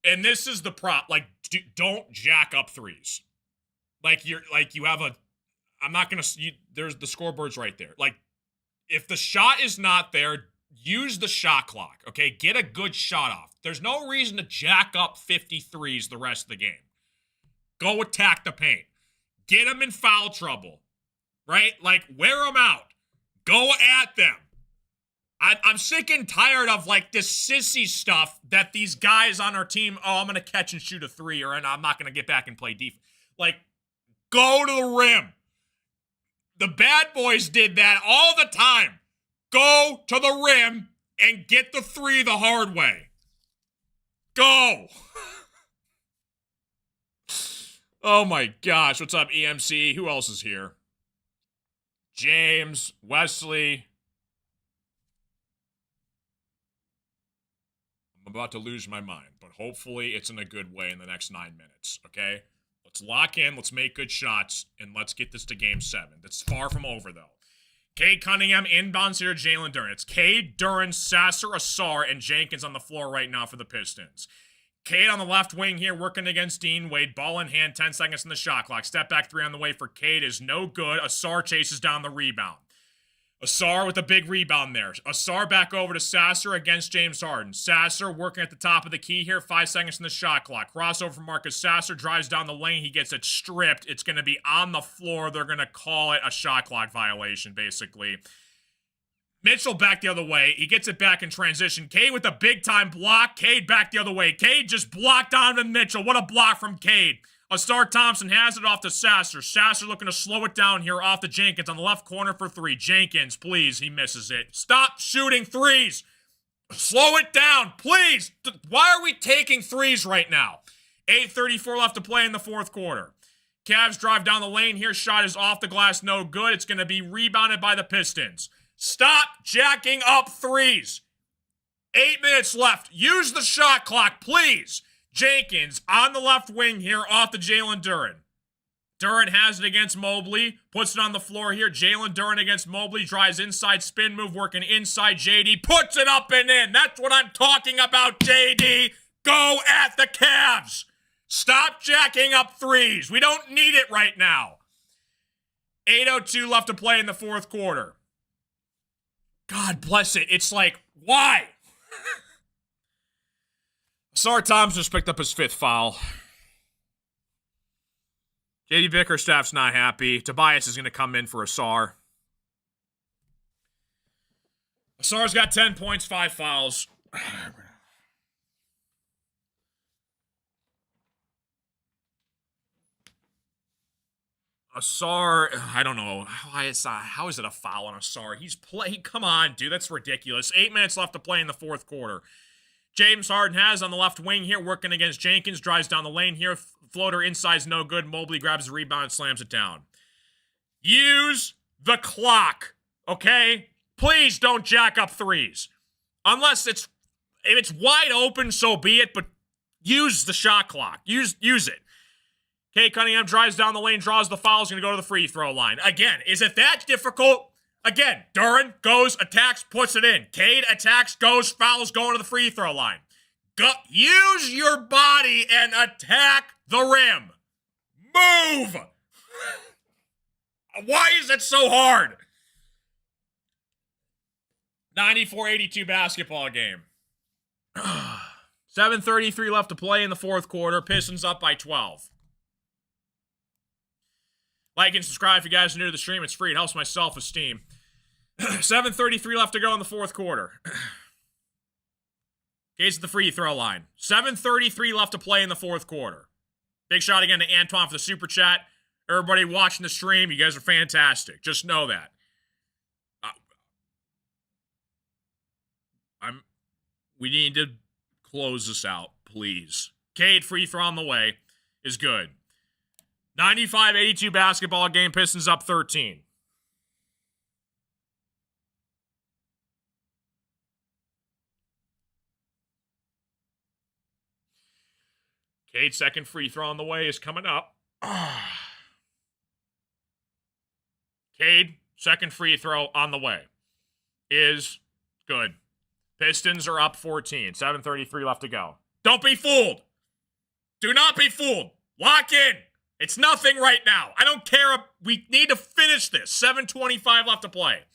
And this is the prop. Like, don't jack up threes. You have a, I'm not going to, there's the scoreboard's right there. Like, if the shot is not there, use the shot clock, okay? Get a good shot off. There's no reason to jack up 53s the rest of the game. Go attack the paint. Get them in foul trouble, right? Like, wear them out. Go at them. I'm sick and tired of, like, this sissy stuff that these guys on our team, I'm going to catch and shoot a 3, or I'm not going to get back and play defense. Like, go to the rim. The bad boys did that all the time. Go to the rim and get the 3 the hard way. Go. Oh, my gosh. What's up, EMC? Who else is here? James, Wesley. I'm about to lose my mind, but hopefully it's in a good way in the next 9 minutes, okay? Let's lock in, let's make good shots, and let's get this to game 7. That's far from over, though. Cade Cunningham inbounds here to Jalen Duren. It's Cade, Duren, Sasser, Ausar, and Jenkins on the floor right now for the Pistons. Cade on the left wing here working against Dean Wade. Ball in hand, 10 seconds in the shot clock. Step back 3 on the way for Cade is no good. Ausar chases down the rebound. Ausar with a big rebound there. Ausar back over to Sasser against James Harden. Sasser working at the top of the key here. 5 seconds in the shot clock. Crossover from Marcus Sasser. Drives down the lane. He gets it stripped. It's going to be on the floor. They're going to call it a shot clock violation, basically. Mitchell back the other way. He gets it back in transition. Cade with a big-time block. Cade back the other way. Cade just blocked Donovan Mitchell. What a block from Cade. Ausar Thompson has it off to Sasser. Sasser looking to slow it down here off to Jenkins on the left corner for 3. Jenkins, please. He misses it. Stop shooting threes. Slow it down, please. Why are we taking 3s right now? 8:34 left to play in the 4th quarter. Cavs drive down the lane here. Shot is off the glass. No good. It's going to be rebounded by the Pistons. Stop jacking up 3s. 8 minutes left. Use the shot clock, please. Jenkins on the left wing here off to Jalen Duren. Duren has it against Mobley. Puts it on the floor here. Jalen Duren against Mobley. Drives inside, spin move, working inside. JD puts it up and in. That's what I'm talking about, JD. Go at the Cavs. Stop jacking up 3s. We don't need it right now. 8:02 left to play in the 4th quarter. God bless it. It's like, why? Ausar Thompson just picked up his 5th foul. JD Bickerstaff's not happy. Tobias is going to come in for Ausar. Ausar's got 10 points, 5 fouls. Ausar, I don't know. How is it a foul on Ausar? Come on, dude. That's ridiculous. 8 minutes left to play in the 4th quarter. James Harden has on the left wing here, working against Jenkins, drives down the lane here. Floater inside's no good. Mobley grabs the rebound and slams it down. Use the clock, okay? Please don't jack up 3s. Unless if it's wide open, so be it, but use the shot clock. Use it. Cade Cunningham drives down the lane, draws the foul, is going to go to the free throw line. Again, is it that difficult? Again, Duren goes, attacks, puts it in. Cade attacks, goes, fouls, going to the free throw line. Use your body and attack the rim. Move! Why is it so hard? 94-82 basketball game. 7:33 left to play in the fourth quarter. Pistons up by 12. Like and subscribe if you guys are new to the stream. It's free. It helps my self-esteem. 7:33 left to go in the fourth quarter. Cade's at the free throw line. 7:33 left to play in the fourth quarter. Big shout again to Antoine for the super chat. Everybody watching the stream, you guys are fantastic. Just know that. We need to close this out, please. Cade free throw on the way is good. 95-82 basketball game. Pistons up 13. Cade's second free throw on the way is coming up. Cade, second free throw on the way is good. Pistons are up 14. 7:33 left to go. Don't be fooled. Do not be fooled. Lock in. It's nothing right now. I don't care. We need to finish this. 7:25 left to play.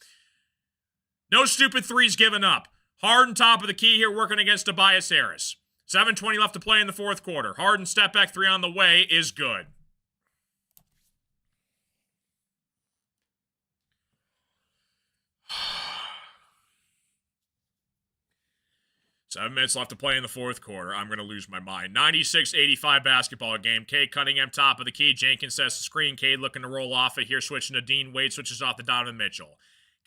No stupid threes given up. Harden top of the key here working against Tobias Harris. 7:20 left to play in the fourth quarter. Harden step back three on the way is good. Seven minutes left to play in the fourth quarter. I'm going to lose my mind. 96-85 basketball game. Cade Cunningham top of the key. Jenkins sets the screen. Cade looking to roll off it here. Switching to Dean Wade. Switches off to Donovan Mitchell.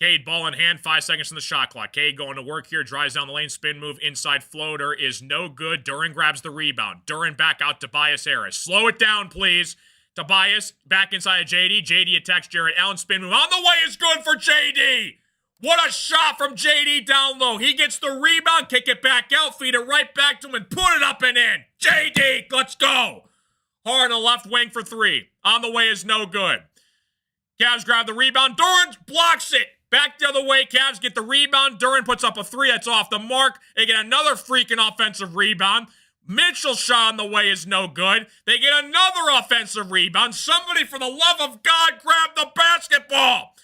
Cade ball in hand. 5 seconds on the shot clock. Cade going to work here. Drives down the lane. Spin move. Inside floater is no good. Duren grabs the rebound. Duren back out to Tobias Harris. Slow it down, please. Tobias back inside of JD. JD attacks Jarrett Allen. Spin move on the way is good for JD. What a shot from JD down low. He gets the rebound, kick it back out, feed it right back to him, and put it up and in. JD, let's go. Hard on the left wing for three. On the way is no good. Cavs grab the rebound. Duren blocks it. Back the other way. Cavs get the rebound. Duren puts up a three. That's off the mark. They get another freaking offensive rebound. Mitchell's shot on the way is no good. They get another offensive rebound. Somebody, for the love of God, grab the basketball.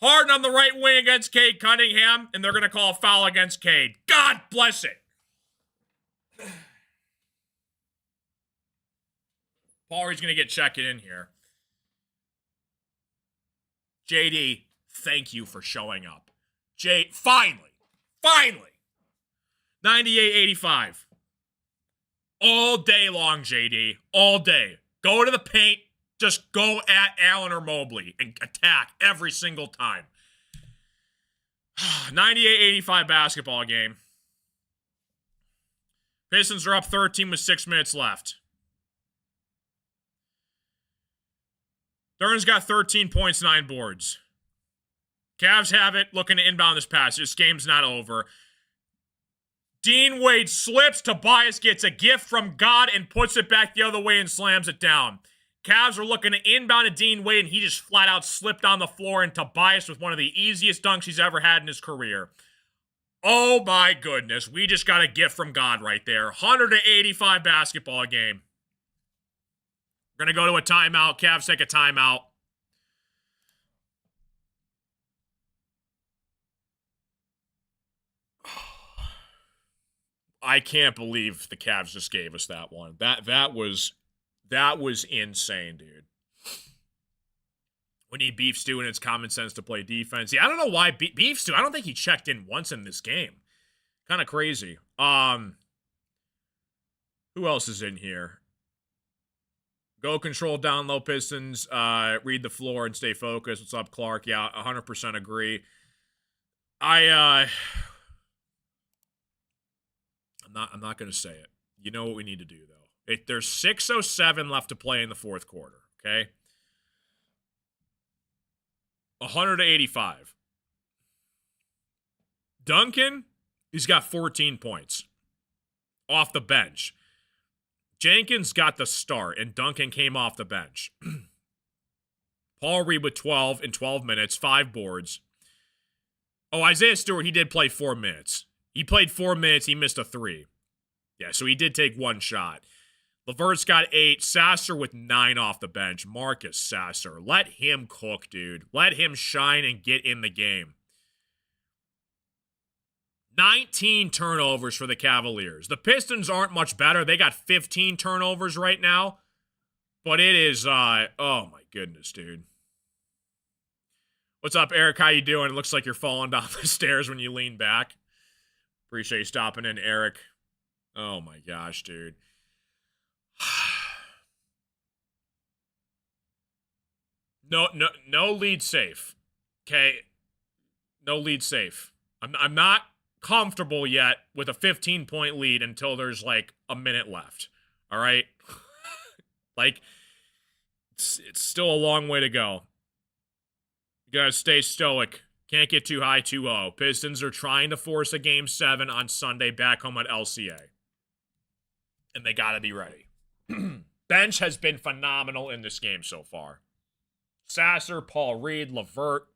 Harden on the right wing against Cade Cunningham, and they're going to call a foul against Cade. God bless it. Paulie's going to get checked in here. JD, thank you for showing up. Finally. 98-85. All day long, JD. All day. Go to the paint. Just go at Allen or Mobley and attack every single time. 98-85 basketball game. Pistons are up 13 with 6 minutes left. Duren's got 13 points, 9 boards. Cavs have it, looking to inbound this pass. This game's not over. Dean Wade slips. Tobias gets a gift from God and puts it back the other way and slams it down. Cavs are looking to inbound to Dean Wade, and he just flat out slipped on the floor, and Tobias with one of the easiest dunks he's ever had in his career. Oh my goodness, we just got a gift from God right there. 100-85 basketball game. We're going to go to a timeout. Cavs take a timeout. I can't believe the Cavs just gave us that one. That was insane, dude. We need Beef Stew and it's common sense to play defense. Yeah, I don't know why Beef Stew. I don't think he checked in once in this game. Kind of crazy. Who else is in here? Go control down low Pistons. Read the floor and stay focused. What's up, Clark? Yeah, 100% agree. I'm not going to say it. You know what we need to do, though. There's 6:07 left to play in the fourth quarter, okay? 100-85. Duncan, he's got 14 points off the bench. Jenkins got the start, and Duncan came off the bench. Paul Reed with 12 in 12 minutes, 5 boards. Oh, Isaiah Stewart, he did play 4 minutes. He played 4 minutes, he missed a 3. Yeah, so he did take 1 shot. LeVert's got 8. Sasser with 9 off the bench. Marcus Sasser. Let him cook, dude. Let him shine and get in the game. 19 turnovers for the Cavaliers. The Pistons aren't much better. They got 15 turnovers right now. But it is, oh my goodness, dude. What's up, Eric? How you doing? It looks like you're falling down the stairs when you lean back. Appreciate you stopping in, Eric. Oh my gosh, dude. No lead safe. Okay? No lead safe. I'm not comfortable yet with a 15-point lead until there's like a minute left. All right? Like, it's still a long way to go. You gotta stay stoic. Can't get too high, too low. Pistons are trying to force a Game 7 on Sunday back home at LCA. And they gotta be ready. Bench has been phenomenal in this game so far. Sasser, Paul Reed, LeVert,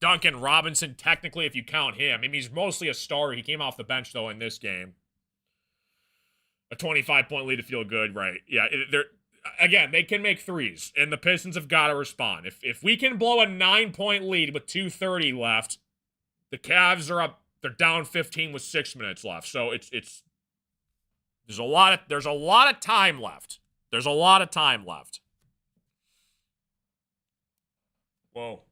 Duncan Robinson, technically, if you count him. I mean, he's mostly a starter. He came off the bench, though, in this game. A 25-point lead to feel good, right? Yeah, again, they can make threes, and the Pistons have got to respond. If we can blow a 9-point lead with 2:30 left, the Cavs are up. They're down 15 with 6 minutes left. So there's a lot of time left. There's a lot of time left. Whoa.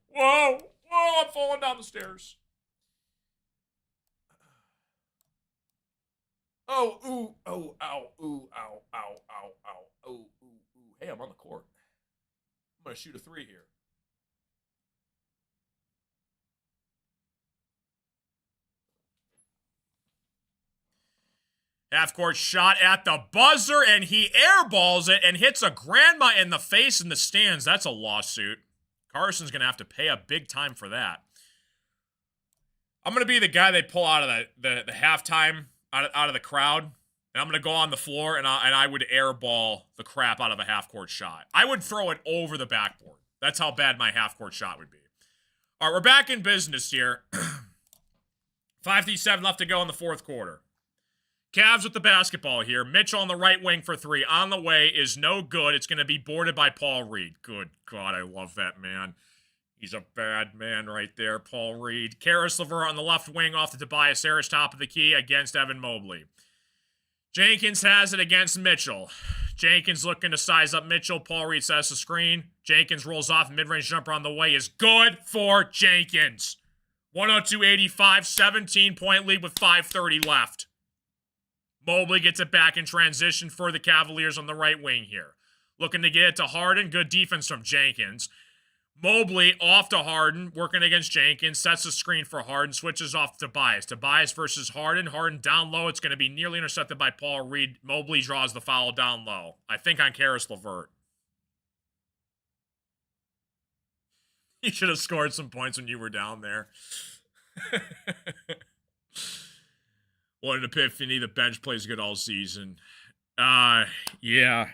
I'm falling down the stairs. Oh, ooh, oh, ow, ooh, ow, ow, ow, ow, oh, ooh, ooh. Hey, I'm on the court. I'm going to shoot a 3 here. Half-court shot at the buzzer, and he airballs it and hits a grandma in the face in the stands. That's a lawsuit. Carson's going to have to pay a big time for that. I'm going to be the guy they pull out of the halftime, out of the crowd, and I'm going to go on the floor, and I would airball the crap out of a half-court shot. I would throw it over the backboard. That's how bad my half-court shot would be. All right, we're back in business here. 5:37 left to go in the fourth quarter. Cavs with the basketball here. Mitchell on the right wing for 3. On the way is no good. It's going to be boarded by Paul Reed. Good God, I love that man. He's a bad man right there, Paul Reed. Karis LeVert on the left wing off the Tobias Harris, top of the key against Evan Mobley. Jenkins has it against Mitchell. Jenkins looking to size up Mitchell. Paul Reed sets the screen. Jenkins rolls off. Mid-range jumper on the way is good for Jenkins. 102-85, 17-point lead with 5:30 left. Mobley gets it back in transition for the Cavaliers on the right wing here. Looking to get it to Harden. Good defense from Jenkins. Mobley off to Harden, working against Jenkins. Sets the screen for Harden. Switches off to Tobias. Tobias versus Harden. Harden down low. It's going to be nearly intercepted by Paul Reed. Mobley draws the foul down low. I think on Karis LeVert. He should have scored some points when you were down there. What an epiphany. The bench plays good all season. Yeah.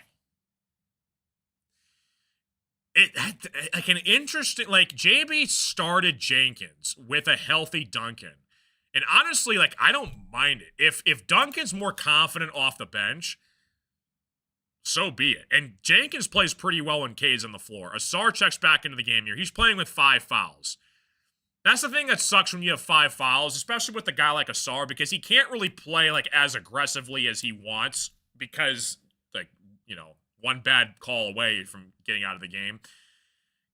Like an interesting, like JB started Jenkins with a healthy Duncan. And honestly, like, I don't mind it. If Duncan's more confident off the bench, so be it. And Jenkins plays pretty well when Cade's on the floor. Asar checks back into the game here. He's playing with 5 fouls. That's the thing that sucks when you have 5 fouls, especially with a guy like Asar, because he can't really play like as aggressively as he wants because, like, you know, one bad call away from getting out of the game.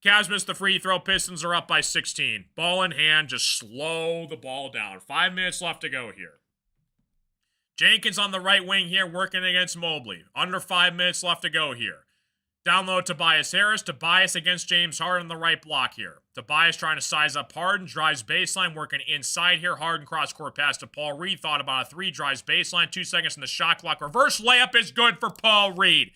Cavs missed the free throw. Pistons are up by 16. Ball in hand, just slow the ball down. 5 minutes left to go here. Jenkins on the right wing here working against Mobley. Under 5 minutes left to go here. Down low, Tobias Harris. Tobias against James Harden on the right block here. Tobias trying to size up Harden. Drives baseline, working inside here. Harden cross-court pass to Paul Reed. Thought about a 3. Drives baseline. 2 seconds in the shot clock. Reverse layup is good for Paul Reed.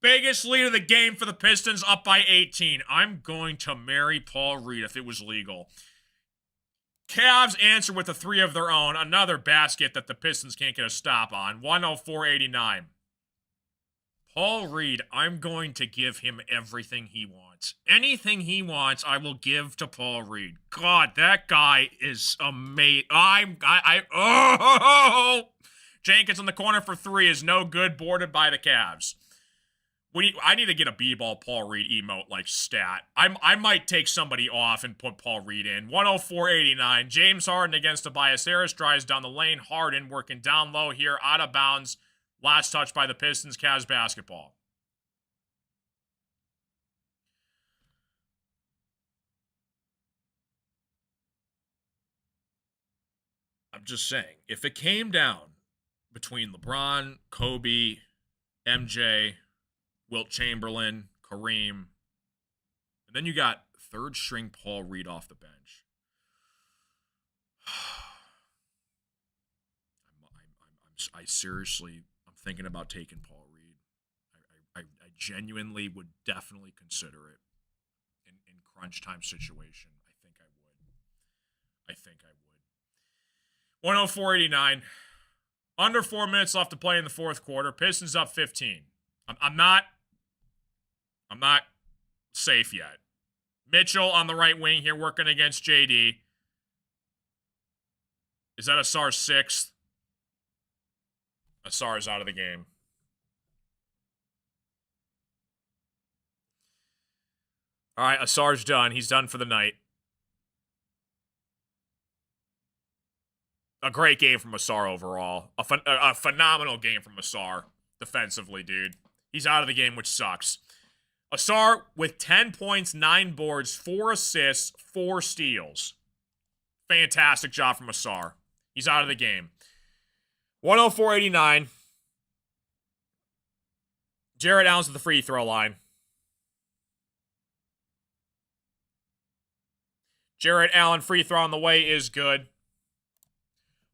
Biggest lead of the game for the Pistons, up by 18. I'm going to marry Paul Reed if it was legal. Cavs answer with a three of their own. Another basket that the Pistons can't get a stop on. 104-89. Paul Reed, I'm going to give him everything he wants. Anything he wants, I will give to Paul Reed. God, that guy is amazing. Jenkins in the corner for three is no good, boarded by the Cavs. I need to get a B-ball Paul Reed emote like stat. I might take somebody off and put Paul Reed in. 104-89. James Harden against Tobias Harris. Drives down the lane. Harden working down low here. Out of bounds. Last touch by the Pistons. Cavs basketball. I'm just saying, if it came down between LeBron, Kobe, MJ, Wilt Chamberlain, Kareem, and then you got third string Paul Reed off the bench. I'm thinking about taking Paul Reed. I genuinely would definitely consider it in crunch time situation. I think I would. 104-89. Under 4 minutes left to play in the fourth quarter. Pistons up 15. I'm not safe yet. Mitchell on the right wing here working against JD. Is that Asar's sixth? Asar is out of the game. All right, Asar's done. He's done for the night. A great game from Asar overall. A phenomenal game from Asar defensively, dude. He's out of the game, which sucks. Asar with 10 points, 9 boards, 4 assists, 4 steals. Fantastic job from Asar. He's out of the game. 104-89. Jarrett Allen's at the free throw line. Jarrett Allen free throw on the way is good.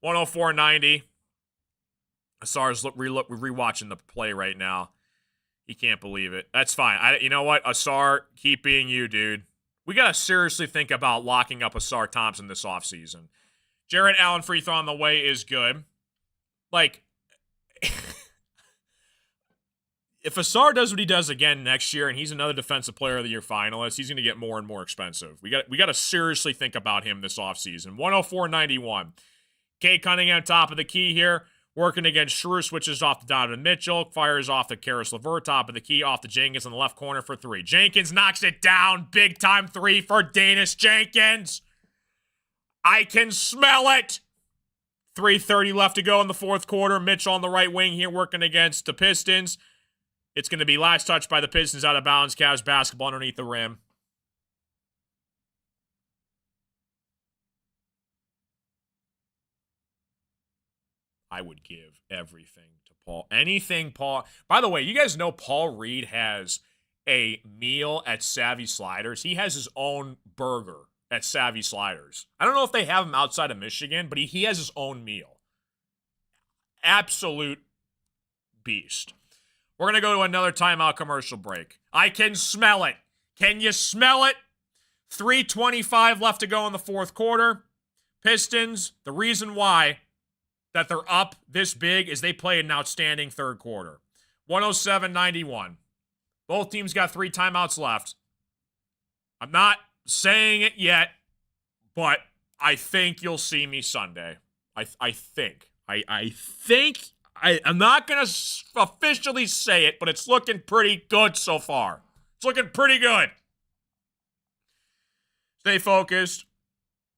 104-90. Asar's rewatching the play right now. He can't believe it. That's fine. You know what? Asar, keep being you, dude. We got to seriously think about locking up Asar Thompson this offseason. Jarrett Allen free throw on the way is good. Like, if Asar does what he does again next year and he's another Defensive Player of the Year finalist, he's going to get more and more expensive. We got to seriously think about him this offseason. 104-91. Kate Cunningham top of the key here. Working against Schroeder, switches off to Donovan Mitchell, fires off to Karis LeVert, top of the key, off to Jenkins in the left corner for three. Jenkins knocks it down, big time three for Danis Jenkins. I can smell it. 3:30 left to go in the fourth quarter. Mitchell on the right wing here working against the Pistons. It's going to be last touch by the Pistons out of bounds. Cavs basketball underneath the rim. I would give everything to Paul. Anything Paul. By the way, you guys know Paul Reed has a meal at Savvy Sliders. He has his own burger at Savvy Sliders. I don't know if they have him outside of Michigan, but he has his own meal. Absolute beast. We're going to go to another timeout commercial break. I can smell it. Can you smell it? 3:25 left to go in the fourth quarter. Pistons, the reason why that they're up this big is they played an outstanding third quarter. 107-91. Both teams got 3 timeouts left. I'm not saying it yet, but I think you'll see me Sunday. I think. I'm not going to officially say it, but it's looking pretty good so far. It's looking pretty good. Stay focused.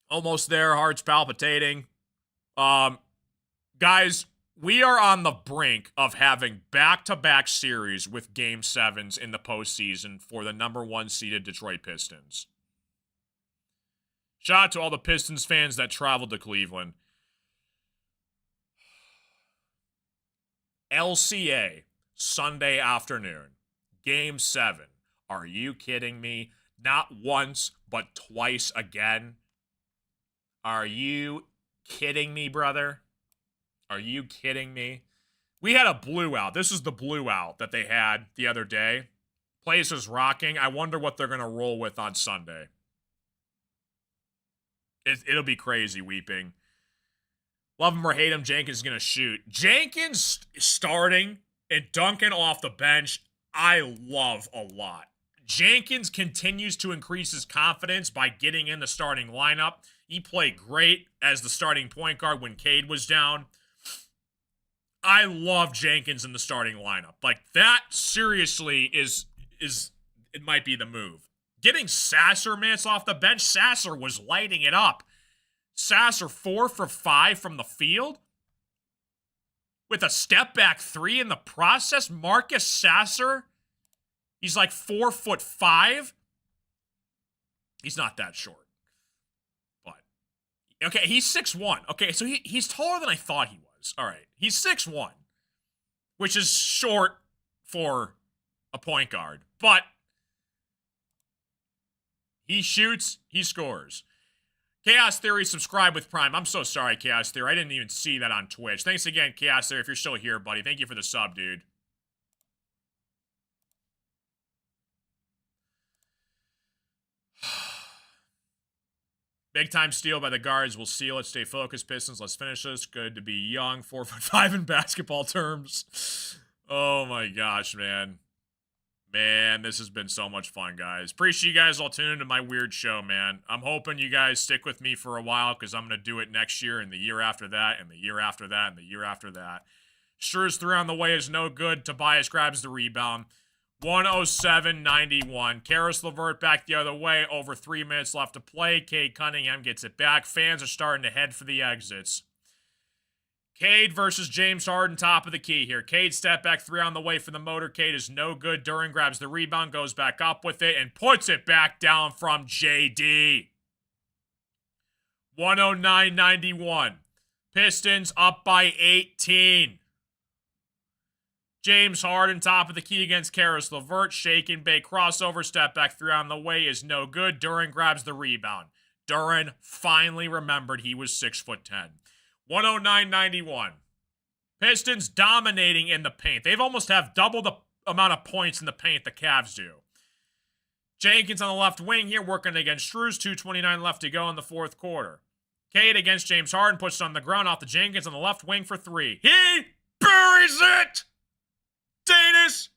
Almost there. Heart's palpitating. Guys, we are on the brink of having back-to-back series with Game 7s in the postseason for the number 1 seeded Detroit Pistons. Shout out to all the Pistons fans that traveled to Cleveland. LCA, Sunday afternoon, Game 7. Are you kidding me? Not once, but twice again. Are you kidding me, brother? Are you kidding me? We had a blue out. This is the blue out that they had the other day. Place is rocking. I wonder what they're going to roll with on Sunday. It'll be crazy weeping. Love him or hate him, Jenkins is going to shoot. Jenkins starting and Duncan off the bench, I love a lot. Jenkins continues to increase his confidence by getting in the starting lineup. He played great as the starting point guard when Cade was down. I love Jenkins in the starting lineup. Like, that seriously is it might be the move. Getting Sasser minutes off the bench, Sasser was lighting it up. Sasser 4 for 5 from the field with a step back 3 in the process. Marcus Sasser, he's like 4'5". He's not that short, but okay, he's 6'1". Okay, so he's taller than I thought he was. All right, he's 6'1", which is short for a point guard, but he shoots, he scores. Chaos Theory, subscribe with Prime. I'm so sorry, Chaos Theory. I didn't even see that on Twitch. Thanks again, Chaos Theory, if you're still here, buddy. Thank you for the sub, dude. Big time steal by the guards. We'll seal it. Stay focused, Pistons. Let's finish this. Good to be young. 4'5" in basketball terms. Oh my gosh, man. Man, this has been so much fun, guys. Appreciate you guys all tuning into my weird show, man. I'm hoping you guys stick with me for a while because I'm going to do it next year and the year after that and the year after that and the year after that. Schroes 3 on the way is no good. Tobias grabs the rebound. 107-91. Karis LeVert back the other way. Over 3 minutes left to play. Cade Cunningham gets it back. Fans are starting to head for the exits. Cade versus James Harden, top of the key here. Cade step back 3 on the way for the motorcade is no good. Duran grabs the rebound, goes back up with it, and puts it back down from JD. 109-91. Pistons up by 18. James Harden, top of the key against Karis LeVert. Shake and bake crossover. Step back 3 on the way is no good. Duran grabs the rebound. Duran finally remembered he was 6'10". 109-91. Pistons dominating in the paint. They've almost have double the amount of points in the paint the Cavs do. Jenkins on the left wing here working against Schroes. 2:29 left to go in the fourth quarter. Cade against James Harden puts it on the ground off the Jenkins on the left wing for 3. He buries it! Danis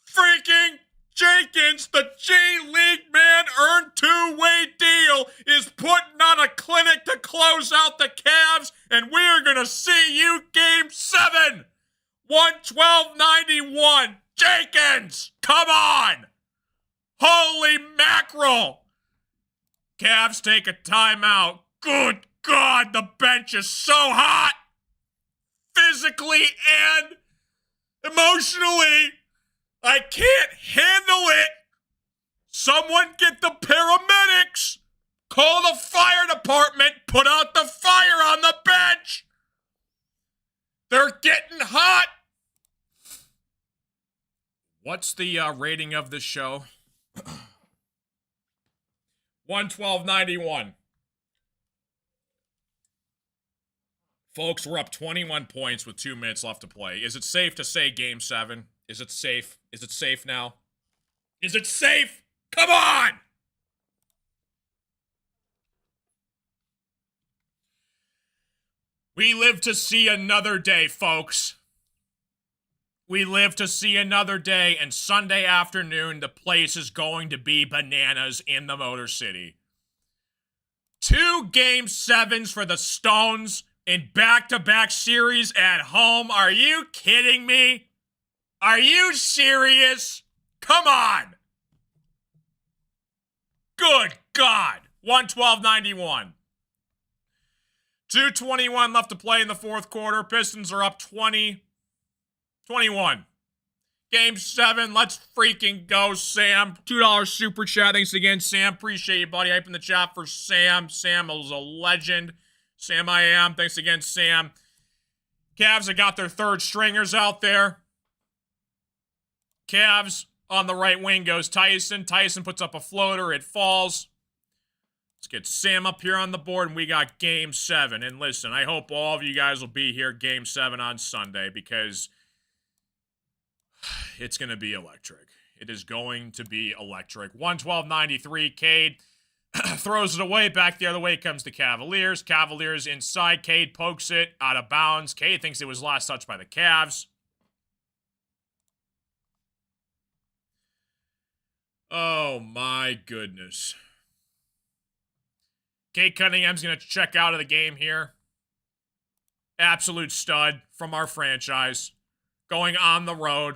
freaking Jenkins, the G-League man earned two-way deal, is putting on a clinic to close out the Cavs, and we're going to see you Game 7. 112-91. Jenkins, come on! Holy mackerel! Cavs take a timeout. Good God, the bench is so hot! Physically and emotionally, I can't handle it. Someone get the paramedics. Call the fire department. Put out the fire on the bench. They're getting hot. What's the rating of this show? 112-91. Folks, we're up 21 points with 2 minutes left to play. Is it safe to say Game 7? Is it safe? Is it safe now? Is it safe? Come on! We live to see another day, folks. We live to see another day, and Sunday afternoon, the place is going to be bananas in the Motor City. 2 Game 7s for the Stones in back-to-back series at home. Are you kidding me? Are you serious? Come on. Good God. 112-91. 2:21 left to play in the fourth quarter. Pistons are up 20-21. Game 7. Let's freaking go, Sam. $2 super chat. Thanks again, Sam. Appreciate you, buddy. Hype in the chat for Sam. Sam is a legend. Sam I am. Thanks again, Sam. Cavs have got their third stringers out there. Cavs on the right wing goes Tyson. Tyson puts up a floater. It falls. Let's get Sam up here on the board, and we got Game 7. And listen, I hope all of you guys will be here Game 7 on Sunday because it's going to be electric. It is going to be electric. 112-93, Cade. throws it away. Back the other way comes the Cavaliers. Cavaliers inside. Cade pokes it out of bounds. Cade thinks it was last touched by the Cavs. Oh, my goodness. Cade Cunningham's going to check out of the game here. Absolute stud from our franchise. Going on the road.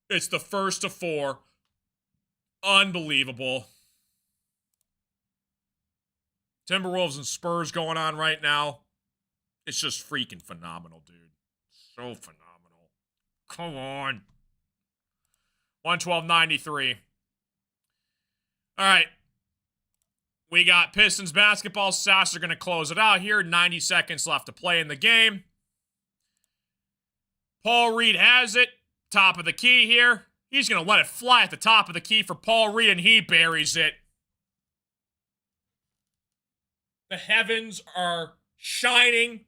It's the first of 4. Unbelievable. Timberwolves and Spurs going on right now. It's just freaking phenomenal, dude. So phenomenal. Come on. 112.93. All right. We got Pistons basketball. Sass are going to close it out here. 90 seconds left to play in the game. Paul Reed has it. Top of the key here. He's going to let it fly at the top of the key for Paul Reed, and he buries it. The heavens are shining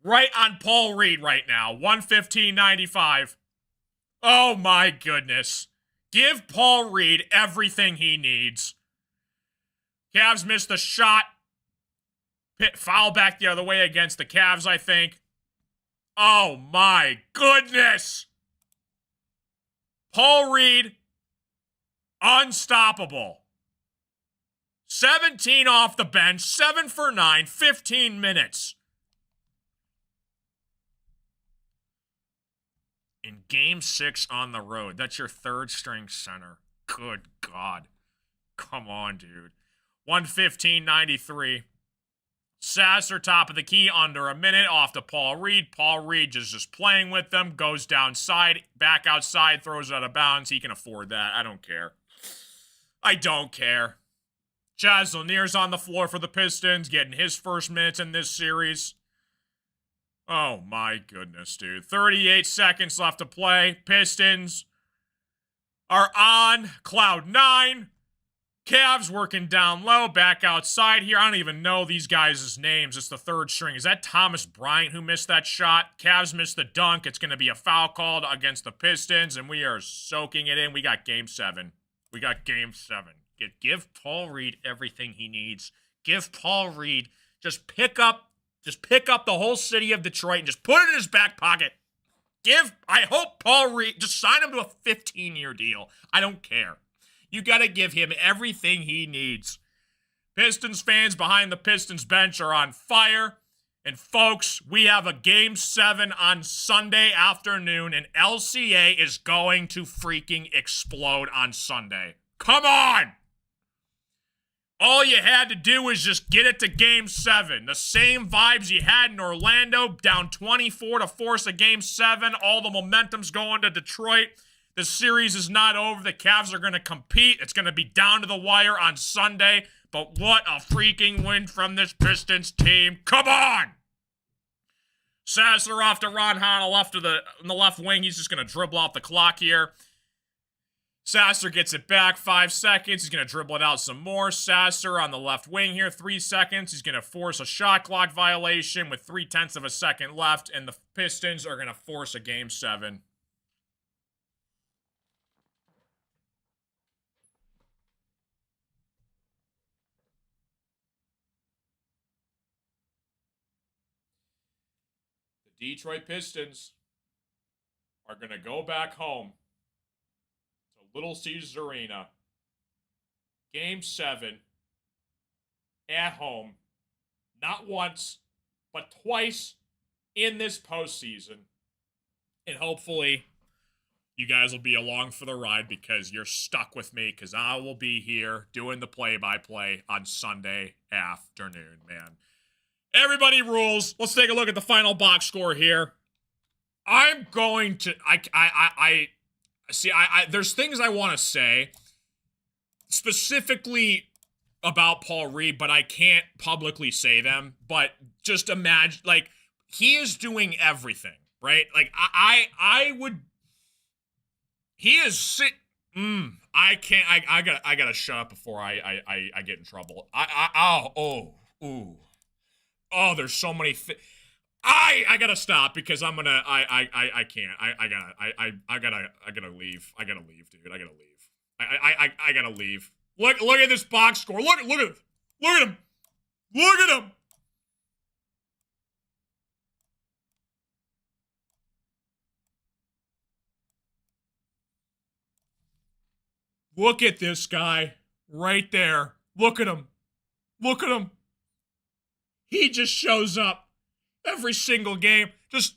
right on Paul Reed right now. 115.95. Oh, my goodness. Give Paul Reed everything he needs. Cavs missed the shot. Foul back the other way against the Cavs, I think. Oh, my goodness. Paul Reed, unstoppable. 17 off the bench, 7 for 9, 15 minutes. In Game 6 on the road, that's your third string center. Good God. Come on, dude. 115.93. Sasser, top of the key, under a minute, off to Paul Reed. Paul Reed just playing with them, goes downside, back outside, throws it out of bounds. He can afford that. I don't care. I don't care. Chaz Lanier's on the floor for the Pistons, getting his first minutes in this series. Oh, my goodness, dude. 38 seconds left to play. Pistons are on cloud 9. Cavs working down low, back outside here. I don't even know these guys' names. It's the third string. Is that Thomas Bryant who missed that shot? Cavs missed the dunk. It's going to be a foul called against the Pistons, and we are soaking it in. We got Game 7. We got Game 7. Give Paul Reed everything he needs. Give Paul Reed, just pick up the whole city of Detroit and just put it in his back pocket. I hope Paul Reed, just sign him to a 15-year deal. I don't care. You got to give him everything he needs. Pistons fans behind the Pistons bench are on fire. And folks, we have a Game 7 on Sunday afternoon, and LCA is going to freaking explode on Sunday. Come on! All you had to do was just get it to Game 7. The same vibes you had in Orlando, down 24 to force a Game 7. All the momentum's going to Detroit. The series is not over. The Cavs are going to compete. It's going to be down to the wire on Sunday. But what a freaking win from this Pistons team. Come on! Sasser off to Ron Hahn on the left wing. He's just going to dribble out the clock here. Sasser gets it back, 5 seconds. He's going to dribble it out some more. Sasser on the left wing here, 3 seconds. He's going to force a shot clock violation with 0.3 of a second left, and the Pistons are going to force a Game 7. The Detroit Pistons are going to go back home to Little Caesars Arena. Game 7 at home. Not once, but twice in this postseason. And hopefully you guys will be along for the ride because you're stuck with me because I will be here doing the play-by-play on Sunday afternoon, man. Everybody rules. Let's take a look at the final box score here. I'm going to, there's things I want to say specifically about Paul Reed, but I can't publicly say them. But just imagine, like, he is doing everything, right? Like, he is I can't, I gotta shut up before I get in trouble. Oh, there's so many I gotta stop because I'm gonna I can't. I gotta leave. I gotta leave, dude. I gotta leave. I gotta leave. Look at this box score. Look at him. Look at him. Look at him. Look at this guy right there. Look at him. Look at him. He just shows up every single game. Just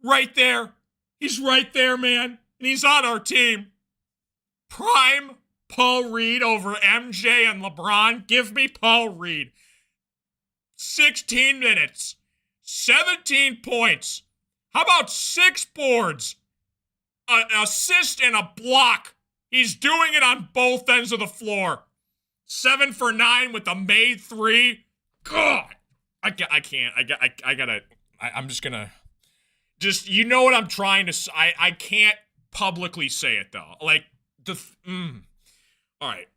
right there. He's right there, man. And he's on our team. Prime Paul Reed over MJ and LeBron. Give me Paul Reed. 16 minutes. 17 points. How about 6 boards? An assist and a block. He's doing it on both ends of the floor. 7 for 9 with a made 3. God. I can't. I'm just gonna. Just, you know what I'm trying to say. I can't publicly say it, though. Like, All right.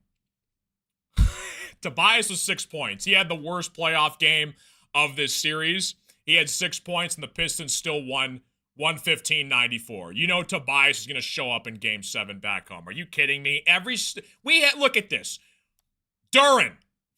Tobias was 6 points. He had the worst playoff game of this series. He had 6 points, and the Pistons still won 115-94. You know Tobias is going to show up in Game 7 back home. Are you kidding me? Look at this. Duren,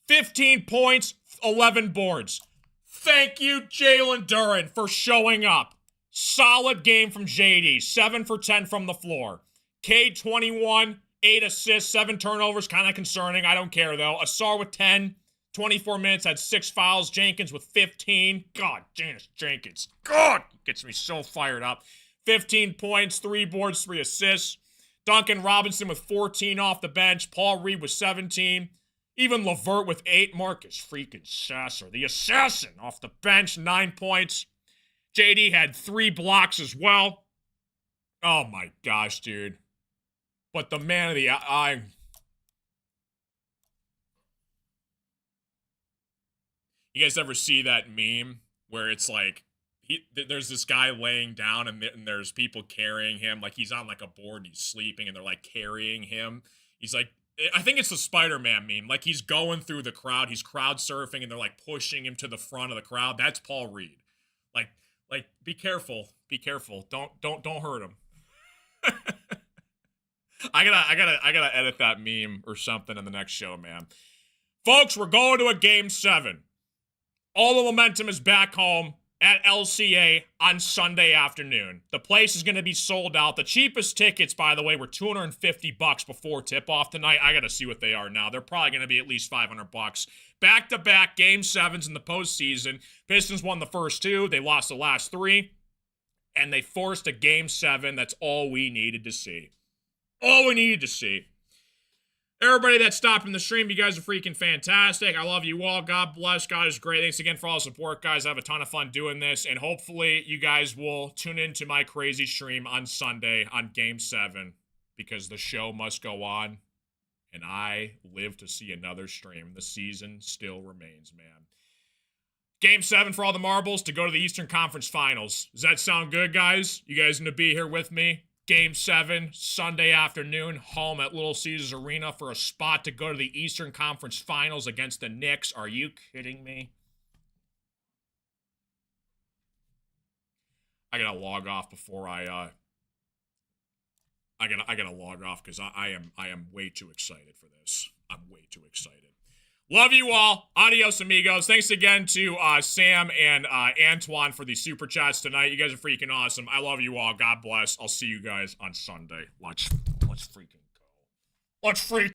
15 points, 11 boards. Thank you, Jalen Duren, for showing up. Solid game from JD. 7 for 10 from the floor. Cade, 21, 8 assists, 7 turnovers. Kind of concerning. I don't care, though. Asar with 10. 24 minutes, had 6 fouls. Jenkins with 15. God, Janice Jenkins. God, gets me so fired up. 15 points, 3 boards, 3 assists. Duncan Robinson with 14 off the bench. Paul Reed with 17. Even LeVert with 8. Marcus freaking Sasser, the assassin, off the bench, 9 points. JD had 3 blocks as well. Oh my gosh, dude. But the man of the eye. You guys ever see that meme where it's like, there's this guy laying down and there's people carrying him, like he's on like a board and he's sleeping and they're like carrying him. He's like, I think it's the Spider-Man meme. Like he's going through the crowd, he's crowd surfing and they're like pushing him to the front of the crowd. That's Paul Reed. Like be careful. Be careful. Don't hurt him. I gotta edit that meme or something in the next show, man. Folks, we're going to a Game 7. All the momentum is back home at LCA on Sunday afternoon. The place is going to be sold out. The cheapest tickets, by the way, were $250 before tip-off tonight. I got to see what they are now. They're probably going to be at least $500. Back-to-back Game 7s in the postseason. Pistons won the first 2. They lost the last 3. And they forced a Game 7. That's all we needed to see. All we needed to see. Everybody that stopped in the stream, you guys are freaking fantastic. I love you all. God bless. God is great. Thanks again for all the support, guys. I have a ton of fun doing this, and hopefully you guys will tune into my crazy stream on Sunday on Game 7 because the show must go on, and I live to see another stream. The season still remains, man. Game 7 for all the marbles to go to the Eastern Conference Finals. Does that sound good, guys? You guys going to be here with me? Game 7, Sunday afternoon, home at Little Caesars Arena for a spot to go to the Eastern Conference Finals against the Knicks. Are you kidding me? I gotta log off before I gotta log off because I am way too excited for this. I'm way too excited. Love you all. Adios, amigos. Thanks again to Sam and Antoine for the super chats tonight. You guys are freaking awesome. I love you all. God bless. I'll see you guys on Sunday. Let's freaking go. Let's freaking